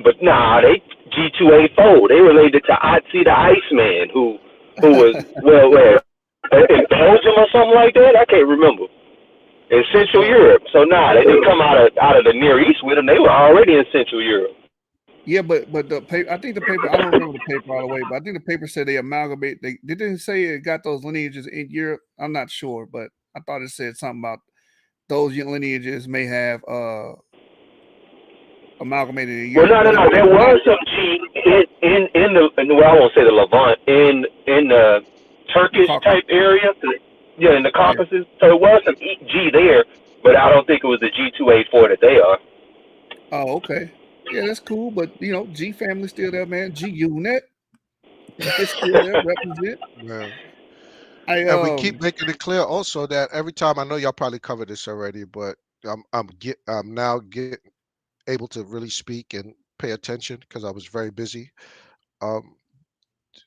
but they G2A4. They related to Otzi the Iceman, who was where in Belgium or something like that. I can't remember. In Central Europe. So they didn't come out of the Near East with them. They were already in Central Europe. Yeah, but the paper. I think the paper. I don't remember the paper all the way, but I think the paper said they amalgamate. They didn't say it got those lineages in Europe. I'm not sure, but I thought it said something about those lineages may have amalgamated in Well, Europe. no. There was some G in the well, I won't say the Levant in the Turkish type area. Yeah, in the Caucasus. So it was some G there, but I don't think it was the G2A4 that they are. Oh, okay. Yeah, that's cool. But G family still there, man. G Unit. It's still there, represent. Yeah. And we keep making it clear also that every time, I know y'all probably covered this already, but I'm now able to really speak and pay attention because I was very busy. Um,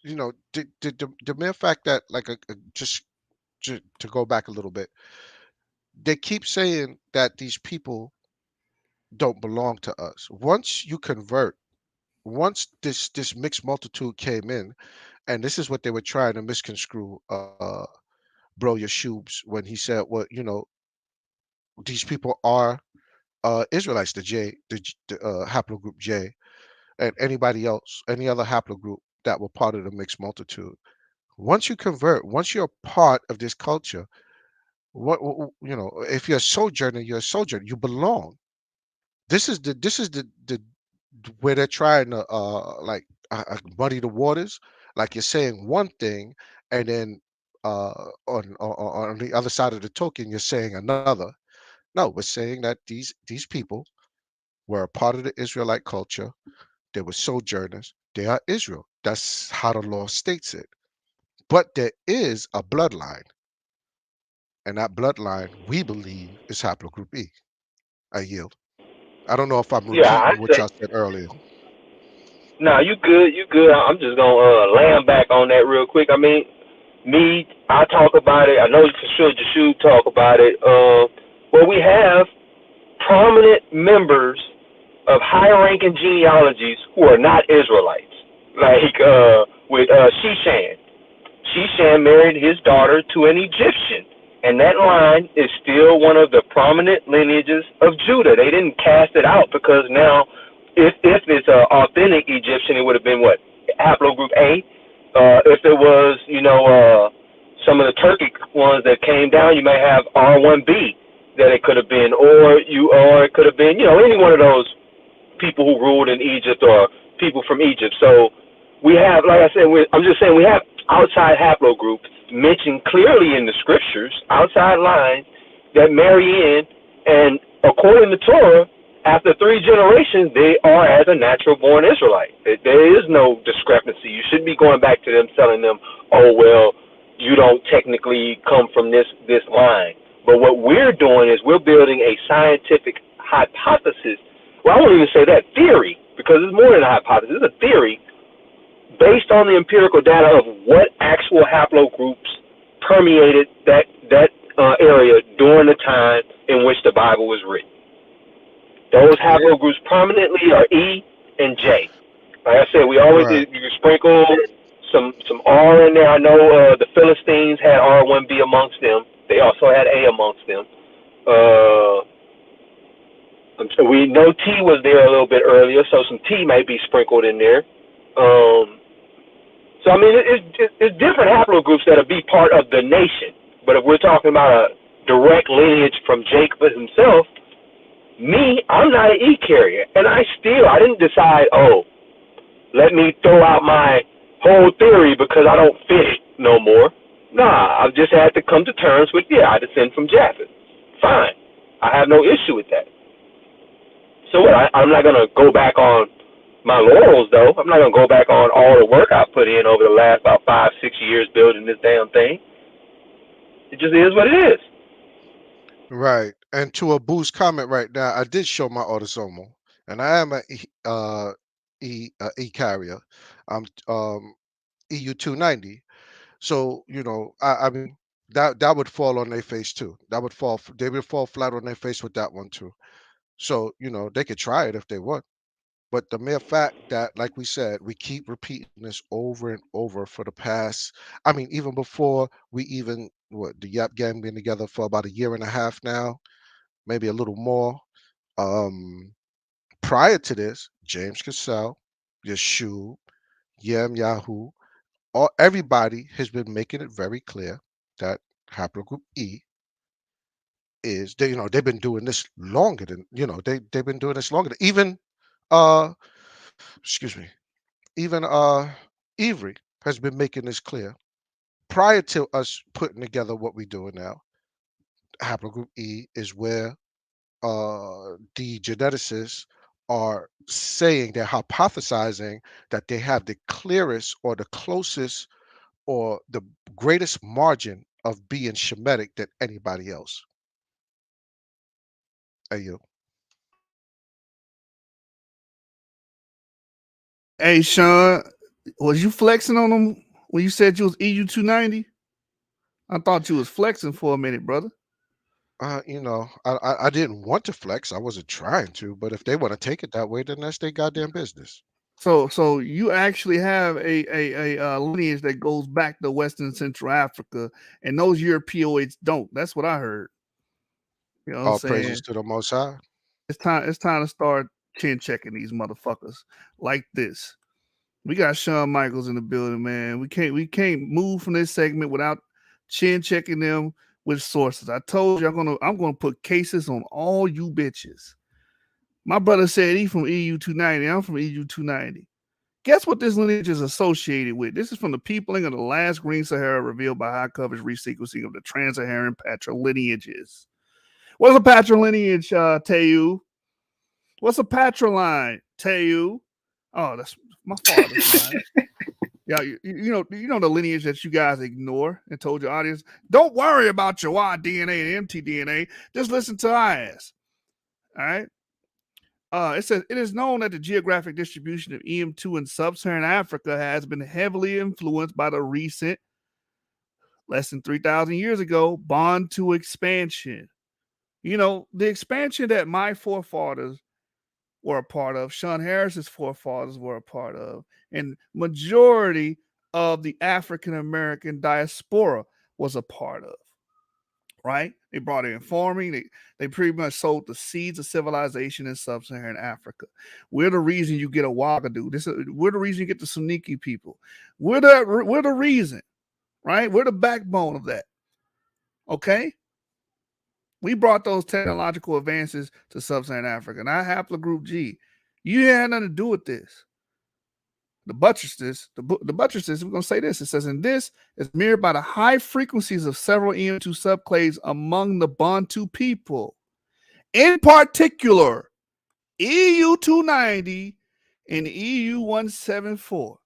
the mere fact that just to go back a little bit, they keep saying that these people don't belong to us. Once you convert, once this mixed multitude came in, and this is what they were trying to misconstrue, Bro Yashub's, when he said, well, these people are Israelites, the haplogroup J, and anybody else, any other haplogroup that were part of the mixed multitude. Once you convert, once you're part of this culture, if you're a sojourner, you're a sojourner. You belong. This is the where they're trying to muddy the waters. Like you're saying one thing, and then on the other side of the token, you're saying another. No, we're saying that these people were a part of the Israelite culture. They were sojourners. They are Israel. That's how the law states it. But there is a bloodline, and that bloodline, we believe, is haplogroup E. I yield. I don't know if I'm Yeah, I repeating what say y'all said earlier. no. You good? You good? I'm just gonna land back on that real quick. I mean, I talk about it. I know for sure Jashu talk about it. Well, we have prominent members of high-ranking genealogies who are not Israelites, like with Shishan. Shishan married his daughter to an Egyptian, and that line is still one of the prominent lineages of Judah. They didn't cast it out because now, if it's an authentic Egyptian, it would have been what, haplogroup A. If it was, some of the Turkic ones that came down, you may have R1B that it could have been, or it could have been, any one of those people who ruled in Egypt or people from Egypt. So we have, like I said, I'm just saying we have outside haplogroups mentioned clearly in the scriptures, outside lines that marry in, and according to Torah, after 3 generations, they are as a natural born Israelite. There is no discrepancy. You shouldn't be going back to them telling them, oh, well, you don't technically come from this line. But what we're doing is we're building a scientific hypothesis. Well, I won't even say that, theory, because it's more than a hypothesis. It's a theory based on the empirical data of what actual haplogroups permeated that area during the time in which the Bible was written. Those haplogroups permanently are E and J. Like I said, we always you sprinkle some R in there. I know the Philistines had R1B amongst them. They also had A amongst them. So we know T was there a little bit earlier, so some T might be sprinkled in there. So I mean, it's different haplogroups that'll be part of the nation. But if we're talking about a direct lineage from Jacob himself, I'm not an E carrier, and I didn't decide, let me throw out my whole theory because I don't fit it no more. Nah, I've just had to come to terms with, I descend from Japheth. Fine. I have no issue with that. So I'm not going to go back on my laurels, though. I'm not going to go back on all the work I put in over the last about 5-6 years building this damn thing. It just is what it is. Right. And to Abu's comment right now, I did show my autosomal, and I am a E carrier. I'm EU290. So, I mean, that would fall on their face too. They would fall flat on their face with that one too. So, they could try it if they want. But the mere fact that, like we said, we keep repeating this over and over for the past, I mean, even before we even, the Yap Gang been together for about a year and a half now, maybe a little more. Prior to this, James Cassell, Yeshua, Yam Yahoo, everybody has been making it very clear that haplogroup E is, they've been doing this longer than, they've been doing this longer than even, excuse me, even Avery has been making this clear prior to us putting together what we're doing now. Haplogroup E is where the geneticists are saying, they're hypothesizing that they have the clearest or the closest or the greatest margin of being Shemitic than anybody else. Hey, you. Hey, Sean, was you flexing on them when you said you was EU 290? I thought you was flexing for a minute, brother. I didn't want to flex. I wasn't trying to, but if they want to take it that way, then that's their goddamn business. So you actually have a lineage that goes back to Western and Central Africa, and those Europeoids don't. That's what I heard. You know what I'm All saying? praises to the Most High. It's time to start chin checking these motherfuckers like this. We got Shawn Michaels in the building, man. We can't move from this segment without chin checking them with sources. I told you I'm gonna put cases on all you bitches. My brother said he from EU 290. I'm from EU 290. Guess what this lineage is associated with? This is from the peopling of the last Green Sahara revealed by high coverage resequencing of the trans-Saharan patrilineages. What's a patrilineage, Teotw? What's a patriline, Teotw? Oh, that's my father's line. Yeah, you know the lineage that you guys ignore and told your audience, don't worry about your Y DNA and mtDNA. Just listen to our ass. All right. It says it is known that the geographic distribution of EM2 in sub-Saharan Africa has been heavily influenced by the recent, less than 3,000 years ago, Bantu expansion. The expansion that my forefathers were a part of, Sean Harris's forefathers were a part of, and majority of the African American diaspora was a part of. Right? They brought in farming. They pretty much sowed the seeds of civilization in sub-Saharan Africa. We're the reason you get a Ouagadougou. We're the reason you get the Suniki people. We're the reason, right? We're the backbone of that. Okay? We brought those technological advances to sub-Saharan Africa. Now, haplogroup G, you had nothing to do with this. The buttresses, we're going to say this. It says, in this is mirrored by the high frequencies of several EM2 subclades among the Bantu people. In particular, EU 290 and EU 174.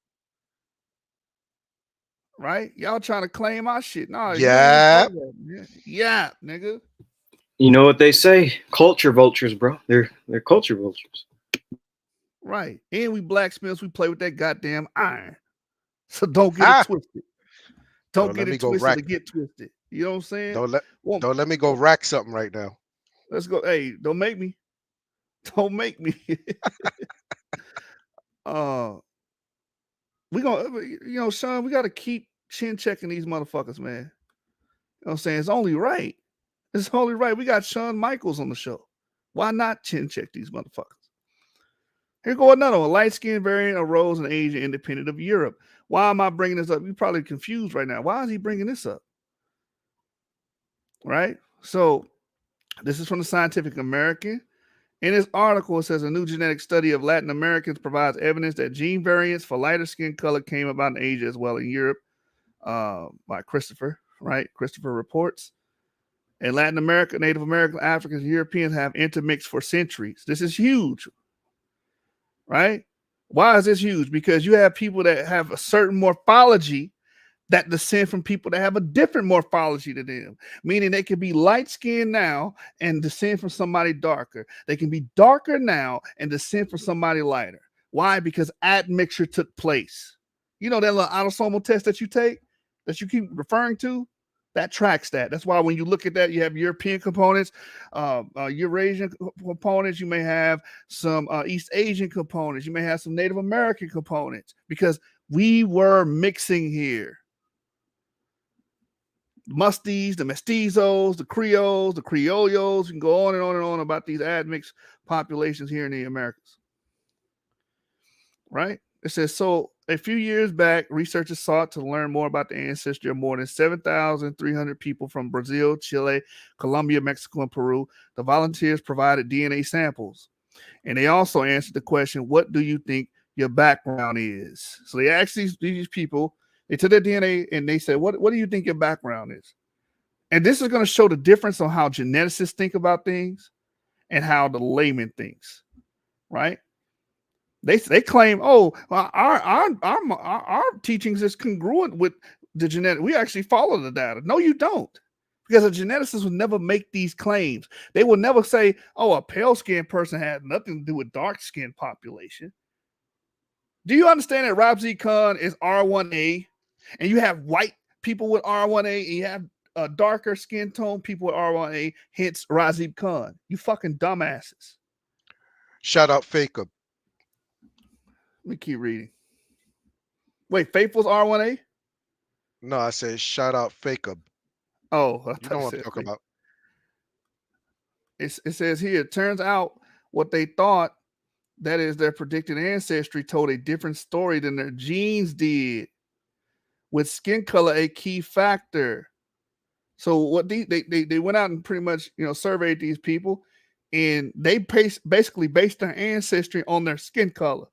Right? Y'all trying to claim our shit. No, yeah. Yeah, nigga. You know what they say? Culture vultures, bro. They're culture vultures. Right. And we blacksmiths, we play with that goddamn iron. So don't get it twisted. Don't get it twisted to get twisted. You know what I'm saying? Don't let me go rack something right now. Let's go. Hey, don't make me. Don't make me. We gonna, Sean, we gotta keep chin checking these motherfuckers, man. You know what I'm saying? It's only right. It's only right. We got Shawn Michaels on the show. Why not chin check these motherfuckers? Here go another one. Light-skinned variant arose in Asia independent of Europe. Why am I bringing this up? You're probably confused right now. Why is he bringing this up? Right? So this is from the Scientific American. In this article, it says a new genetic study of Latin Americans provides evidence that gene variants for lighter skin color came about in Asia as well in Europe by Christopher, right? Christopher reports. In Latin America, Native American, Africans, and Europeans have intermixed for centuries. This is huge. Right? Why is this huge? Because you have people that have a certain morphology that descend from people that have a different morphology to them, meaning they can be light-skinned now and descend from somebody darker. They can be darker now and descend from somebody lighter. Why? Because admixture took place. You know that little autosomal test that you take, that you keep referring to? That tracks that. That's why when you look at that, you have European components, Eurasian components. You may have some East Asian components. You may have some Native American components because we were mixing here. Musties, the mestizos, the Creoles, the Criollos. You can go on and on and on about these admixed populations here in the Americas. Right? It says, so a few years back, researchers sought to learn more about the ancestry of more than 7,300 people from Brazil, Chile, Colombia, Mexico, and Peru. The volunteers provided DNA samples. And they also answered the question, what do you think your background is? So they asked these people, they took their DNA and they said, what do you think your background is? And this is going to show the difference on how geneticists think about things and how the layman thinks, right? They claim, oh, well, our teachings is congruent with the genetic. We actually follow the data. No, you don't. Because a geneticist would never make these claims. They will never say, oh, a pale-skinned person had nothing to do with dark-skinned population. Do you understand that Rabzi Khan is R1A, and you have white people with R1A, and you have darker skin tone people with R1A, hence Razib Khan? You fucking dumbasses. Shout out Faker. Let me keep reading. Wait, Faithful's R1A? No, I said shout out Faker. Oh, you know what I'm talking about. It says here, it turns out what they thought, that is their predicted ancestry, told a different story than their genes did, with skin color a key factor. So what they went out and pretty much, surveyed these people, and they basically based their ancestry on their skin color.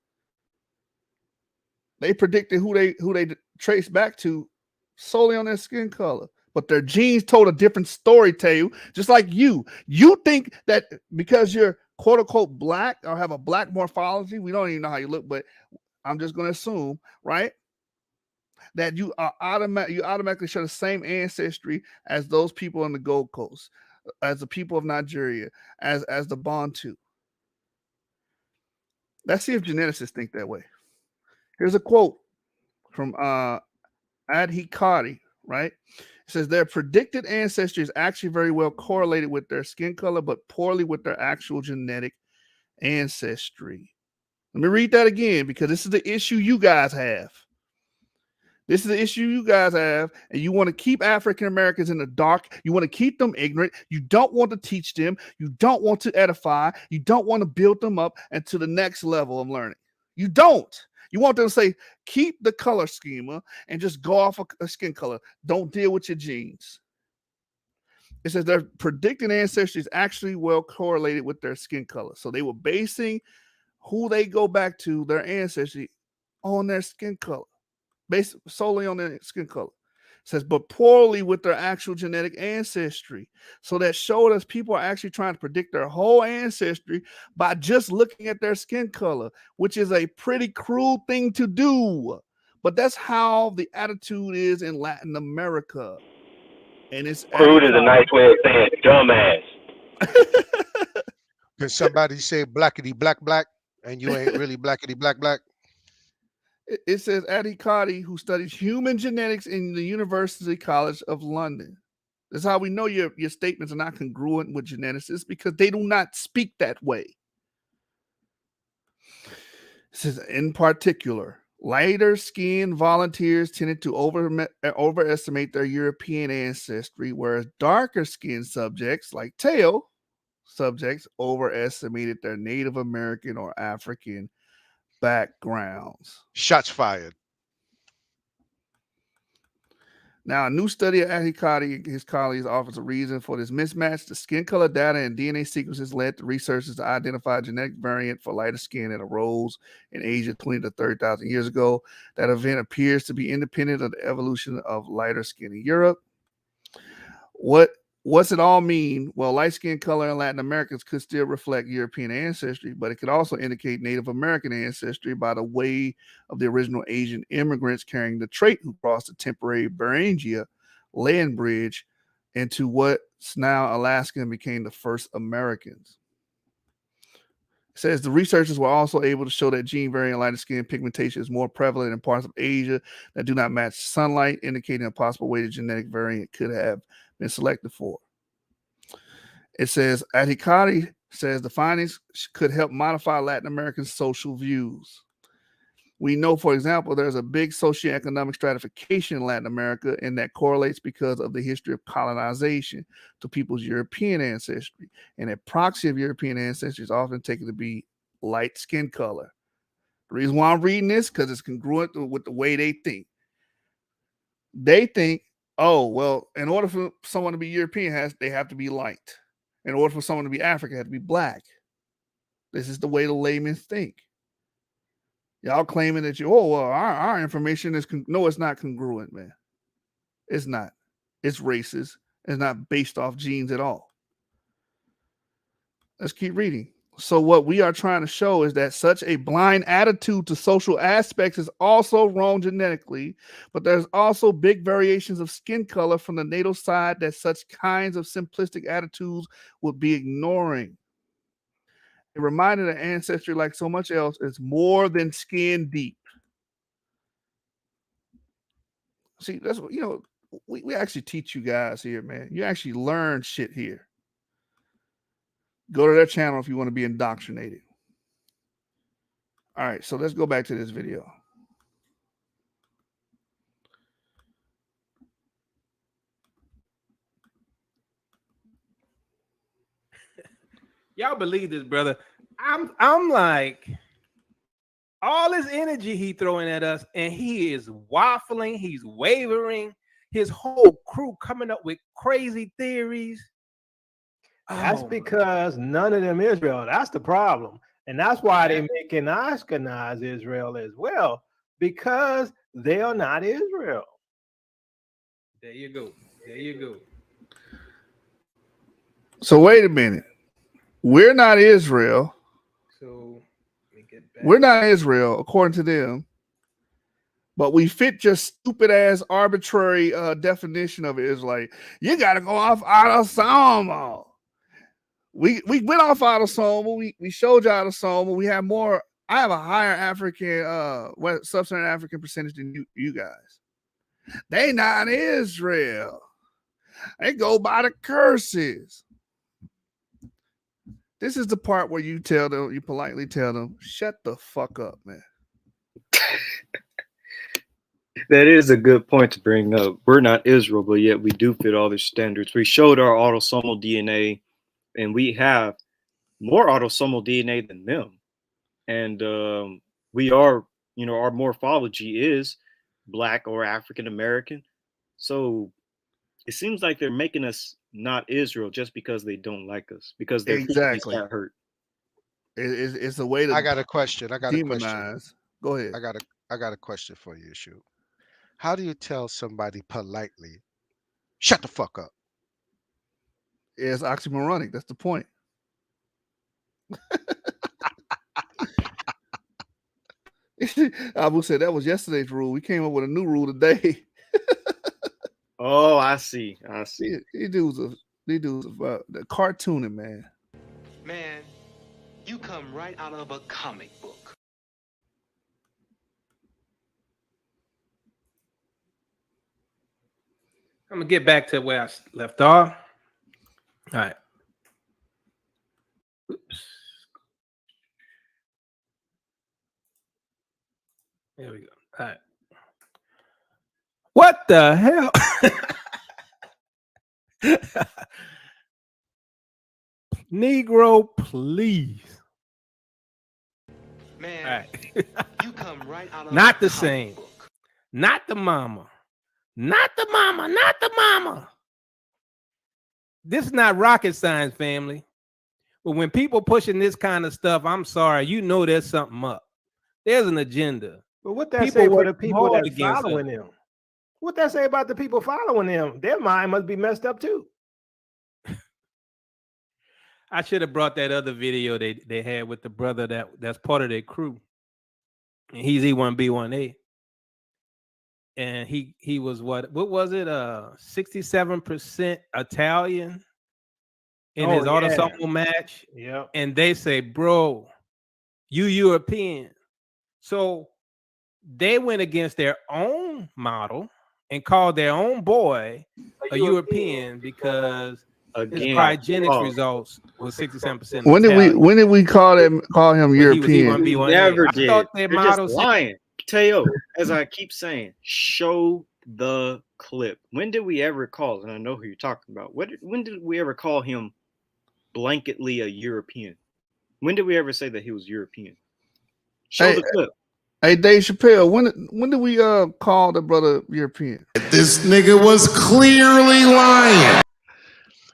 They predicted who they traced back to solely on their skin color. But their genes told a different story to you, just like you. You think that because you're quote unquote black or have a black morphology, we don't even know how you look, but I'm just going to assume, right, that you are automatically share the same ancestry as those people on the Gold Coast, as the people of Nigeria, as the Bantu. Let's see if geneticists think that way. Here's a quote from Adhi Kari, right? It says their predicted ancestry is actually very well correlated with their skin color, but poorly with their actual genetic ancestry. Let me read that again, because this is the issue you guys have. This is the issue you guys have, and you want to keep African Americans in the dark. You want to keep them ignorant. You don't want to teach them. You don't want to edify. You don't want to build them up and to the next level of learning. You don't. You want them to say, keep the color schema and just go off a skin color. Don't deal with your genes. It says their predicted ancestry is actually well correlated with their skin color. So they were basing who they go back to, their ancestry, on their skin color. Based solely on their skin color. It says, but poorly with their actual genetic ancestry. So that showed us people are actually trying to predict their whole ancestry by just looking at their skin color, which is a pretty cruel thing to do. But that's how the attitude is in Latin America. And it's crude is a nice way of saying dumbass. Can somebody say blackity black black and you ain't really blackity black black? It says Adhi Kari, who studies human genetics in the University College of London. That's how we know your statements are not congruent with geneticists, because they do not speak that way. It says, in particular, lighter skinned volunteers tended to overestimate their European ancestry, whereas darker skinned subjects, like Teotw subjects, overestimated their Native American or African backgrounds. Shots fired. Now, a new study of Adhi Kari and his colleagues offers a reason for this mismatch. The skin color data and DNA sequences led the researchers to identify a genetic variant for lighter skin that arose in Asia 20 to 30,000 years ago. That event appears to be independent of the evolution of lighter skin in Europe. What's it all mean? Well, light skin color in Latin Americans could still reflect European ancestry, but it could also indicate Native American ancestry by the way of the original Asian immigrants carrying the trait who crossed the temporary Beringia land bridge into what's now Alaska and became the first Americans. It says the researchers were also able to show that gene variant lighter skin pigmentation is more prevalent in parts of Asia that do not match sunlight, indicating a possible way the genetic variant could have been selected for. It says Adhikari says the findings could help modify Latin American social views. We know, for example, there's a big socioeconomic stratification in Latin America, and that correlates because of the history of colonization to people's European ancestry. And a proxy of European ancestry is often taken to be light skin color. The reason why I'm reading this, because it's congruent with the way they think. They think, oh, well, in order for someone to be European, they have to be light. In order for someone to be African, they have to be black. This is the way the laymen think. Y'all claiming that our information is no, it's not congruent, man. It's not. It's racist. It's not based off genes at all. Let's keep reading. So what we are trying to show is that such a blind attitude to social aspects is also wrong genetically, but there's also big variations of skin color from the natal side that such kinds of simplistic attitudes would be ignoring. A reminder that ancestry, like so much else, is more than skin deep. See, that's what, we actually teach you guys here, man. You actually learn shit here. Go to their channel if you want to be indoctrinated. All right, so let's go back to this video. Y'all believe this, brother? I'm like, all this energy he throwing at us, and he is waffling, he's wavering, his whole crew coming up with crazy theories. That's because none of them Israel. That's the problem. And that's why they're making Ashkenaz Israel as well, because they are not Israel. There you go. There you go. So wait a minute. We're not Israel. So let me get back. We're not Israel, according to them. But we fit your stupid ass arbitrary definition of it. Is like, you got to go off autosomal. We went off autosomal. We showed you autosomal. We have more. I have a higher African, sub-Saharan African percentage than you guys. They not Israel. They go by the curses. This is the part where you politely tell them, shut the fuck up, man. That is a good point to bring up. We're not Israel, but yet we do fit all their standards. We showed our autosomal DNA, and we have more autosomal DNA than them. And we are, our morphology is Black or African American. So it seems like they're making us not Israel just because they don't like us, because their feelings got hurt. It's a way to. I got a question. I got a question. Demonize. Go ahead. I got a question for you, Shoot. How do you tell somebody politely, shut the fuck up? It's oxymoronic. That's the point. I will say that was yesterday's rule. We came up with a new rule today. Oh, I see. These dudes are the cartooning, man. Man, you come right out of a comic book. I'm gonna get back to where I left off. All right. Oops. There we go. All right. What the hell? Negro, please. Man, all right. You come right out of not the same. Book. Not the mama. Not the mama. Not the mama. This is not rocket science, family. But when people pushing this kind of stuff, I'm sorry, there's something up. There's an agenda. But what that say for the people that's following them? What that say about the people following them? Their mind must be messed up too. I should have brought that other video they had with the brother that's part of their crew. And he's E1B1A. And he was what was it? 67% Italian in his autosomal match. Yeah. And they say, bro, You European. So they went against their own model and called their own boy a European because his cryogenics results was 67%. When did we call him European? We never did. Thought They're their just model lying. Teo, as I keep saying, show the clip. When did we ever call? And I know who you're talking about. When did we ever call him blanketly a European? When did we ever say that he was European? Show the clip. Hey, Dave Chappelle, when did we call the brother European? This nigga was clearly lying.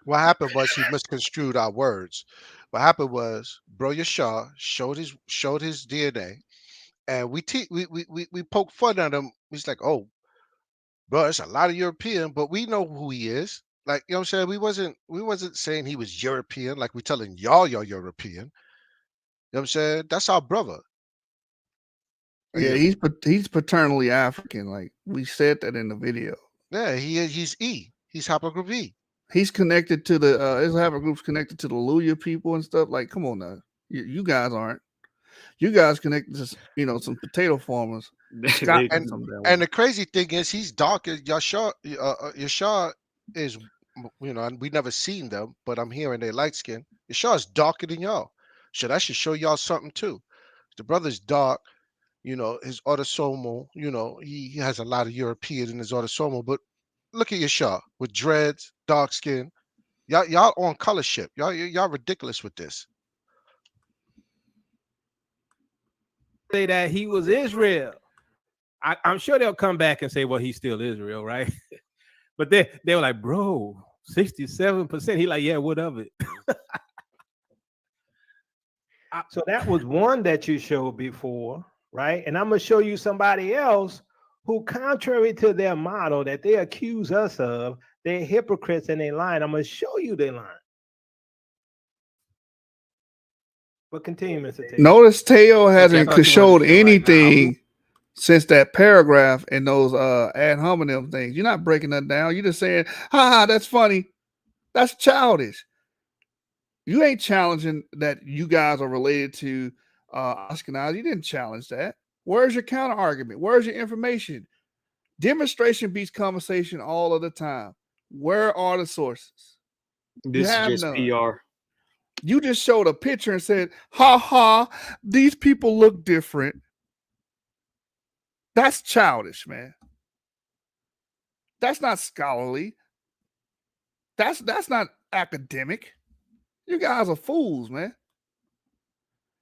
What happened was he misconstrued our words. What happened was Bro Yashar showed his DNA, and we poked fun at him. He's like, "Oh, bro, it's a lot of European, but we know who he is." Like, you know what I'm saying? We wasn't saying he was European like we telling y'all you're European. You know what I'm saying? That's our brother. Yeah, he's paternally African. Like we said that in the video. Yeah, he's E. He's haplogroup E. He's connected to the his haplogroups connected to the Luya people and stuff. Like, come on now, you guys aren't. You guys connected to some potato farmers. And the crazy thing is, he's dark. Yashar is, and we never seen them, but I'm hearing they light skin. Yashar is darker than y'all. So that should show y'all something too. The brother's dark. His autosomal, he has a lot of European in his autosomal, but look at Yashar with dreads, dark skin. Y'all on color ship. Y'all ridiculous with this. Say that he was Israel. I'm sure they'll come back and say, well, he's still Israel, right? But they were like, bro, 67%. He like, yeah, what of it? So that was one that you showed before. Right. And I'm going to show you somebody else who, contrary to their model that they accuse us of, they're hypocrites and they lying. I'm going to show you they lying. But continue, Mr. Teo. Notice Teo hasn't showed anything since that paragraph and those ad hominem things. You're not breaking that down. You're just saying, ha, that's funny. That's childish. You ain't challenging that you guys are related to Ashkenazi. You didn't challenge that. Where's your counter argument? Where's your information? Demonstration beats conversation all of the time. Where are the sources? This is just PR. You just showed a picture and said, ha ha, these people look different. That's childish, man. That's not scholarly. That's not academic. You guys are fools, man.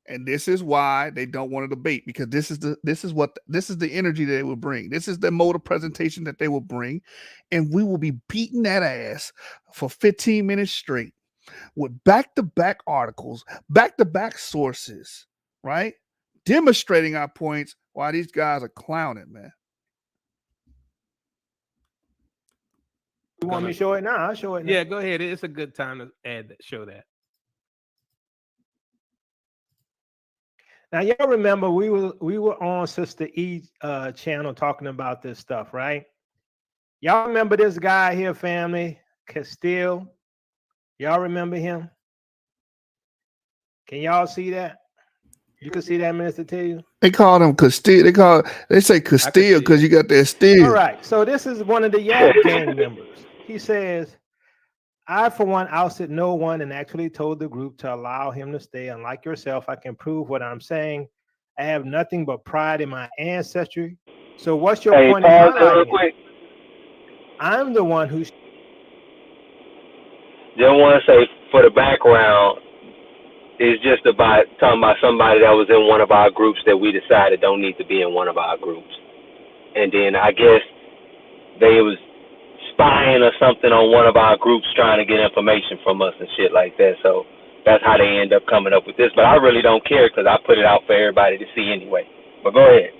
And this is why they don't want to debate, because this is the energy that they will bring. This is the mode of presentation that they will bring, and we will be beating that ass for 15 minutes straight with back-to-back articles, back-to-back sources, right? Demonstrating our points while these guys are clowning, man. You want me to show it now? I'll show it now. Yeah, go ahead. It's a good time to show that. Now, y'all remember we were on Sister E channel talking about this stuff, right? Y'all remember this guy here, family, Castile? Y'all remember him? Can y'all see that? You can see that, Minister Teotw? They call him Castile. They say Castile because you got that steel. All right. So this is one of the Yap gang members. He says, I, for one, ousted no one and actually told the group to allow him to stay. Unlike yourself, I can prove what I'm saying. I have nothing but pride in my ancestry. So what's your point? Real quick. I'm the one who... Just want to say, for the background, it's just about talking about somebody that was in one of our groups that we decided don't need to be in one of our groups. And then I guess they was spying or something on one of our groups trying to get information from us and shit like that. So that's how they end up coming up with this. But I really don't care because I put it out for everybody to see anyway. But go ahead.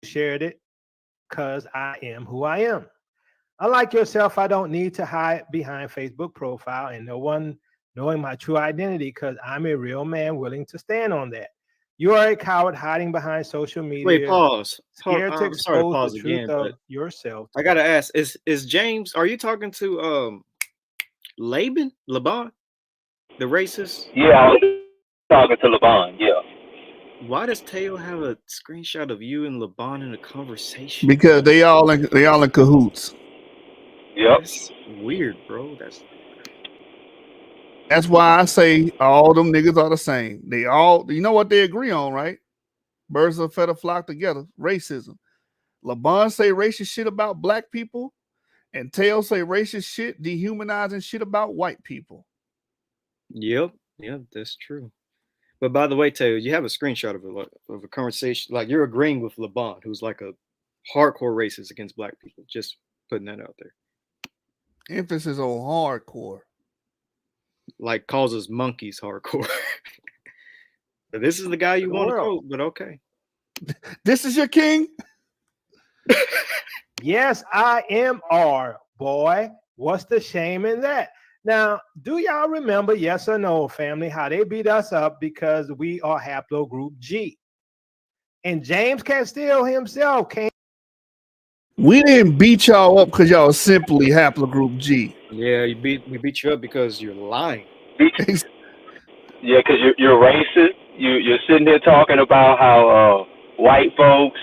Shared it because I am who I am. Unlike yourself, I don't need to hide behind Facebook profile and no one knowing my true identity because I'm a real man willing to stand on that. You are a coward hiding behind social media. Wait, pause. Scared to expose the truth of yourself. I gotta ask: Is James? Are you talking to Laban? The racist? Yeah, I was talking to LeBron. Yeah. Why does Teo have a screenshot of you and LeBron in a conversation? Because they all in cahoots. Yep. That's weird, bro. That's why I say all them niggas are the same. They all, you know what they agree on, right? Birds of a feather flock together. Racism. LeBron say racist shit about black people, and Teo say racist shit, dehumanizing shit about white people. Yep, that's true. But by the way, Teo, you have a screenshot of a conversation. Like, you're agreeing with LeBron, who's like a hardcore racist against black people. Just putting that out there. Emphasis on hardcore. Like, calls us monkeys hardcore. But this is the guy you want to quote, but okay. This is your king? Yes, I am R, boy. What's the shame in that? Now, do y'all remember, yes or no, family, how they beat us up because we are haplogroup G? And James Castile himself came. We didn't beat y'all up because y'all simply haplogroup G. Yeah, we beat you up because you're lying. Yeah, because you're racist. You're sitting here talking about how white folks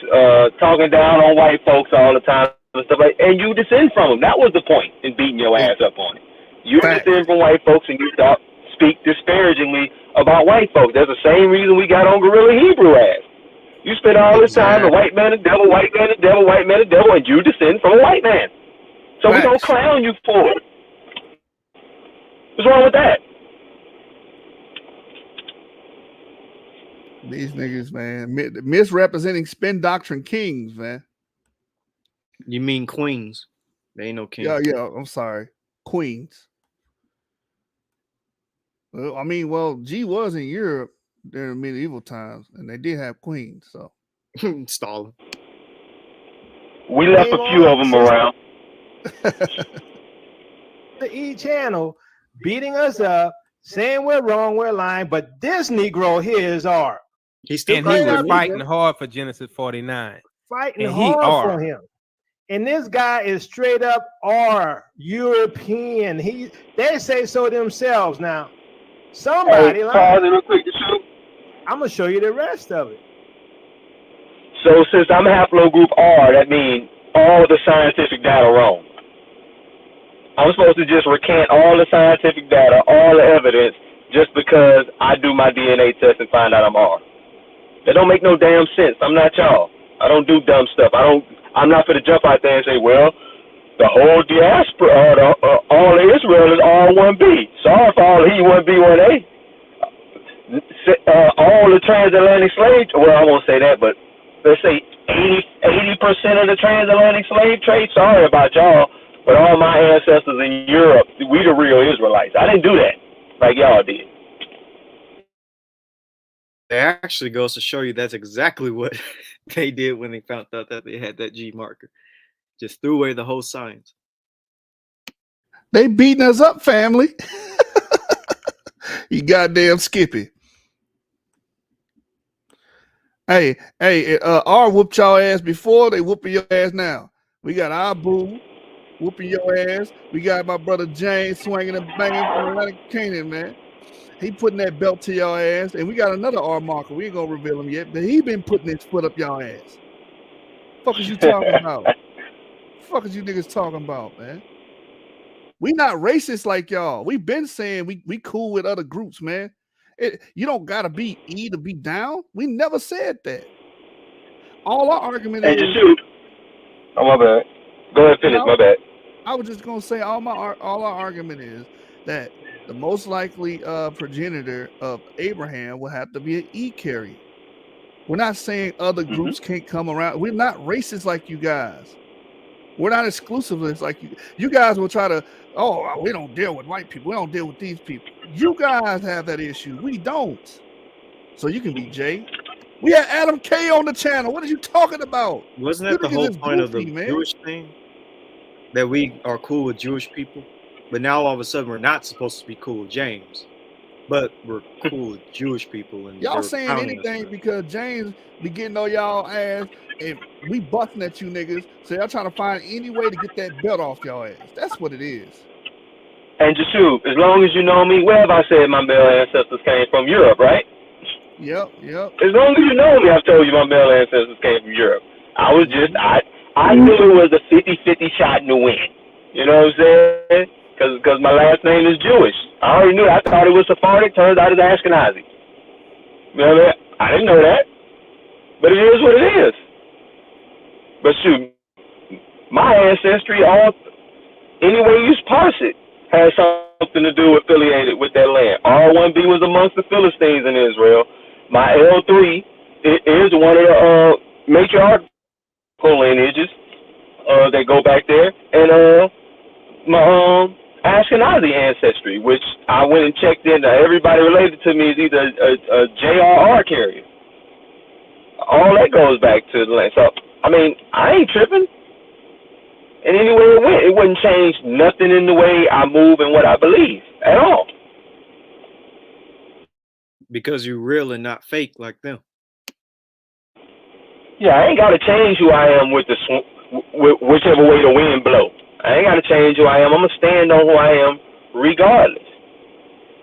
talking down on white folks all the time and stuff like, and you descend from them. That was the point in beating your ass up on it. You descend from white folks and you speak disparagingly about white folks. That's the same reason we got on Gorilla Hebrew ass. You spend all this time, the white man, the devil, white man, the devil, white man, the devil, and you descend from a white man. So we don't clown you for it. What's wrong with that? These niggas, man, misrepresenting spin doctrine kings, man. You mean queens? They ain't no kings. Yeah, I'm sorry. Queens. Well, I mean, G was in Europe during medieval times, and they did have queens, so. Stalin. We left a few of them around. The E channel beating us up, saying we're wrong, we're lying, but this Negro here is R. He's still fighting hard for Genesis 49. Fighting hard for him. And this guy is straight up R, European. They say so themselves. Now, somebody, I'm gonna show you the rest of it. So since I'm haplogroup R, that means all the scientific data wrong. I'm supposed to just recant all the scientific data, all the evidence, just because I do my DNA test and find out I'm R. That don't make no damn sense. I'm not y'all. I don't do dumb stuff. I'm not for to jump out there and say, well, the whole diaspora, all of Israel is R1B. Sorry for all the E1B, 1A. All the transatlantic slaves, well, I won't say that, but let's say 80% of the transatlantic slave trade, sorry about y'all, but all my ancestors in Europe, we the real Israelites. I didn't do that like y'all did. It actually goes to show you that's exactly what they did when they found out that they had that G marker. Just threw away the whole science. They beating us up, family. You goddamn Skippy. Hey, R whooped y'all ass before, they whooping your ass now. We got our boo whooping your ass. We got my brother James swinging and banging from Atlantic Canaan, man. He putting that belt to y'all ass. And we got another R marker. We ain't gonna reveal him yet, but he been putting his foot up y'all ass. Fuck is you talking about? Fuck is you niggas talking about, man? We not racist like y'all. We been saying we cool with other groups, man. You don't gotta be E to be down. We never said that. All our argument is. Shoot. Oh, my bad. Go ahead, finish. My bad. I was just gonna say all our argument is that the most likely progenitor of Abraham will have to be an E carrier. We're not saying other groups can't come around. We're not racist like you guys. We're not exclusivists like you. You guys will try to, we don't deal with white people. We don't deal with these people. You guys have that issue. We don't. So you can be Jay. We had Adam K on the channel. What are you talking about? Wasn't that the whole point of the Jewish thing? That we are cool with Jewish people? But now all of a sudden we're not supposed to be cool with James. But we're cool with Jewish people. And y'all saying anything because James be getting on y'all ass and we busting at you niggas. So y'all trying to find any way to get that belt off y'all ass. That's what it is. And Jashub, as long as you know me, where have I said my male ancestors came from? Europe, right? Yep. As long as you know me, I've told you my male ancestors came from Europe. I was just, I knew it was a 50-50 shot in the wind. You know what I'm saying? Because my last name is Jewish. I already knew that. I thought it was Sephardic. Turns out it's Ashkenazi. You know what I mean? I didn't know that. But it is what it is. But shoot, my ancestry, any way you parse it, has something to do affiliated with that land. R1B was amongst the Philistines in Israel. My L3 is one of the matriarchal lineages that go back there. And my Ashkenazi ancestry, which I went and checked into. Everybody related to me is either a J or R carrier. All that goes back to the land. So, I mean, I ain't tripping. And anywhere it went, it wouldn't change nothing in the way I move and what I believe at all. Because you're real and not fake like them. Yeah, I ain't got to change who I am with whichever way the wind blow. I ain't got to change who I am. I'm going to stand on who I am regardless.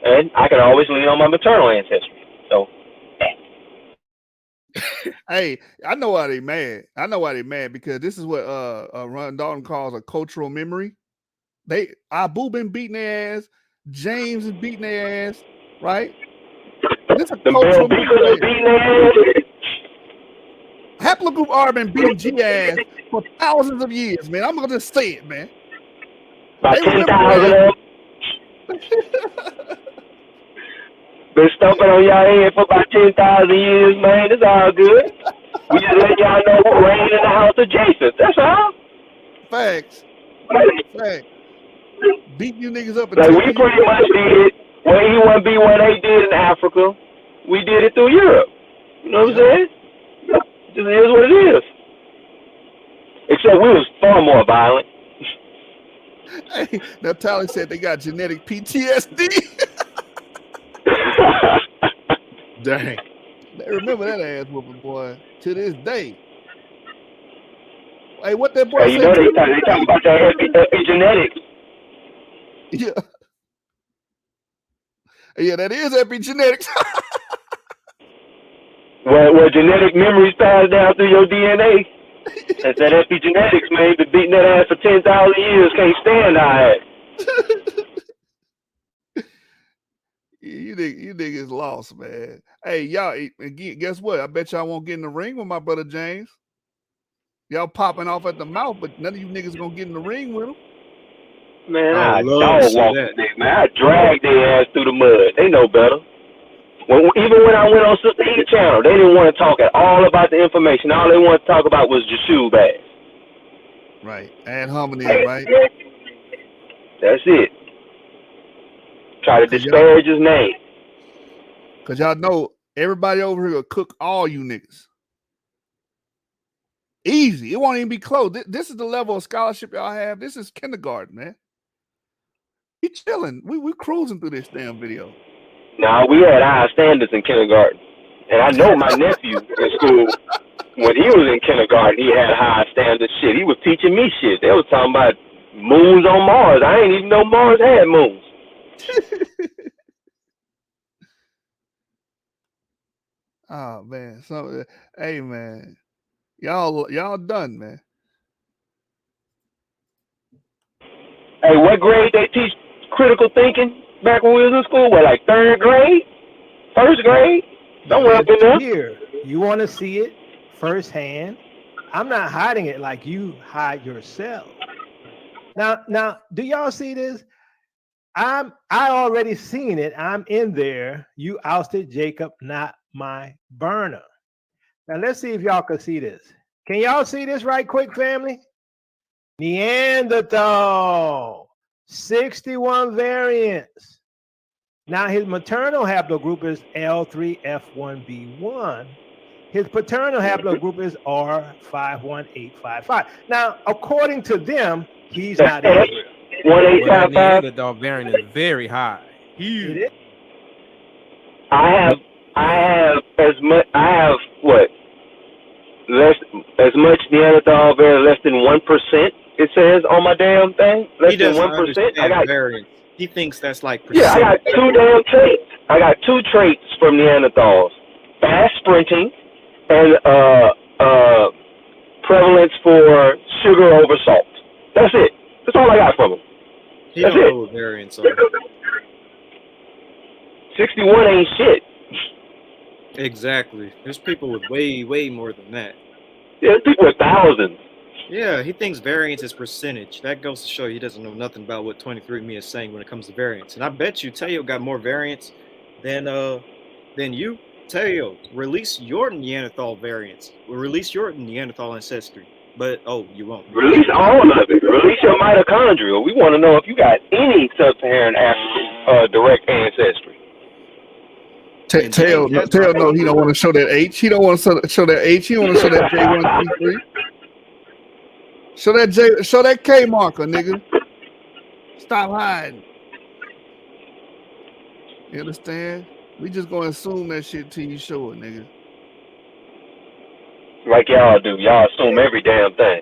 And I can always lean on my maternal ancestry. So, Hey, I know why they mad. Because this is what Ron Dalton calls a cultural memory. Abu been beating their ass. James is beating their ass, right? This is a cultural memory. Haplogroup R been beating G ass for thousands of years, man. I'm gonna just say it, man. About 10,000 of them. Been stumping on y'all head for about 10,000 years, man. It's all good. We just let y'all know who reigned in the house of Japheth. That's all. Facts. Beat you niggas up. Like we pretty much did what E1B1A did in Africa. We did it through Europe. You know what I'm saying? It is what it is. Except we was far more violent. Hey, now Tyler said they got genetic PTSD. Dang. They remember that ass whooping, boy, to this day. Hey, what that boy said? You know they talking about that epigenetics. Yeah. Yeah, that is epigenetics. Where genetic memories pass down through your DNA. That's that epigenetics, man. Been beating that ass for 10,000 years. Can't stand our ass. You niggas lost, man. Hey, y'all, again, guess what? I bet y'all won't get in the ring with my brother James. Y'all popping off at the mouth, but none of you niggas gonna get in the ring with him. Man, I dog walk them niggas, man. I drag their ass through the mud. They know better. Even when I went on Sister E channel, they didn't want to talk at all about the information. All they wanted to talk about was Jashub ass. Right. Ad hominem, right? That's it. Try to disparage his name. Because y'all know everybody over here will cook all you niggas. Easy. It won't even be close. This is the level of scholarship y'all have. This is kindergarten, man. We chilling. We cruising through this damn video. Nah, we had high standards in kindergarten. And I know my nephew in school, when he was in kindergarten, he had high standards shit. He was teaching me shit. They was talking about moons on Mars. I didn't even know Mars had moons. Oh man. So hey man. Y'all done, man. Hey, what grade they teach critical thinking back when we was in school? What, like third grade? First grade? Somewhere up in there. Here, you want to see it firsthand? I'm not hiding it like you hide yourself. Now, do y'all see this? I already seen it. I'm in there. You ousted Jacob, not my burner. Now let's see if y'all can see this. Can y'all see this right quick, family? Neanderthal, 61 variants. Now his maternal haplogroup is L3F1B1. His paternal haplogroup is R51855. Now, according to them, he's not Israel. 1855. Neanderthal variant is very high. Huge. I have as much Neanderthal variant, less than 1%. It says on my damn thing, less than 1%. I got variants. He thinks that's like Yeah, I got two damn traits. I got two traits from Neanderthals: fast sprinting and prevalence for sugar over salt. That's it. That's all I got from him. He don't know what variants are. 61 ain't shit. Exactly. There's people with way more than that. Yeah, there's people with thousands. Yeah, he thinks variance is percentage. That goes to show he doesn't know nothing about what 23andMe is saying when it comes to variance. And I bet you Teo got more variance than you. Teo, release your Neanderthal variants. Release your Neanderthal ancestry. But you won't. Release all of it. Release your mitochondria. We want to know if you got any sub-Saharan African direct ancestry. Teo, no, he don't want to show that H. He don't want to show that H. He don't want to show that J133. Show that J. Show that K marker, nigga. Stop hiding. You understand? We just gonna assume that shit till you show it, nigga. Like y'all do. Y'all assume every damn thing.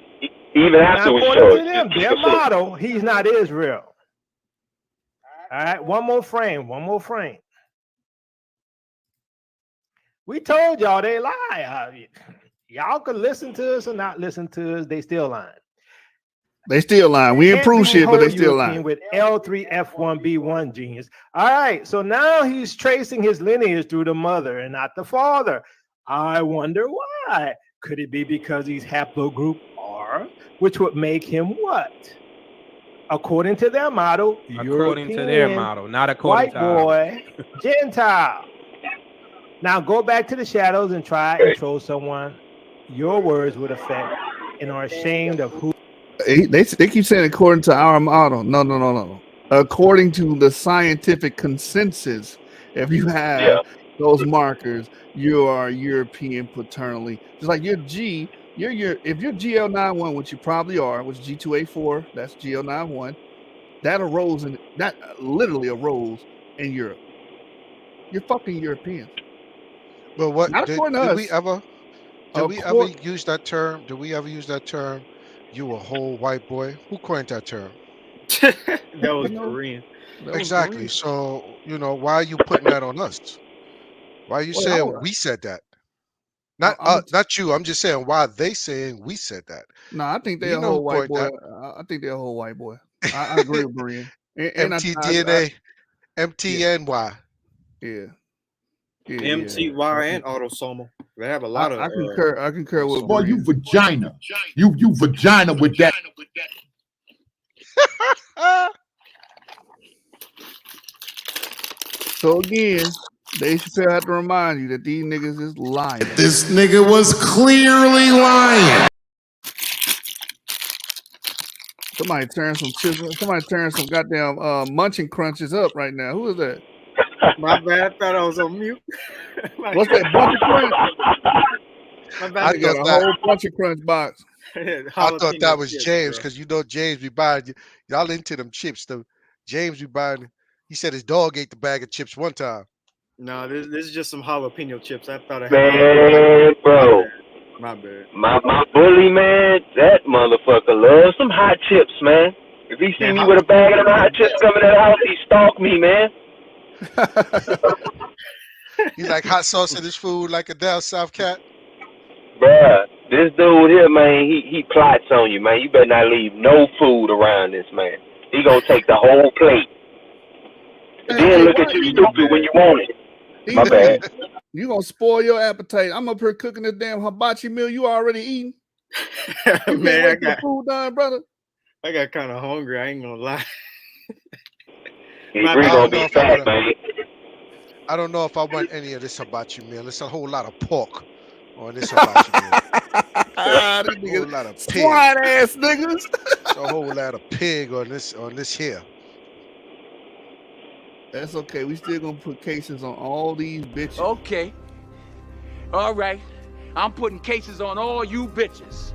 Even after we show it. Their motto, he's not Israel. All right, one more frame. We told y'all they lie. Y'all could listen to us or not listen to us. They still lying. They still lying. We improve shit, but they still lying. With L3F1B1 genes. All right, so now he's tracing his lineage through the mother and not the father. I wonder why. Could it be because he's haplogroup R, which would make him what? According to their model, according to their model, not according to white boy, Gentile. Now go back to the shadows and try and troll someone your words would affect and are ashamed of who. They keep saying according to our model. No. According to the scientific consensus, if you have those markers, you are European paternally. Just like your G, if you're GL91, which you probably are, which is G2A4, that's GL91, that literally arose in Europe. You're fucking European. But what Not did we ever use that term? Did we ever use that term? You a whole white boy? Who coined that term? That was Korean. Exactly. So why are you putting that on us? Why are you saying we said that? Not you. I'm just saying why they saying we said that. No, I think they're a whole white boy. I think they're a whole white boy. I agree with Brian. MTDNA, MTNY. Yeah. MTY and autosomal. They have a lot of. I concur with. Boy, you vagina. You vagina with that. So again, they should have to remind you that these niggas is lying. This nigga was clearly lying. Somebody turn some goddamn munching crunches up right now. Who is that? My bad. I thought I was on mute. What's that bunch of crunch? My bad. I got a whole bunch of crunch box. I thought that was James because James be buying y'all into them chips. James be buying. He said his dog ate the bag of chips one time. No, this is just some jalapeno chips. I thought I had. Man, bro. My bad. My bully, man, that motherfucker loves some hot chips, man. If he see me with a bag of them hot chips coming to the house, he stalk me, man. He's like hot sauce in his food like a down south cat. Bruh, this dude here, man, he plots on you, man. You better not leave no food around this man. He gonna take the whole plate. And then look at you stupid when you want it. My bad. You gonna spoil your appetite. I'm up here cooking this damn hibachi meal you already eating. Man, I got food done, brother. I got kind of hungry. I ain't gonna lie. I don't know if I want any of this hibachi meal. It's a whole lot of pork on this hibachi meal. A whole lot of pig. Swine ass niggas. It's a whole lot of pig on this here. That's okay. We still gonna put cases on all these bitches. Okay. All right. I'm putting cases on all you bitches.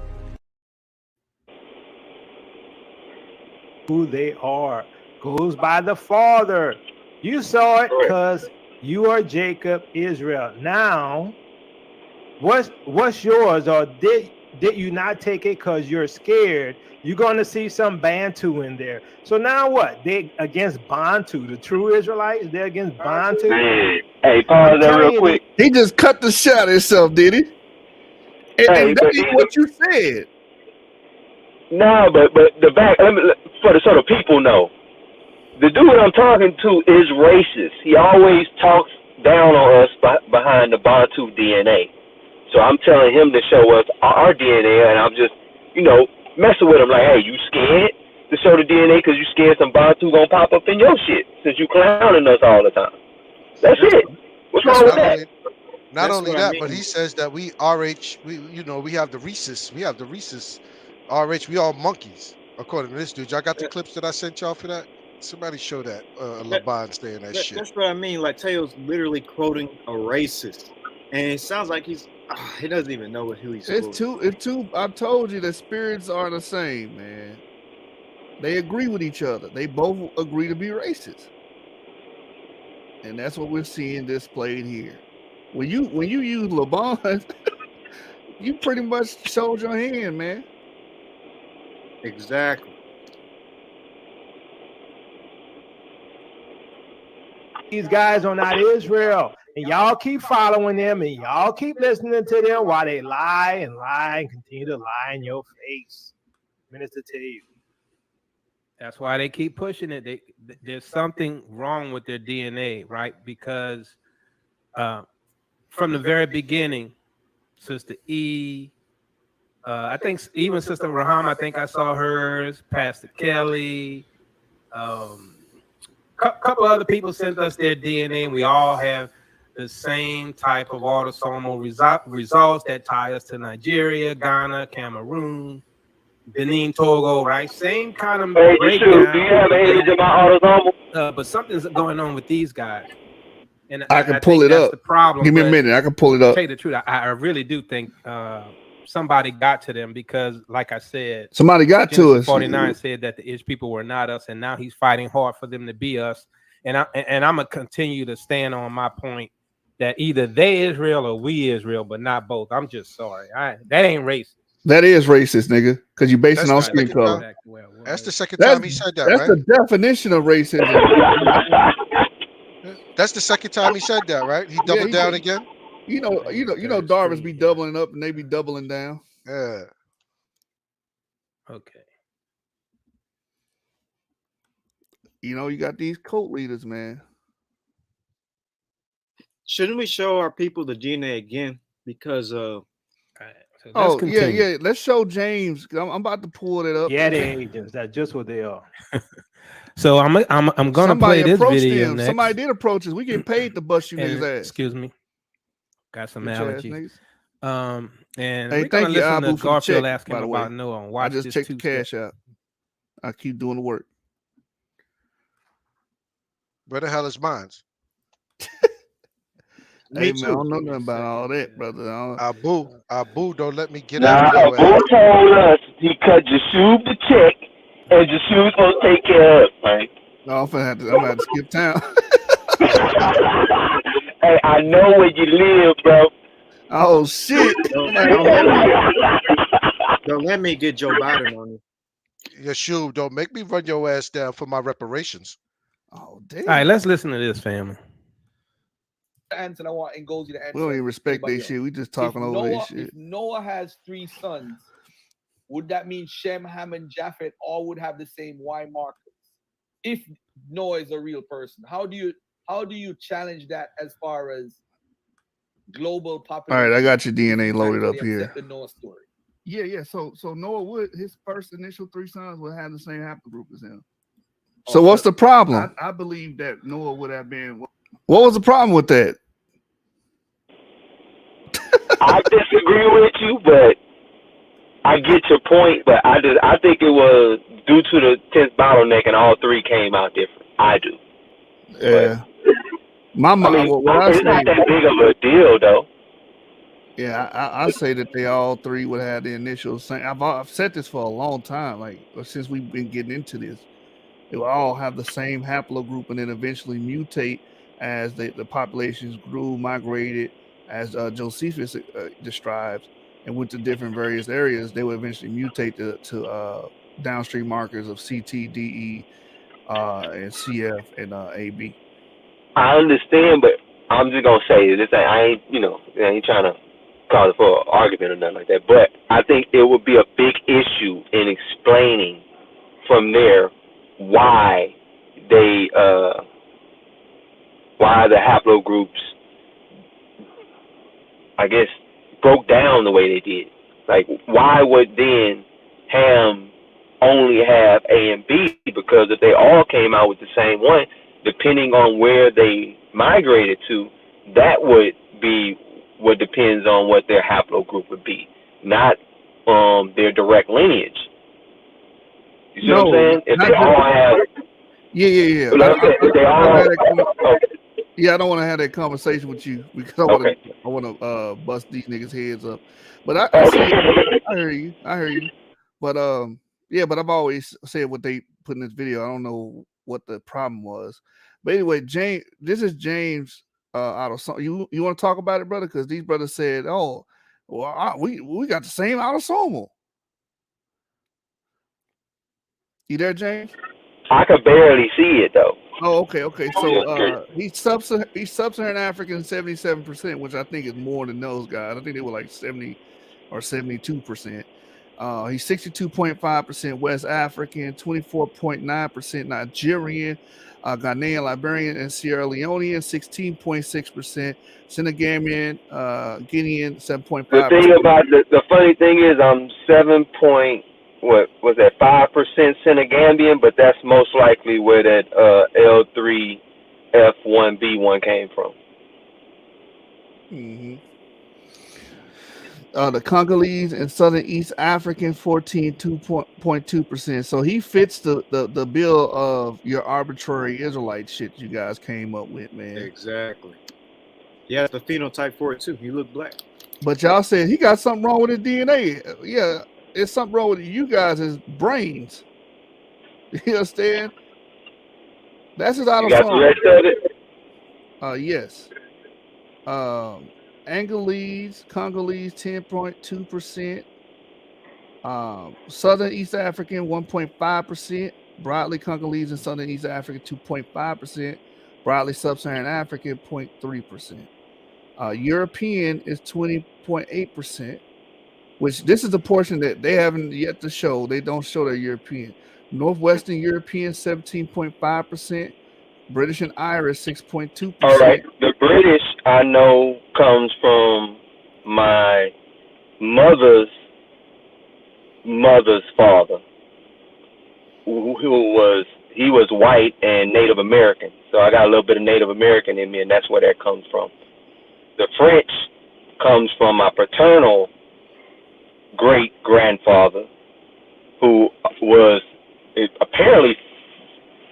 Who they are goes by the father. You saw it because you are Jacob, Israel. Now, what's yours? Or did you not take it because you're scared? You're going to see some Bantu in there. So now what? They against Bantu, the true Israelites? They're against Bantu? Hey, pause that real quick. He just cut the shot himself, did he? And that ain't what you said. No, but the back, so the people know. The dude I'm talking to is racist. He always talks down on us behind the Bantu DNA. So I'm telling him to show us our DNA, and I'm just, messing with him like, hey, you scared to show the DNA because you scared some Bantu gonna pop up in your shit since you clowning us all the time. That's it. What's wrong with that? Not only that, but he says that we RH, we have the rhesus. We have the rhesus. RH, we all monkeys, according to this dude. Y'all got the clips that I sent y'all for that? Somebody show that. Laban saying that shit. That's what I mean. Like, Teo's literally quoting a racist. And it sounds like he doesn't even know who he's quoting. It's two. I told you that spirits are the same, man. They agree with each other. They both agree to be racist. And that's what we're seeing displayed here. When you use Laban, you pretty much showed your hand, man. Exactly. These guys are not Israel, and y'all keep following them, and y'all keep listening to them while they lie and continue to lie in your face. Minister to you. That's why they keep pushing it. There's something wrong with their DNA, right? Because from the very beginning, Sister E, I think even Sister Raham, I think I saw hers, Pastor Kelly, couple other people sent us their DNA, and we all have the same type of autosomal results that tie us to Nigeria, Ghana, Cameroon, Benin, Togo, right? Same kind of breakdown. Do you have an image of my autosomal? But something's going on with these guys. And I can pull it up. The problem. Give me a minute. I can pull it up. To tell you the truth, I really do think somebody got to them because, like I said, somebody got to us. 49 said that the Ish people were not us, and now he's fighting hard for them to be us. And I'm gonna continue to stand on my point that either they Israel or we Israel, but not both. I'm just sorry. That ain't racist. That is racist, nigga, because you're basing on skin color. That's the second time he said that, right? That's the definition of racism. That's the second time he said that, right? He doubled down again. You know, Darvish be doubling up and they be doubling down. Yeah. Okay. You got these cult leaders, man. Shouldn't we show our people the DNA again? Because yeah. Let's show James. I'm about to pull it up. Yeah, they agents. That's just what they are. So I'm gonna play this video next. Somebody did approach us. We get paid to bust you niggas ass. Excuse me. Got some allergies. And hey, we're gonna listen to Garfield check, asking about Noah. And watch I just checked the cash out. I keep doing the work. Where the hell is mine? Hey, man, I don't know nothing about all that, brother. Abu, don't let me get out. Abu told us he cut Jashub the check, and Jashub's gonna take care of it, man. No, I'm gonna have to skip town. Hey, I know where you live, bro. Oh shit! Don't let me get Joe Biden on you. Jashub, don't make me run your ass down for my reparations. Oh damn! All right, let's listen to this, family. Answer I want and goes to the answer. We don't even respect that shit. We just talking over this shit. If Noah has 3 sons, would that mean Shem, Ham, and Japheth all would have the same Y markers? If Noah is a real person, how do you challenge that as far as global population? All right, I got your DNA loaded up here. The Noah story. Yeah. So Noah would, his first initial 3 sons would have the same haplogroup as him. So what's the problem? I believe that Noah would have been. What was the problem with that? I disagree with you, but I get your point. But I think it was due to the 10th bottleneck, and all 3 came out different. I do. Yeah. But, it's not that big of a deal, though. Yeah, I say that they all 3 would have the initial same. I've said this for a long time, like since we've been getting into this. They will all have the same haplogroup and then eventually mutate as the populations grew, migrated, as Josephus describes. and went to different various areas, they would eventually mutate to downstream markers of CT, DE, and CF and AB. I understand, but I'm just gonna say this. I ain't trying to cause it for an argument or nothing like that. But I think it would be a big issue in explaining from there why the haplogroups, I guess, broke down the way they did. Like, why would then Ham only have A and B? Because if they all came out with the same one, depending on where they migrated to, that would be what depends on what their haplogroup would be, not their direct lineage. You see what I'm saying? If they all have... Yeah. I don't want to have that conversation with you because I want to bust these niggas' heads up. But I hear you. But but I've always said what they put in this video. I don't know what the problem was. But anyway, James, this is James out of you want to talk about it, brother? Because these brothers said, "Oh, well, we got the same autosomal." You there, James? I could barely see it though. Oh, okay. So he's sub-Saharan African 77%, which I think is more than those guys. I think they were like 70 or 72%. He's 62.5% West African, 24.9% Nigerian, Ghanaian, Liberian, and Sierra Leonean, 16.6%, Senegamian, Guinean, 7.5%. The thing about the funny thing is I'm 5% Senegambian, but that's most likely where that L3F1B1 came from. Mm-hmm. The Congolese and Southern East African 14.2%. So he fits the bill of your arbitrary Israelite shit you guys came up with, man. Exactly. He has the phenotype for it too. He look black. But y'all said he got something wrong with his DNA. Yeah, it's something wrong with you guys' brains. You understand? That's his autosomal. You got the rest of it? Yes. Angolese, Congolese, 10.2%. Southern East African, 1.5%. Broadly Congolese and Southern East African, 2.5%. Broadly Sub-Saharan African, 0.3%. European is 20.8%, which this is the portion that they haven't yet to show. They don't show their European. Northwestern European, 17.5%. British and Irish, 6.2%. All right. The British, I know, comes from my mother's father, he was white and Native American. So I got a little bit of Native American in me, and that's where that comes from. The French comes from my paternal great-grandfather, who was apparently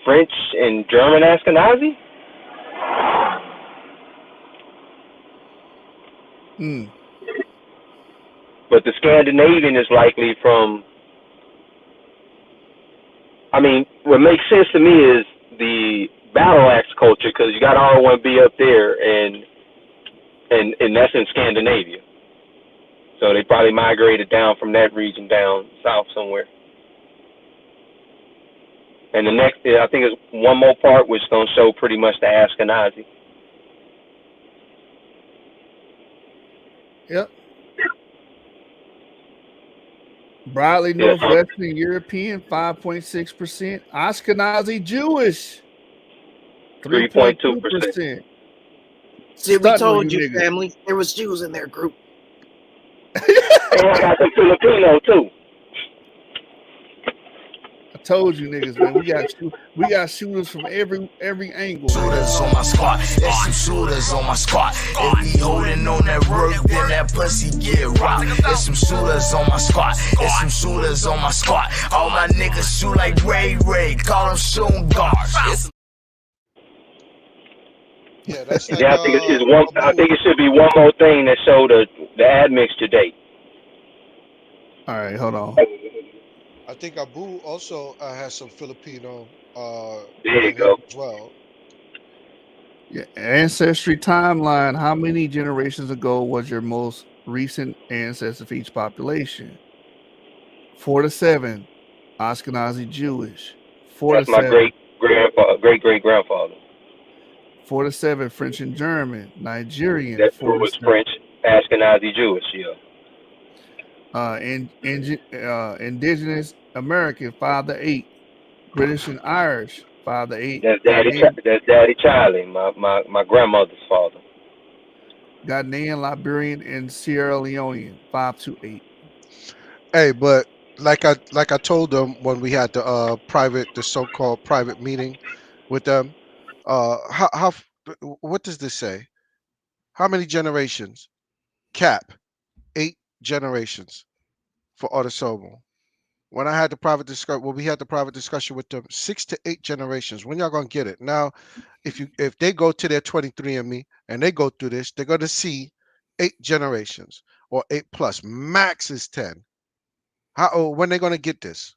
French and German Ashkenazi. But the Scandinavian is likely from, I mean, what makes sense to me is the battle axe culture, because you got R1B up there, and that's in Scandinavia. So they probably migrated down from that region down south somewhere. And the next, I think, is one more part which is going to show pretty much the Ashkenazi. Yep. Broadly Northwestern European, 5.6%. Ashkenazi Jewish, 3.2%. See, we told you, family, there was Jews in their group. And I got some Filipino too. I told you niggas, man. We got shooters from every angle. Shooters on my squad. There's some shooters on my squad. If we holding on that work, then that pussy get rocked. There's some shooters on my squad. There's some shooters on my squad. All my niggas shoot like Ray. Call them shooting guards. Yeah, that's like, I think it should be one more thing that show the admixture date. All right, hold on. I think Abu also has some Filipino. There you go. As well. Yeah, ancestry timeline. How many generations ago was your most recent ancestors for each population. 4 to 7, Ashkenazi Jewish. 4 That's to my 7, great grandfather. 4 to 7, French and German, Nigerian. That 4 to was 7. French, Ashkenazi Jewish, yeah. Indigenous American, 5 to 8, British and Irish, 5 to 8. That's Daddy Charlie, my grandmother's father. Ghanaian, Liberian, and Sierra Leonean, 5 to 8. Hey, but like I told them when we had the so-called private meeting with them, what does this say? How many generations? Cap, 8 generations for autosomal. When I had the private discussion, we had the private discussion with them, 6 to 8 generations. When y'all gonna get it? Now, if they go to their 23andMe and they go through this, they're gonna see 8 generations or 8 plus. Max is 10. When they gonna get this?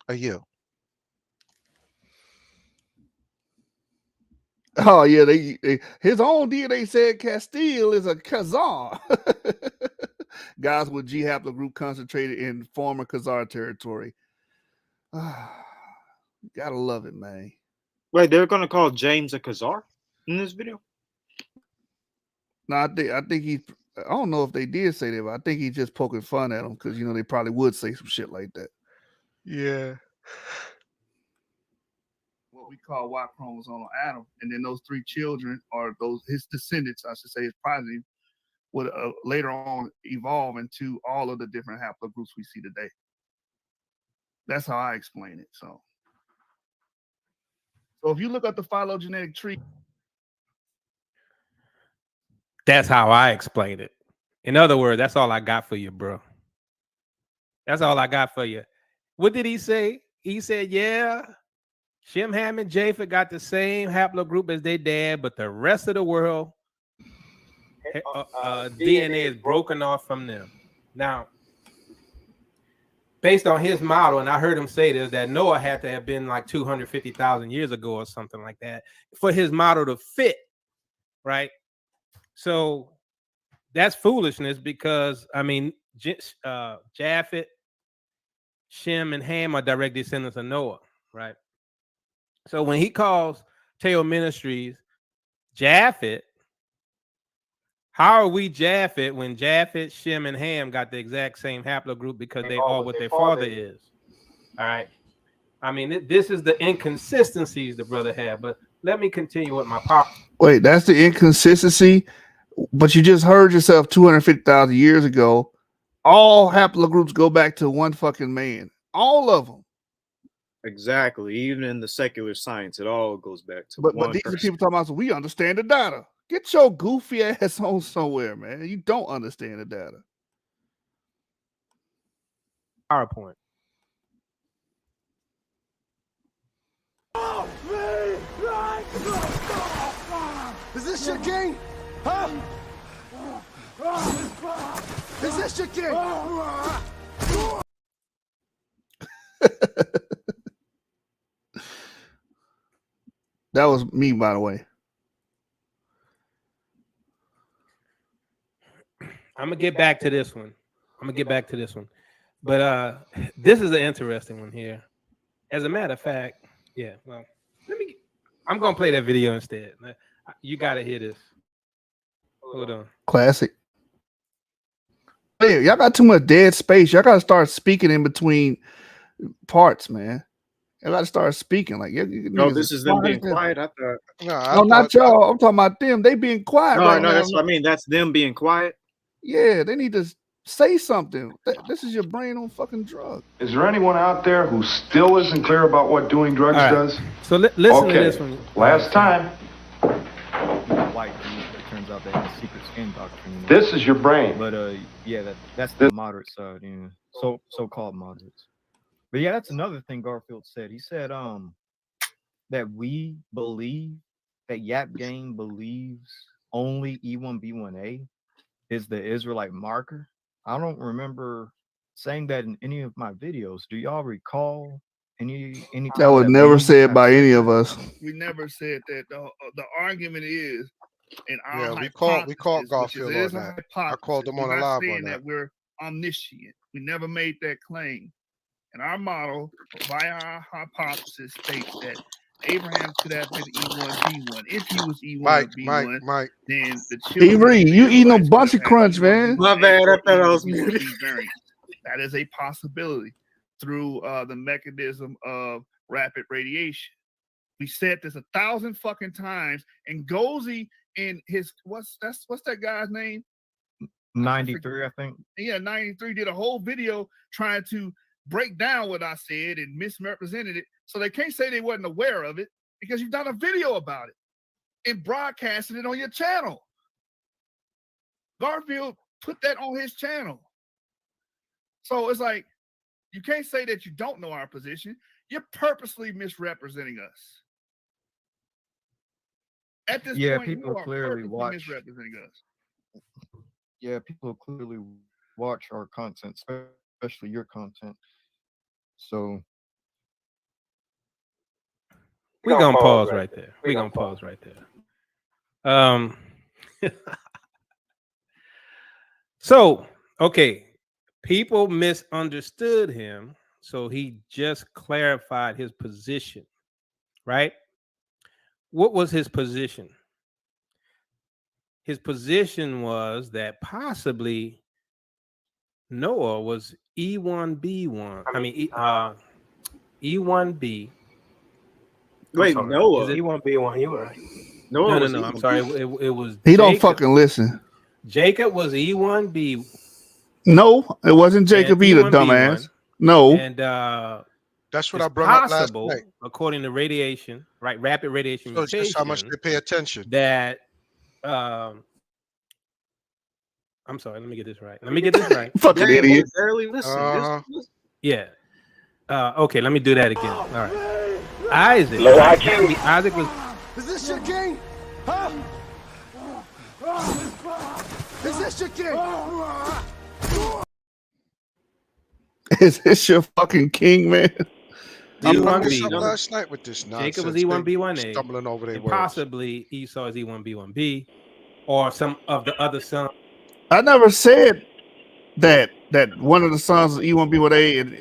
A year. Oh yeah, they his own DNA said Castile is a Khazar. Guys with G haplogroup concentrated in former Khazar territory. Gotta love it, man. Wait, they're gonna call James a Khazar in this video? No, I think he. I don't know if they did say that, but I think he's just poking fun at them because they probably would say some shit like that. Yeah. What we call Y chromosome Adam, and then those 3 children are his descendants, I should say, his progeny would later on evolve into all of the different haplogroups we see today. That's how I explain it. So if you look at the phylogenetic tree, that's how I explain it. In other words, that's all I got for you, bro. That's all I got for you. What did he say? He said, yeah, Shem, Ham, and Japheth got the same haplogroup as their dad, but the rest of the world DNA is broken off from them. Now, based on his model, and I heard him say this, that Noah had to have been like 250,000 years ago or something like that for his model to fit, right? So that's foolishness because, I mean, Japheth, Shem, and Ham are direct descendants of Noah, right? So when he calls Teotw Ministries Japheth, how are we Japheth when Japheth, Shem, and Ham got the exact same haplogroup because they are what their father is? All right. I mean, this is the inconsistencies the brother had, but let me continue with my pop. Wait, that's the inconsistency? But you just heard yourself 250,000 years ago. All haplogroups go back to one fucking man. All of them. Exactly. Even in the secular science, it all goes back to But one these person. are people talking about, so we understand the data. Get your goofy ass on somewhere, man. You don't understand the data. PowerPoint. Is this your king? Huh? Is this your king? That was me, by the way. I'm gonna get back to this one. But this is an interesting one here. As a matter of fact, yeah. Well, I'm gonna play that video instead. You gotta hear this. Hold on. Classic. Hey, y'all got too much dead space. Y'all gotta start speaking in between parts, man. Y'all gotta start speaking. Like, No, this is them being quiet. I thought. No, not y'all. I'm talking about them. They being quiet. No, right no, now. that's what I mean. That's them being quiet. Yeah, they need to say something. This is your brain on fucking drugs. Is there anyone out there who still isn't clear about what doing drugs All right. does? So listen to Okay. this one. Last time. White dudes, but it turns out they have a secret skin doctrine. This is your brain. But yeah, that's the moderate side, so-called moderates. But yeah, that's another thing Garfield said. He said that we believe that Yap Gang believes only E1B1A is the Israelite marker. I don't remember saying that in any of my videos. Do y'all recall any? That was never said by any of us. We never said that. The argument is And Yeah, we caught which Garfield is on a that. I hypothesis. called him on We're a not live saying on that. we're omniscient. We never made that claim. And our model, via our hypothesis, states that Abraham could have been E1B1. If he was E1 B1, then the children of the you eating a Israelites bunch could of have had crunch, man. My E1B1A bad. I or thought I was E1B1B muted. variants. That is a possibility through the mechanism of rapid radiation. We said this 1,000 fucking times, and Gozy in his what's that guy's name? 93, I think. Yeah, 93 did a whole video trying to break down what I said and misrepresented it. So they can't say they wasn't aware of it because you've done a video about it and broadcasted it on your channel. Garfield put that on his channel. So it's like, you can't say that you don't know our position. You're purposely misrepresenting us. At this point, people you are clearly purposely watch. misrepresenting us. Yeah, people clearly watch our content, especially your content. So we're gonna pause right there. We're gonna pause right there. So, okay, people misunderstood him, so he just clarified his position, right? What was his position? His position was that possibly Noah was E1B1. I mean, E1B. Wait, Noah. Is it E1B1? You right? Noah No. I'm sorry. It was. He don't fucking listen. Jacob was E1B. No, it wasn't Jacob either, dumbass. No. And that's what it's I brought up last possible, night. according to radiation, right? Rapid radiation So it's mutation. just how much they pay attention. That I'm sorry. Let me get this right. Fucking idiot. Barely listen. Yeah. Okay. Let me do that again. All right. Isaac. Low IQ. Isaac was. Is this your king? Huh? Is this your king? Is this your fucking king, man? I brought this up last night with this nonsense. Jacob was E1B1A. Stumbling over their and words. possibly Esau is E1B1B, or some of the other sons. I never said that one of the sons is E1B1A and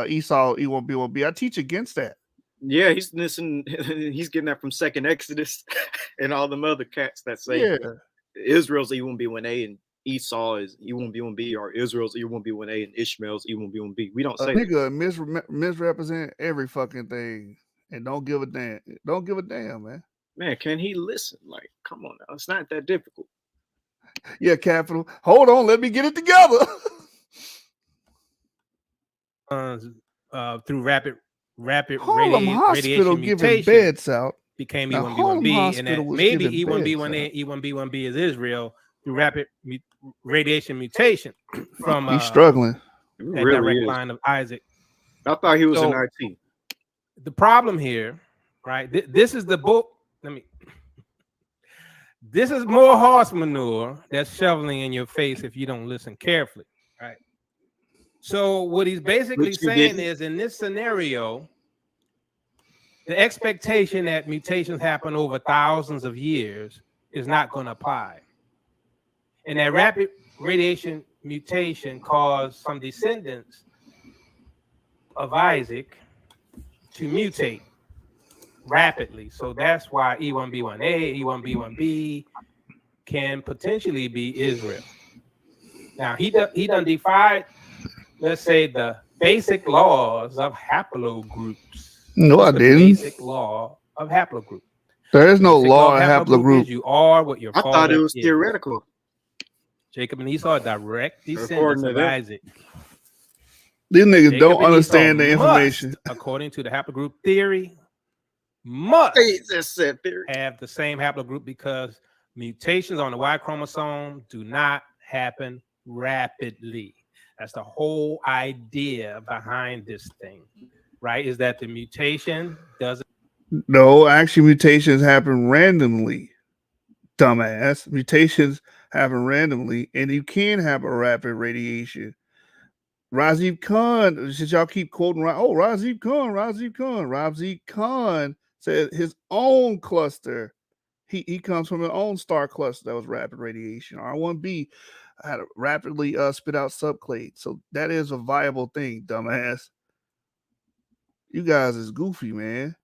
Esau E1B1B. I teach against that. Yeah, he's listening. He's getting that from Second Exodus and all them other cats that say Israel's E1B1A and Esau is E1B1B, or Israel's E1B1A and Ishmael's E1B1B. We don't say nigga misrepresent every fucking thing and don't give a damn. Don't give a damn, man. Man, can he listen? Like, come on now. It's not that difficult. Yeah, Capital. Hold on, let me get it together. Through rapid Harlem Hospital radiation giving mutation beds out. became Now, E1B1B, and that was maybe giving E1B1A, E1B1B is Israel through rapid radiation mutation from he's struggling. that Really direct is. line of Isaac. I thought he was So, in IT. The problem here, right? This is the book. This is more horse manure that's shoveling in your face if you don't listen carefully, right? So what he's basically Which you saying didn't. is, in this scenario, the expectation that mutations happen over thousands of years is not going to apply. And that rapid radiation mutation caused some descendants of Isaac to mutate rapidly. So that's why E1B1A, E1B1B can potentially be Israel. Now, he done defied, let's say, the basic laws of haplogroups. No, What's I the didn't. Basic law of haplogroup. There is no Basic law of is haplogroup. you are what your I father thought it was is. theoretical. Jacob and Esau are direct According descendants to of them. Isaac. These niggas Jacob don't and understand the Esau information. must, according to the haplogroup theory, must They just said theory. have the same haplogroup because mutations on the Y chromosome do not happen rapidly. That's the whole idea behind this thing, right? Is that the mutation doesn't. No, actually, mutations happen randomly. Dumbass. Mutations happen randomly, and you can have a rapid radiation. Rajiv Khan, since y'all keep quoting, Rajiv Khan said his own cluster, he comes from an own star cluster that was rapid radiation. R1b had a rapidly spit out subclade. So that is a viable thing, dumbass. You guys is goofy, man.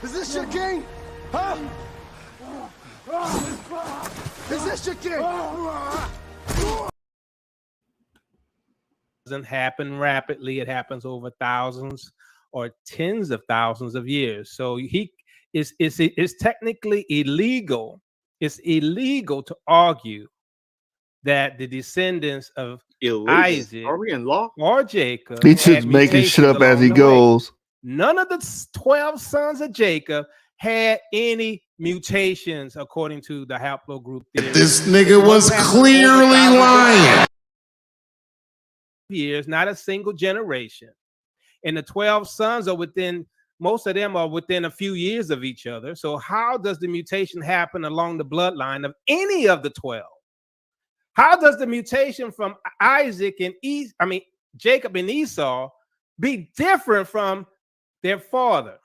Is this your king? Huh? Is this your king? Doesn't happen rapidly. It happens over thousands or tens of thousands of years. So it's technically illegal. It's illegal to argue that the descendants of Isaac Are we in law or Jacob He's just had making shit up mutations as he along the way. goes. None of the 12 sons of Jacob had any mutations according to the haplogroup theory. This nigga was clearly lying. Years, not a single generation. And the 12 sons are within, most of them are within a few years of each other. So how does the mutation happen along the bloodline of any of the 12? How does the mutation from Isaac and Jacob and Esau be different from their father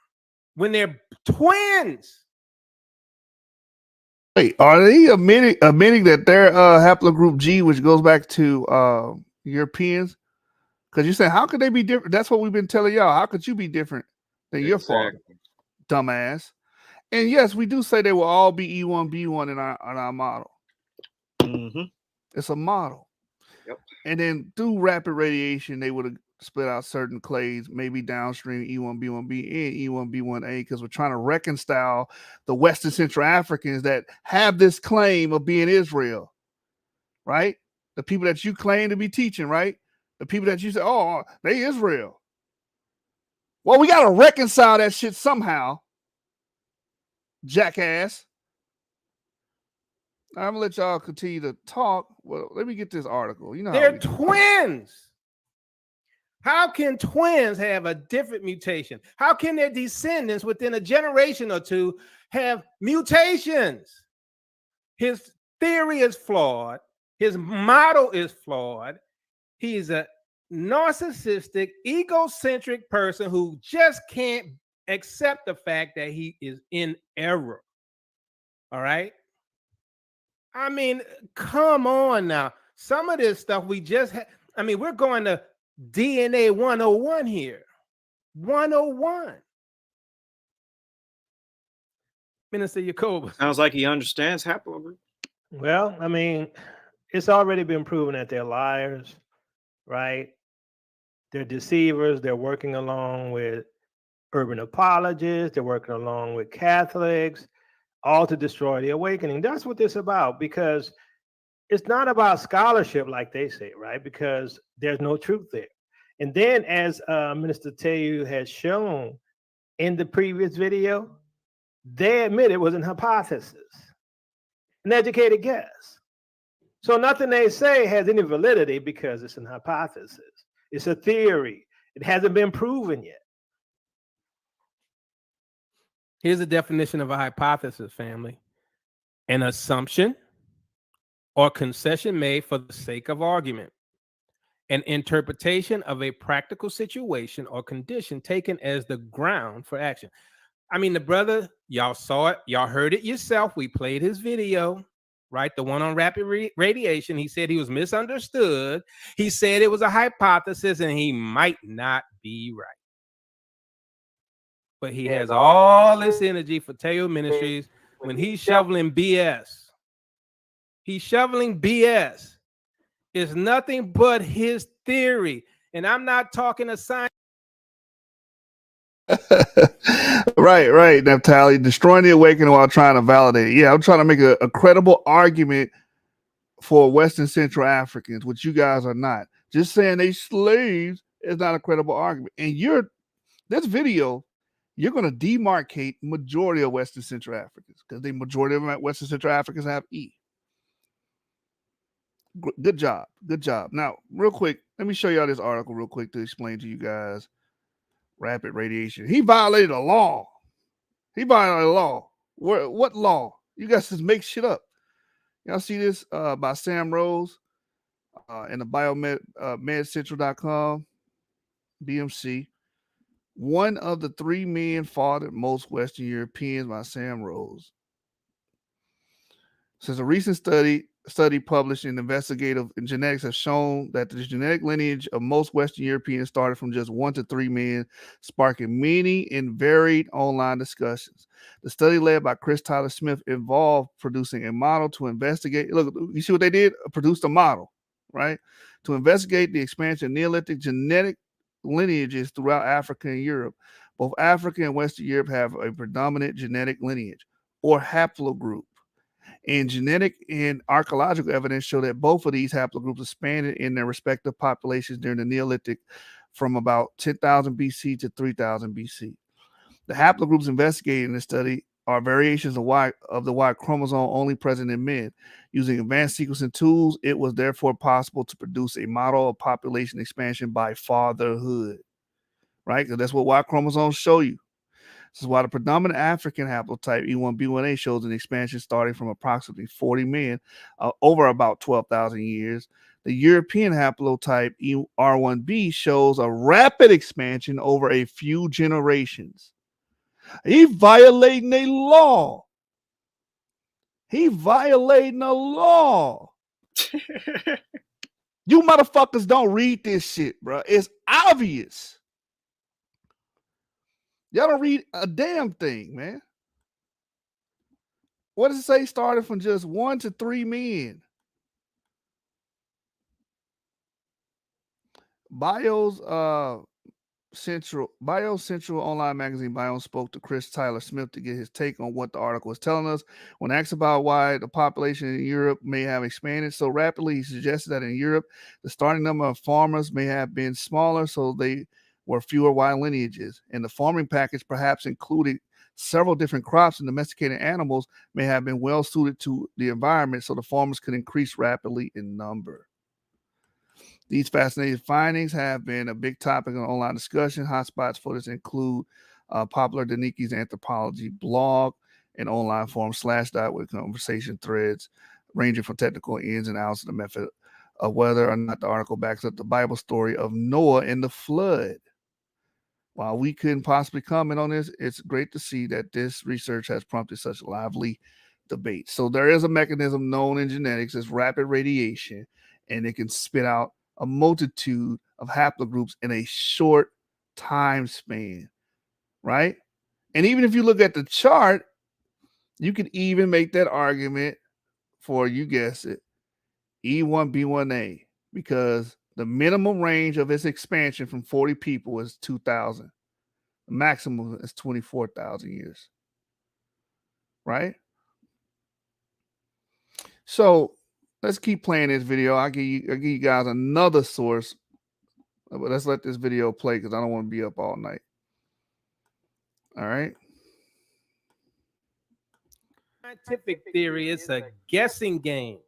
when they're twins? Wait, are they admitting that their haplogroup G, which goes back to Europeans? Because you say, how could they be different? That's what we've been telling y'all. How could you be different than your father, dumbass? And yes, we do say they will all be E1, B1 in our model. Mm-hmm. It's a model. Yep. And then through rapid radiation, they would have split out certain clades, maybe downstream E1, B1B and E1, B1A, because we're trying to reconcile the Western Central Africans that have this claim of being Israel, right? The people that you claim to be teaching, right? The people that you say, oh, they Israel. Well, we got to reconcile that shit somehow, jackass. I'm gonna let y'all continue to talk. Well, let me get this article. You know, they're twins. How can twins have a different mutation? How can their descendants within a generation or two have mutations? His theory is flawed. His model is flawed. He's a narcissistic, egocentric person who just can't accept the fact that he is in error. All right? I mean, come on now. Some of this stuff we just we're going to DNA 101 here. 101. Minister Yacob. Sounds like he understands haplogroup. Well, I mean, it's already been proven that they're liars, right? They're deceivers. They're working along with urban apologists. They're working along with Catholics, all to destroy the awakening. That's what this is about, because it's not about scholarship like they say, right? Because there's no truth there. And then, as Minister Teotw has shown in the previous video, they admit it was an hypothesis, an educated guess. So nothing they say has any validity because it's an hypothesis. It's a theory. It hasn't been proven yet. Here's a definition of a hypothesis, family. An assumption or concession made for the sake of argument. An interpretation of a practical situation or condition taken as the ground for action. I mean, the brother, y'all saw it. Y'all heard it yourself. We played his video, right? The one on rapid radiation. He said he was misunderstood. He said it was a hypothesis and he might not be right. But he has all this energy for Teotw Ministries when he's shoveling BS. He's shoveling BS. It's nothing but his theory. And I'm not talking a science. Right, Naphtali. Destroying the awakening while trying to validate it. Yeah, I'm trying to make a credible argument for Western Central Africans, which you guys are not. Just saying they slaves is not a credible argument. And this video, you're going to demarcate majority of Western Central Africans because the majority of Western Central Africans have E. Good job. Now, real quick, let me show y'all this article real quick to explain to you guys rapid radiation. He violated a law. What law? You guys just make shit up. Y'all see this by Sam Rose in the medcentral.com, BMC. One of the three men fathered most Western Europeans by Sam Rose. Since a recent study published in Investigative Genetics has shown that the genetic lineage of most Western Europeans started from just 1 to 3 men, sparking many and varied online discussions. The study led by Chris Tyler Smith involved producing a model to investigate. Look, you see what they did? Produced a model, right? To investigate the expansion of Neolithic genetic lineages throughout Africa and Europe. Both Africa and Western Europe have a predominant genetic lineage or haplogroup. And genetic and archaeological evidence show that both of these haplogroups expanded in their respective populations during the Neolithic from about 10,000 BC to 3000 BC. The haplogroups investigated in this study are variations of the Y chromosome only present in men. Using advanced sequencing tools, it was therefore possible to produce a model of population expansion by fatherhood, right? Because that's what Y chromosomes show you. This is why the predominant African haplotype E1B1A shows an expansion starting from approximately 40 men over about 12,000 years. The European haplotype R1B shows a rapid expansion over a few generations. He's violating a law. He violating a law. You motherfuckers don't read this shit, bro. It's obvious. Y'all don't read a damn thing, man. What does it say? Started from just 1 to 3 men. Central online magazine Biome spoke to Chris Tyler Smith to get his take on what the article is telling us. When asked about why the population in Europe may have expanded so rapidly, he suggested that in Europe, the starting number of farmers may have been smaller, so they were fewer Y lineages, and the farming package perhaps included several different crops and domesticated animals may have been well suited to the environment, so the farmers could increase rapidly in number. These fascinating findings have been a big topic of online discussion. Hotspots for this include popular Daniki's anthropology blog and online forum /dot with conversation threads ranging from technical ins and outs of the method of whether or not the article backs up the Bible story of Noah and the flood. While we couldn't possibly comment on this, it's great to see that this research has prompted such lively debate. So there is a mechanism known in genetics as rapid radiation, and it can spit out a multitude of haplogroups in a short time span, right? And even if you look at the chart, you can even make that argument for, you guess it, E1B1A, because the minimum range of its expansion from 40 people is 2,000. The maximum is 24,000 years, right? So let's keep playing this video. I'll give you guys another source, but let's let this video play because I don't want to be up all night. All right. Scientific theory is a guessing game.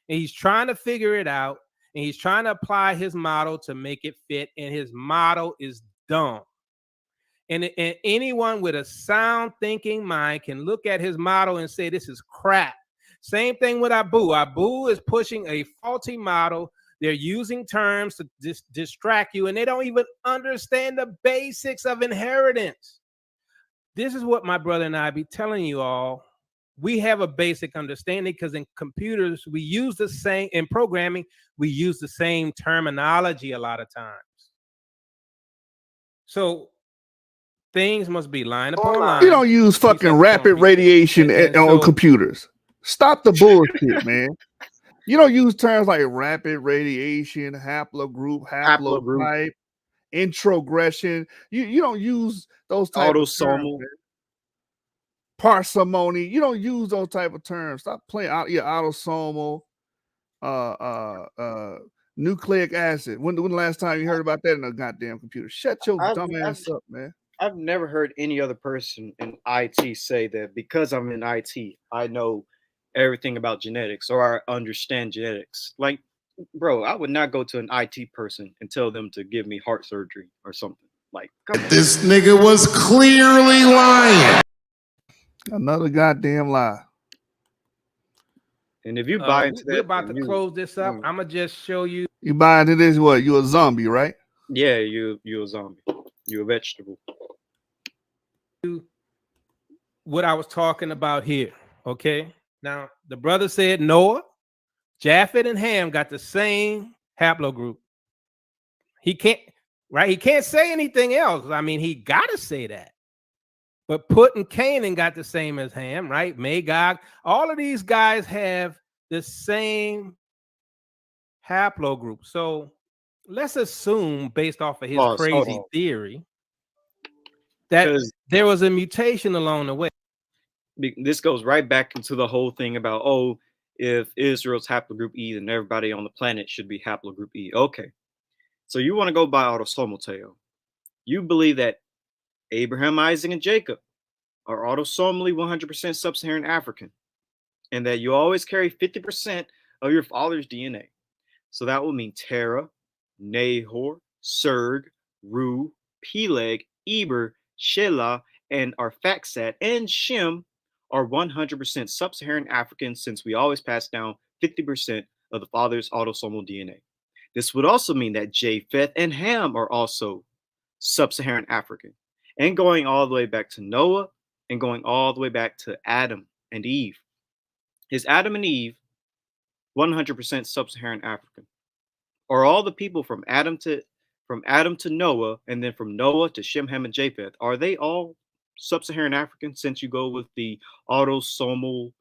And he's trying to figure it out, and he's trying to apply his model to make it fit, and his model is dumb. And anyone with a sound thinking mind can look at his model and say, this is crap. Same thing with Abu. Abu is pushing a faulty model. They're using terms to distract you, and they don't even understand the basics of inheritance. This is what my brother and I be telling you all. We have a basic understanding because in computers, we use the same, in programming, we use the same terminology a lot of times. So things must be line upon line. You don't use fucking rapid radiation on computers. Stop the bullshit, man. You don't use terms like rapid radiation, haplogroup, haplotype, introgression. You don't use those type of terms. Parsimony. You don't use those type of terms. Stop playing out. Yeah, autosomal, nucleic acid. When the last time you heard about that in a goddamn computer? Shut your dumb ass up, man. I've never heard any other person in IT say that because I'm in IT, I know everything about genetics or I understand genetics. Like, bro, I would not go to an IT person and tell them to give me heart surgery or something. Like, come on. This nigga was clearly lying. Another goddamn lie. And if you buy into that, we're about to close this up. I'm gonna just show you. You buy into this? What? You a zombie, right? Yeah, you a zombie. You a vegetable. what I was talking about here. Okay. Now, the brother said Noah, Japheth, and Ham got the same haplogroup. He can't, right? He can't say anything else. I mean, he got to say that. But Put and Canaan got the same as Ham, right? Magog. All of these guys have the same haplogroup. So let's assume, based off of his crazy theory, that there was a mutation along the way. This goes right back into the whole thing about, oh, if Israel's haplogroup E, then everybody on the planet should be haplogroup E. Okay. So you want to go by autosomal, Teo. You believe that Abraham, Isaac, and Jacob are autosomally 100% sub-Saharan African, and that you always carry 50% of your father's DNA. So that will mean Terah, Nahor, Serg, Ru, Peleg, Eber, Shelah, and Arphaxad and Shem are 100% sub-Saharan African, since we always pass down 50% of the father's autosomal DNA. This would also mean that Japheth and Ham are also sub-Saharan African, and going all the way back to Noah and going all the way back to Adam and Eve. Is Adam and Eve 100% sub-Saharan African? Or all the people from Adam to Noah, and then from Noah to Shem, Ham, and Japheth, are they all sub-Saharan African, since you go with the autosomal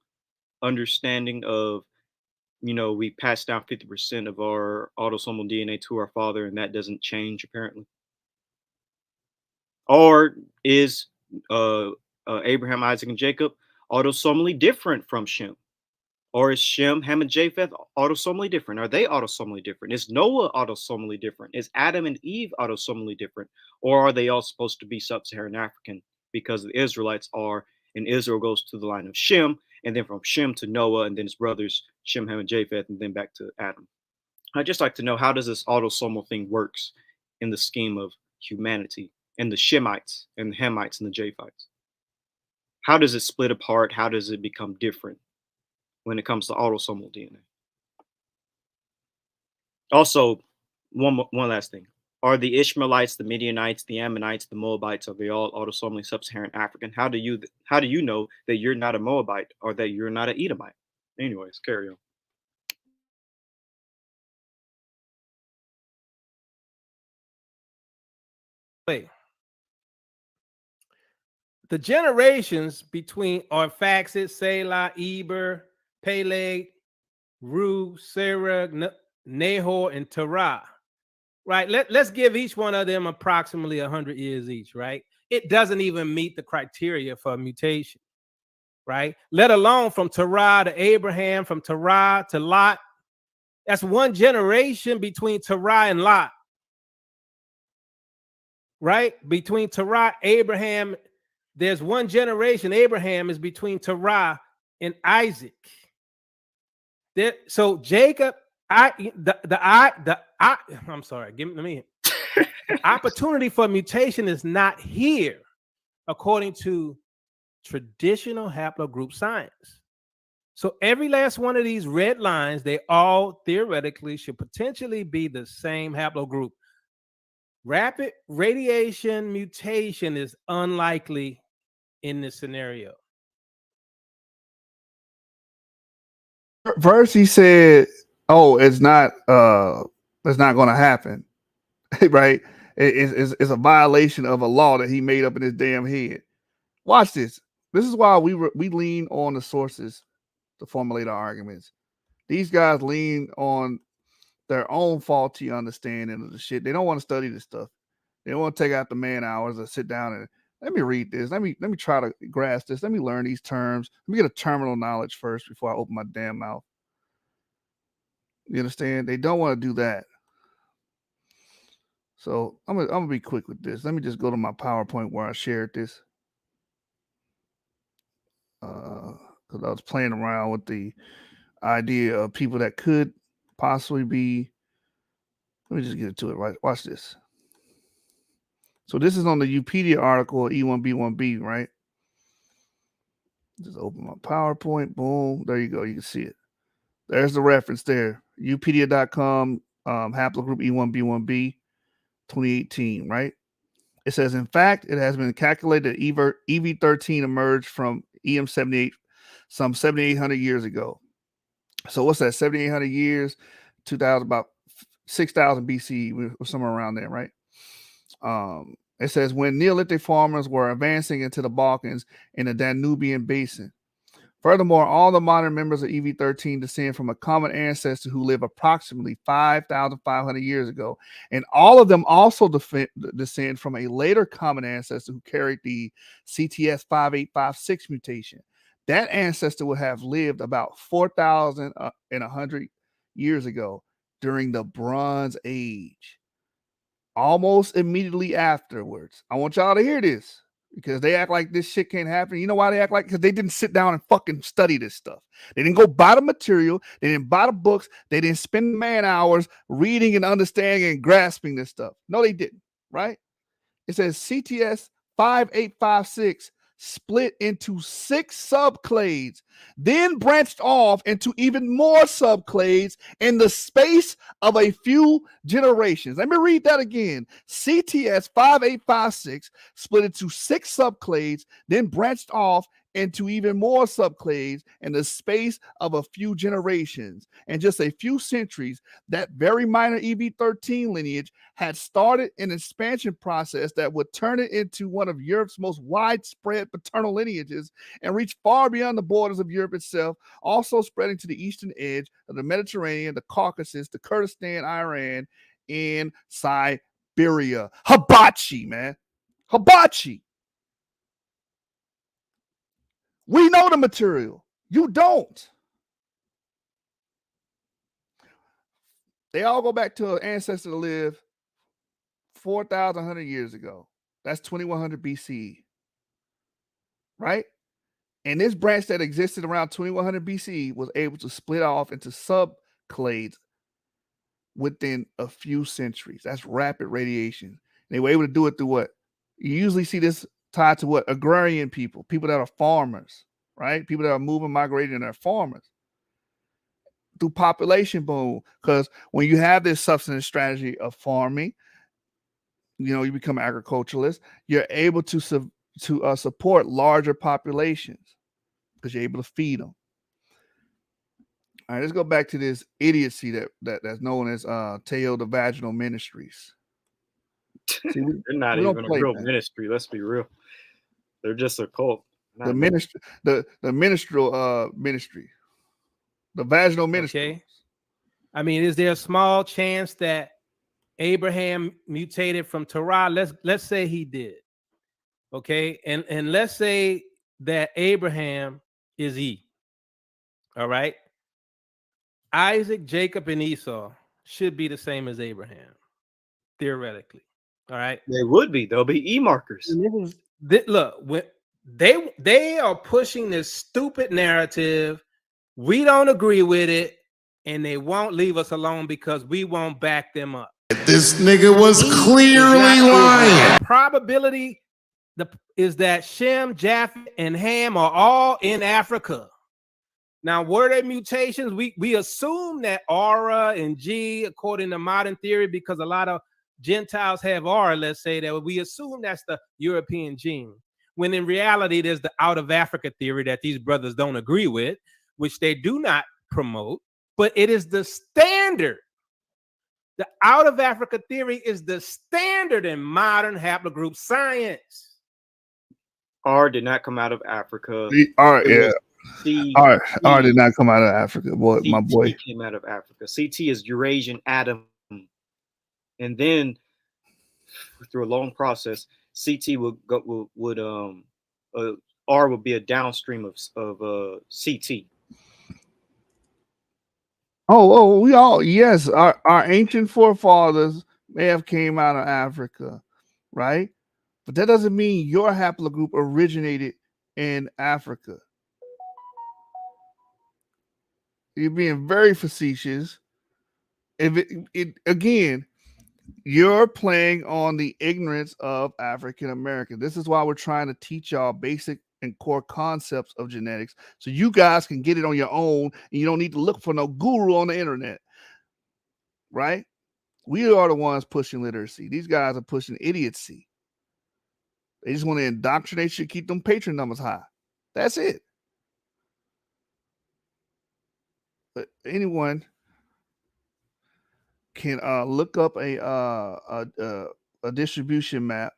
understanding of, we pass down 50% of our autosomal DNA to our father, and that doesn't change apparently? Or is Abraham, Isaac, and Jacob autosomally different from Shem? Or is Shem, Ham, and Japheth autosomally different? Are they autosomally different? Is Noah autosomally different? Is Adam and Eve autosomally different? Or are they all supposed to be sub-Saharan African because the Israelites are, and Israel goes to the line of Shem, and then from Shem to Noah, and then his brothers, Shem, Ham, and Japheth, and then back to Adam? I'd just like to know, how does this autosomal thing works in the scheme of humanity, and the Shemites and the Hamites and the Japhites? How does it split apart? How does it become different when it comes to autosomal DNA? Also, one last thing. Are the Ishmaelites, the Midianites, the Ammonites, the Moabites, are they all autosomally sub-Saharan African? How do you know that you're not a Moabite or that you're not an Edomite? Anyways, carry on. Wait. The generations between Arphaxad, Selah, Eber, Peleg, Ru, Serug, Nahor, and Terah, right? Let's give each one of them approximately 100 years each, right? It doesn't even meet the criteria for mutation, right? Let alone from Terah to Abraham, from Terah to Lot. That's one generation between Terah and Lot, right? Between Terah, Abraham, there's one generation. Abraham is between Terah and Isaac. So Jacob, I'm sorry. Let me. The opportunity for mutation is not here, according to traditional haplogroup science. So every last one of these red lines, they all theoretically should potentially be the same haplogroup. Rapid radiation mutation is unlikely in this scenario. First, he said, "Oh, it's not going to happen, right? It's a violation of a law that he made up in his damn head." Watch this. This is why we lean on the sources to formulate our arguments. These guys lean on their own faulty understanding of the shit. They don't want to study this stuff. They don't want to take out the man hours and sit down and let me read this. Let me try to grasp this. Let me learn these terms. Let me get a terminal knowledge first before I open my damn mouth. You understand? They don't want to do that. So I'm gonna be quick with this. Let me just go to my PowerPoint where I shared this. Because I was playing around with the idea of people that could possibly be. Let me just get to it. Right, watch this. So this is on the Wikipedia article E1B1B, right? Just open my PowerPoint. Boom. There you go. You can see it. There's the reference there. Wikipedia.com, haplogroup E1B1B, 2018, right? It says, in fact, it has been calculated that EV13 emerged from EM78 some 7,800 years ago. So what's that? 7,800 years, 2,000, about 6,000 BC, or somewhere around there, right? It says when Neolithic farmers were advancing into the Balkans in the Danubian basin. Furthermore, all the modern members of EV13 descend from a common ancestor who lived approximately 5,500 years ago. And all of them also descend from a later common ancestor who carried the CTS 5856 mutation. That ancestor would have lived about 4,100 years ago during the Bronze Age. Almost immediately afterwards. I want y'all to hear this, because they act like this shit can't happen. You know why they act like? Because they didn't sit down and fucking study this stuff. They didn't go buy the material. They didn't buy the books. They didn't spend man hours reading and understanding and grasping this stuff. No, they didn't, right? It says CTS 5856 split into 6 subclades, then branched off into even more subclades in the space of a few generations. Let me read that again. CTS 5856 split into 6 subclades, then branched off into even more subclades in the space of a few generations. In just a few centuries, that very minor EV13 lineage had started an expansion process that would turn it into one of Europe's most widespread paternal lineages and reach far beyond the borders of Europe itself, also spreading to the eastern edge of the Mediterranean, the Caucasus, the Kurdistan, Iran, and Siberia. Hibachi, man. Hibachi. We know the material. You don't. They all go back to an ancestor that lived 4,100 years ago. That's 2100 BCE. Right? And this branch that existed around 2100 BCE was able to split off into subclades within a few centuries. That's rapid radiation. They were able to do it through what? You usually see this tied to what? Agrarian people, people that are farmers, right? People that are moving, migrating, and are farmers. Through population boom, because when you have this subsistence strategy of farming, you become an agriculturalist, you're able to support larger populations because you're able to feed them. All right, let's go back to this idiocy that's known as Teotw Vaginal Ministries. See, they're not even a real ministry. Let's be real. They're just a cult. The ministry, the ministerial ministry, the vaginal ministry. Okay. I mean, is there a small chance that Abraham mutated from Terah? Let's say he did. Okay, and let's say that Abraham is Eve. All right. Isaac, Jacob, and Esau should be the same as Abraham, theoretically. All right. They would be. They'll be E markers. Look, when they are pushing this stupid narrative. We don't agree with it, and they won't leave us alone because we won't back them up. This nigga was clearly lying. Probability is that Shem, Japheth, and Ham are all in Africa. Now, were there mutations? We assume that Aura and G, according to modern theory, because a lot of Gentiles have Aura, let's say, that we assume that's the European gene. When in reality, there's the out of Africa theory that these brothers don't agree with, which they do not promote, but it is the standard. The out of Africa theory is the standard in modern haplogroup science. R did not come out of Africa. R did not come out of Africa. Boy, my boy came out of Africa. CT is Eurasian Adam, and then through a long process, CT R would be a downstream of CT. Yes, our ancient forefathers may have came out of Africa, right? But that doesn't mean your haplogroup originated in Africa. You're being very facetious. Again, you're playing on the ignorance of African Americans. This is why we're trying to teach y'all basic and core concepts of genetics so you guys can get it on your own and you don't need to look for no guru on the internet, right? We are the ones pushing literacy. These guys are pushing idiocy, They just want to indoctrinate you, keep them patron numbers high. That's it. But anyone can look up a distribution map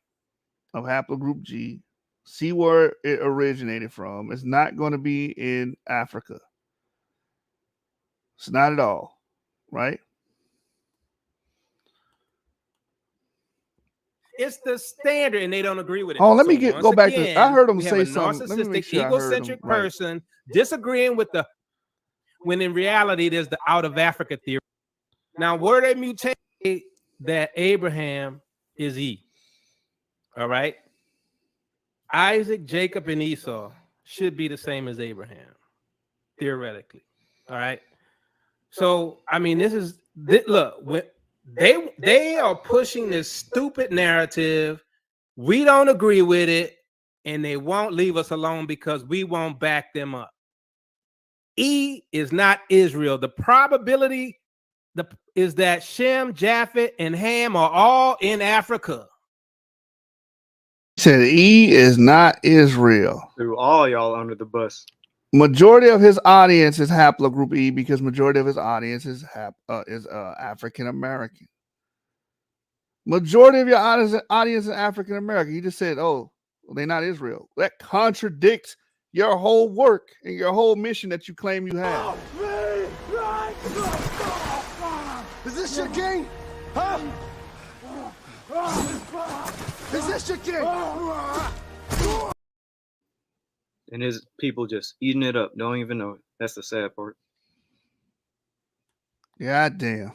of haplogroup G, see where it originated from. It's not going to be in Africa. It's not at all, right? It's the standard, and they don't agree with it. Oh, let me go back to. I heard them say a something. Let me make narcissistic, sure I heard them egocentric right. person disagreeing with the, when in reality, there's the out of Africa theory. Now, where they mutate that Abraham is E. All right. Isaac, Jacob, and Esau should be the same as Abraham, theoretically. All right. So, I mean, look, when they are pushing this stupid narrative. We don't agree with it, and they won't leave us alone because we won't back them up. E is not Israel. The probability is that Shem, Japheth, and Ham are all in Africa. Said E is not Israel. Threw all y'all under the bus. Majority of his audience is haplogroup E because majority of his audience is African American. Majority of your audience is African American. You just said, "Oh, well, they're not Israel." That contradicts your whole work and your whole mission that you claim you have. Is this your king? Huh? Is this your king? And his people just eating it up. Don't even know it. That's the sad part. God damn.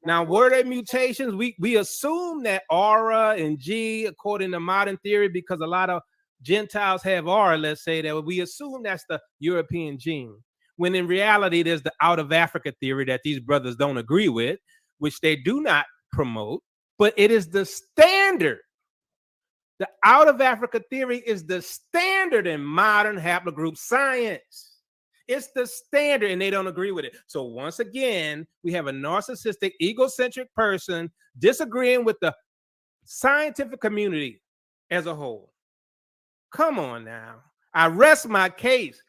Now, were there mutations? We assume that aura and G, according to modern theory, because a lot of Gentiles have aura, let's say that we assume that's the European gene. When in reality, there's the out of Africa theory that these brothers don't agree with, which they do not promote, but it is the standard. The out of Africa theory is the standard in modern haplogroup science. It's the standard, and they don't agree with it. So once again, we have a narcissistic, egocentric person disagreeing with the scientific community as a whole. Come on now. I rest my case.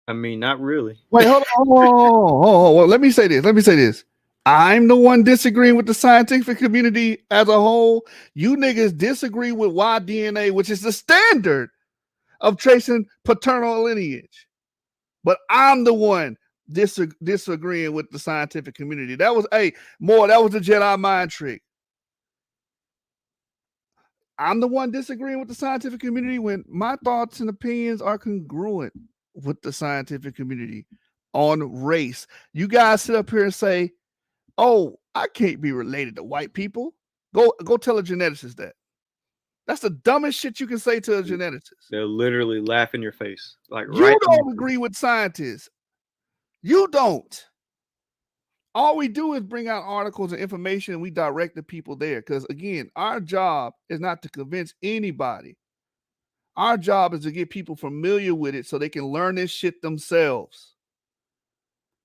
I mean, not really. Wait, hold on. Well, let me say this. I'm the one disagreeing with the scientific community as a whole. You niggas disagree with Y-DNA, which is the standard of tracing paternal lineage. But I'm the one disagreeing with the scientific community. That was that was a Jedi mind trick. I'm the one disagreeing with the scientific community when my thoughts and opinions are congruent with the scientific community on race. You guys sit up here and say, "Oh, I can't be related to white people." Go tell a geneticist that. That's the dumbest shit you can say to a geneticist. They'll literally laugh in your face. Like You don't agree with scientists. You don't. All we do is bring out articles and information, and we direct the people there. Because again, our job is not to convince anybody. Our job is to get people familiar with it so they can learn this shit themselves.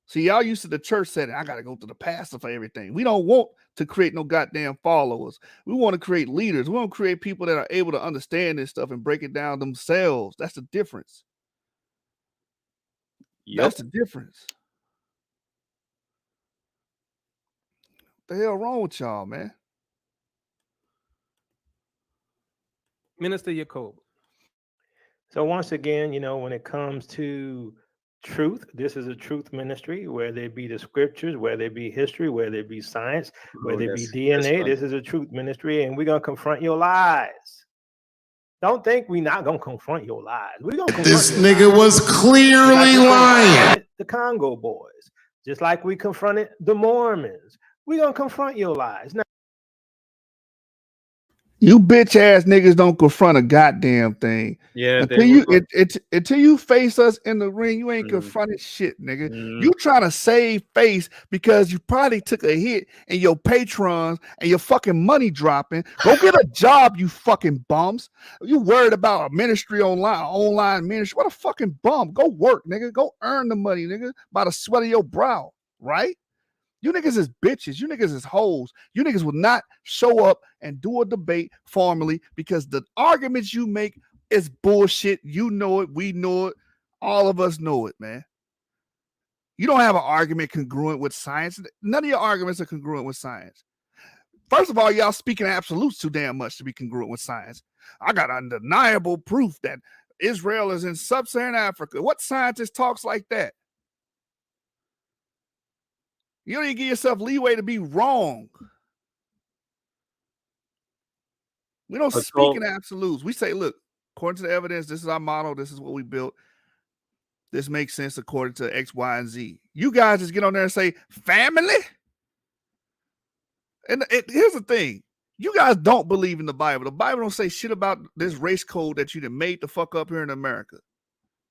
See, y'all used to the church setting. I got to go to the pastor for everything. We don't want to create no goddamn followers. We want to create leaders. We want to create people that are able to understand this stuff and break it down themselves. That's the difference. Yep. That's the difference. What the hell wrong with y'all, man? Minister Jacob. So once again, when it comes to truth, this is a truth ministry, where there be the scriptures, where there be history, where there be science, where there be DNA. This is a truth ministry, and we're going to confront your lies. Don't think we're not going to confront your lies. We're going to confront This nigga was clearly lying. The Congo boys, just like we confronted the Mormons. We're going to confront your lies. Now, you bitch ass niggas don't confront a goddamn thing. Yeah. Until you face us in the ring, you ain't confronted shit, nigga. You trying to save face because you probably took a hit and your patrons and your fucking money dropping. Go get a job, you fucking bums. You worried about a ministry online ministry. What a fucking bum. Go work, nigga. Go earn the money, nigga, by the sweat of your brow, right? You niggas is bitches. You niggas is hoes. You niggas will not show up and do a debate formally because the arguments you make is bullshit. You know it. We know it. All of us know it, man. You don't have an argument congruent with science. None of your arguments are congruent with science. First of all, y'all speaking absolutes too damn much to be congruent with science. I got undeniable proof that Israel is in sub-Saharan Africa. What scientist talks like that? You don't even give yourself leeway to be wrong. We don't speak in absolutes. We say, look, according to the evidence, this is our model. This is what we built. This makes sense according to X, Y, and Z. You guys just get on there and say, family? And here's the thing. You guys don't believe in the Bible. The Bible don't say shit about this race code that you done made the fuck up here in America.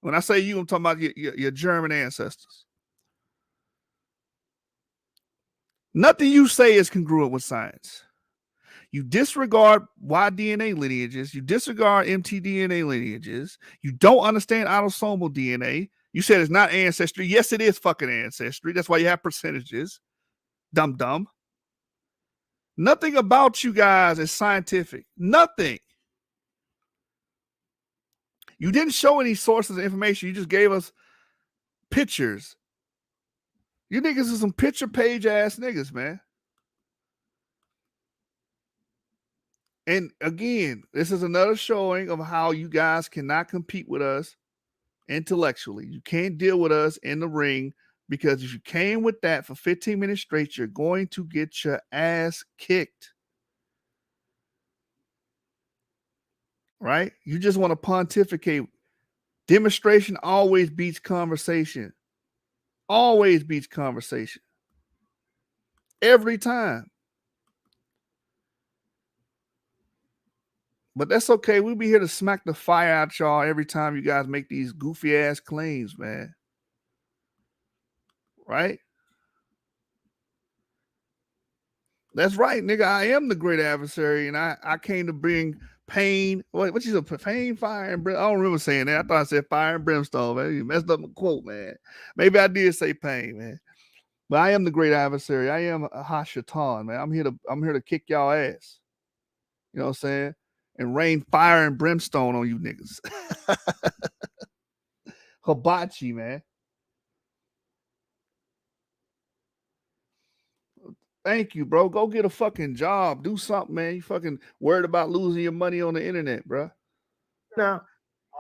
When I say you, I'm talking about your German ancestors. Nothing you say is congruent with science. You disregard Y-DNA lineages. You disregard mtDNA lineages. You don't understand autosomal DNA. You said it's not ancestry. Yes, it is fucking ancestry. That's why you have percentages. Dumb. Nothing about you guys is scientific. Nothing. You didn't show any sources of information. You just gave us pictures. You niggas are some picture page ass niggas, man. And again, this is another showing of how you guys cannot compete with us intellectually. You can't deal with us in the ring because if you came with that for 15 minutes straight, you're going to get your ass kicked. Right? You just want to pontificate. Demonstration always beats conversation. Always beats conversation. Every time. But that's okay. We'll be here to smack the fire out y'all every time you guys make these goofy ass claims, man. Right? That's right, nigga. I am the great adversary, and I came to bring pain. What you said? Pain, fire, and brimstone. I don't remember saying that. I thought I said fire and brimstone, man. You messed up my quote, man. Maybe I did say pain, man. But I am the great adversary. I am a Hashatan, man. I'm here to kick y'all ass. You know what I'm saying? And rain fire and brimstone on you niggas. Hibachi, man. Thank you, bro. Go get a fucking job. Do something, man. You fucking worried about losing your money on the internet, bro. Now,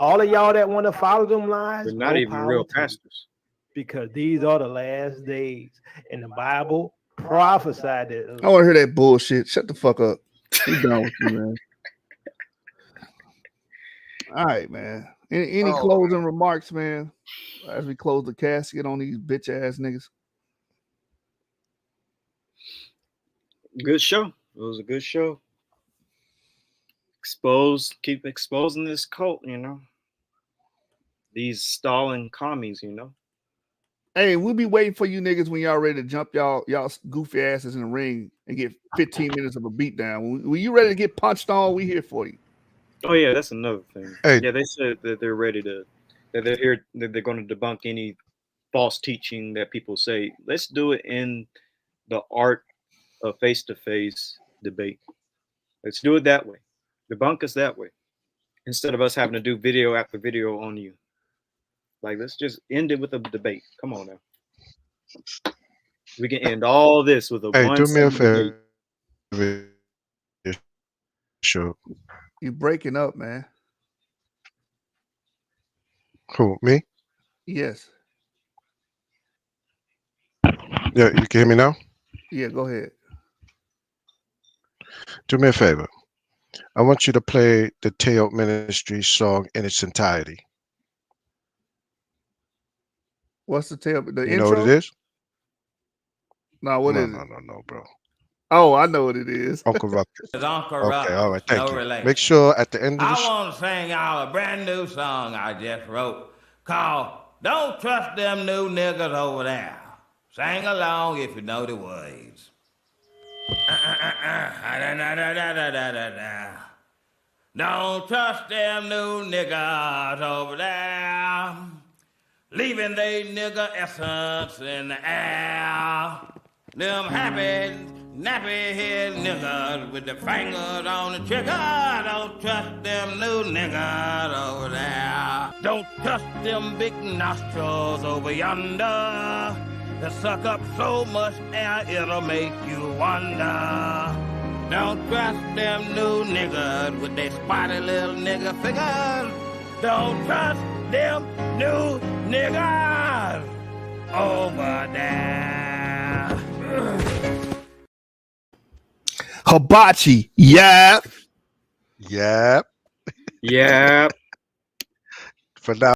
all of y'all that want to follow them lies, they're not even real pastors. Because these are the last days. And the Bible prophesied that. I want to hear that bullshit. Shut the fuck up. I'm done with you, man. All right, man. Any closing remarks, man, as we close the casket on these bitch ass niggas? Good show. It was a good show. Keep exposing this cult, you know. These stalling commies, you know. Hey, we'll be waiting for you niggas when y'all ready to jump y'all goofy asses in the ring and get 15 minutes of a beatdown. When you ready to get punched on, we here for you. Oh yeah, that's another thing. Hey. Yeah, they said that they're ready to, that they're here, that they're going to debunk any false teaching that people say. Let's do it in the art of face-to-face debate. Let's do it that way. Debunk us that way, instead of us having to do video after video on you. Like, let's just end it with a debate. Come on now. We can end all this with a do me a favor. Sure. You breaking up, man. Who, me? Yes. Yeah, you can hear me now? Yeah, go ahead. Do me a favor. I want you to play the Teotw Ministries song in its entirety. What's the tail? The you intro? know what it is? No, what is it? No, bro. Oh, I know what it is. Uncle Ruckus. Uncle Okay, Ruckus. all right, thank No you. relation. Make sure at the end of the I want to sing y'all a brand new song I just wrote called Don't Trust Them New Niggas Over There. Sing along if you know the words. Don't trust them new niggas over there, leaving they nigga essence in the air. Them happy, nappy head niggas with the fingers on the trigger. Don't trust them new niggas over there. Don't trust them big nostrils over yonder. They suck up so much air it'll make you wonder. Don't trust them new niggas with their spotty little nigga figures. Don't trust them new niggas over there. Hibachi. Yeah. Yep. Yeah. For now.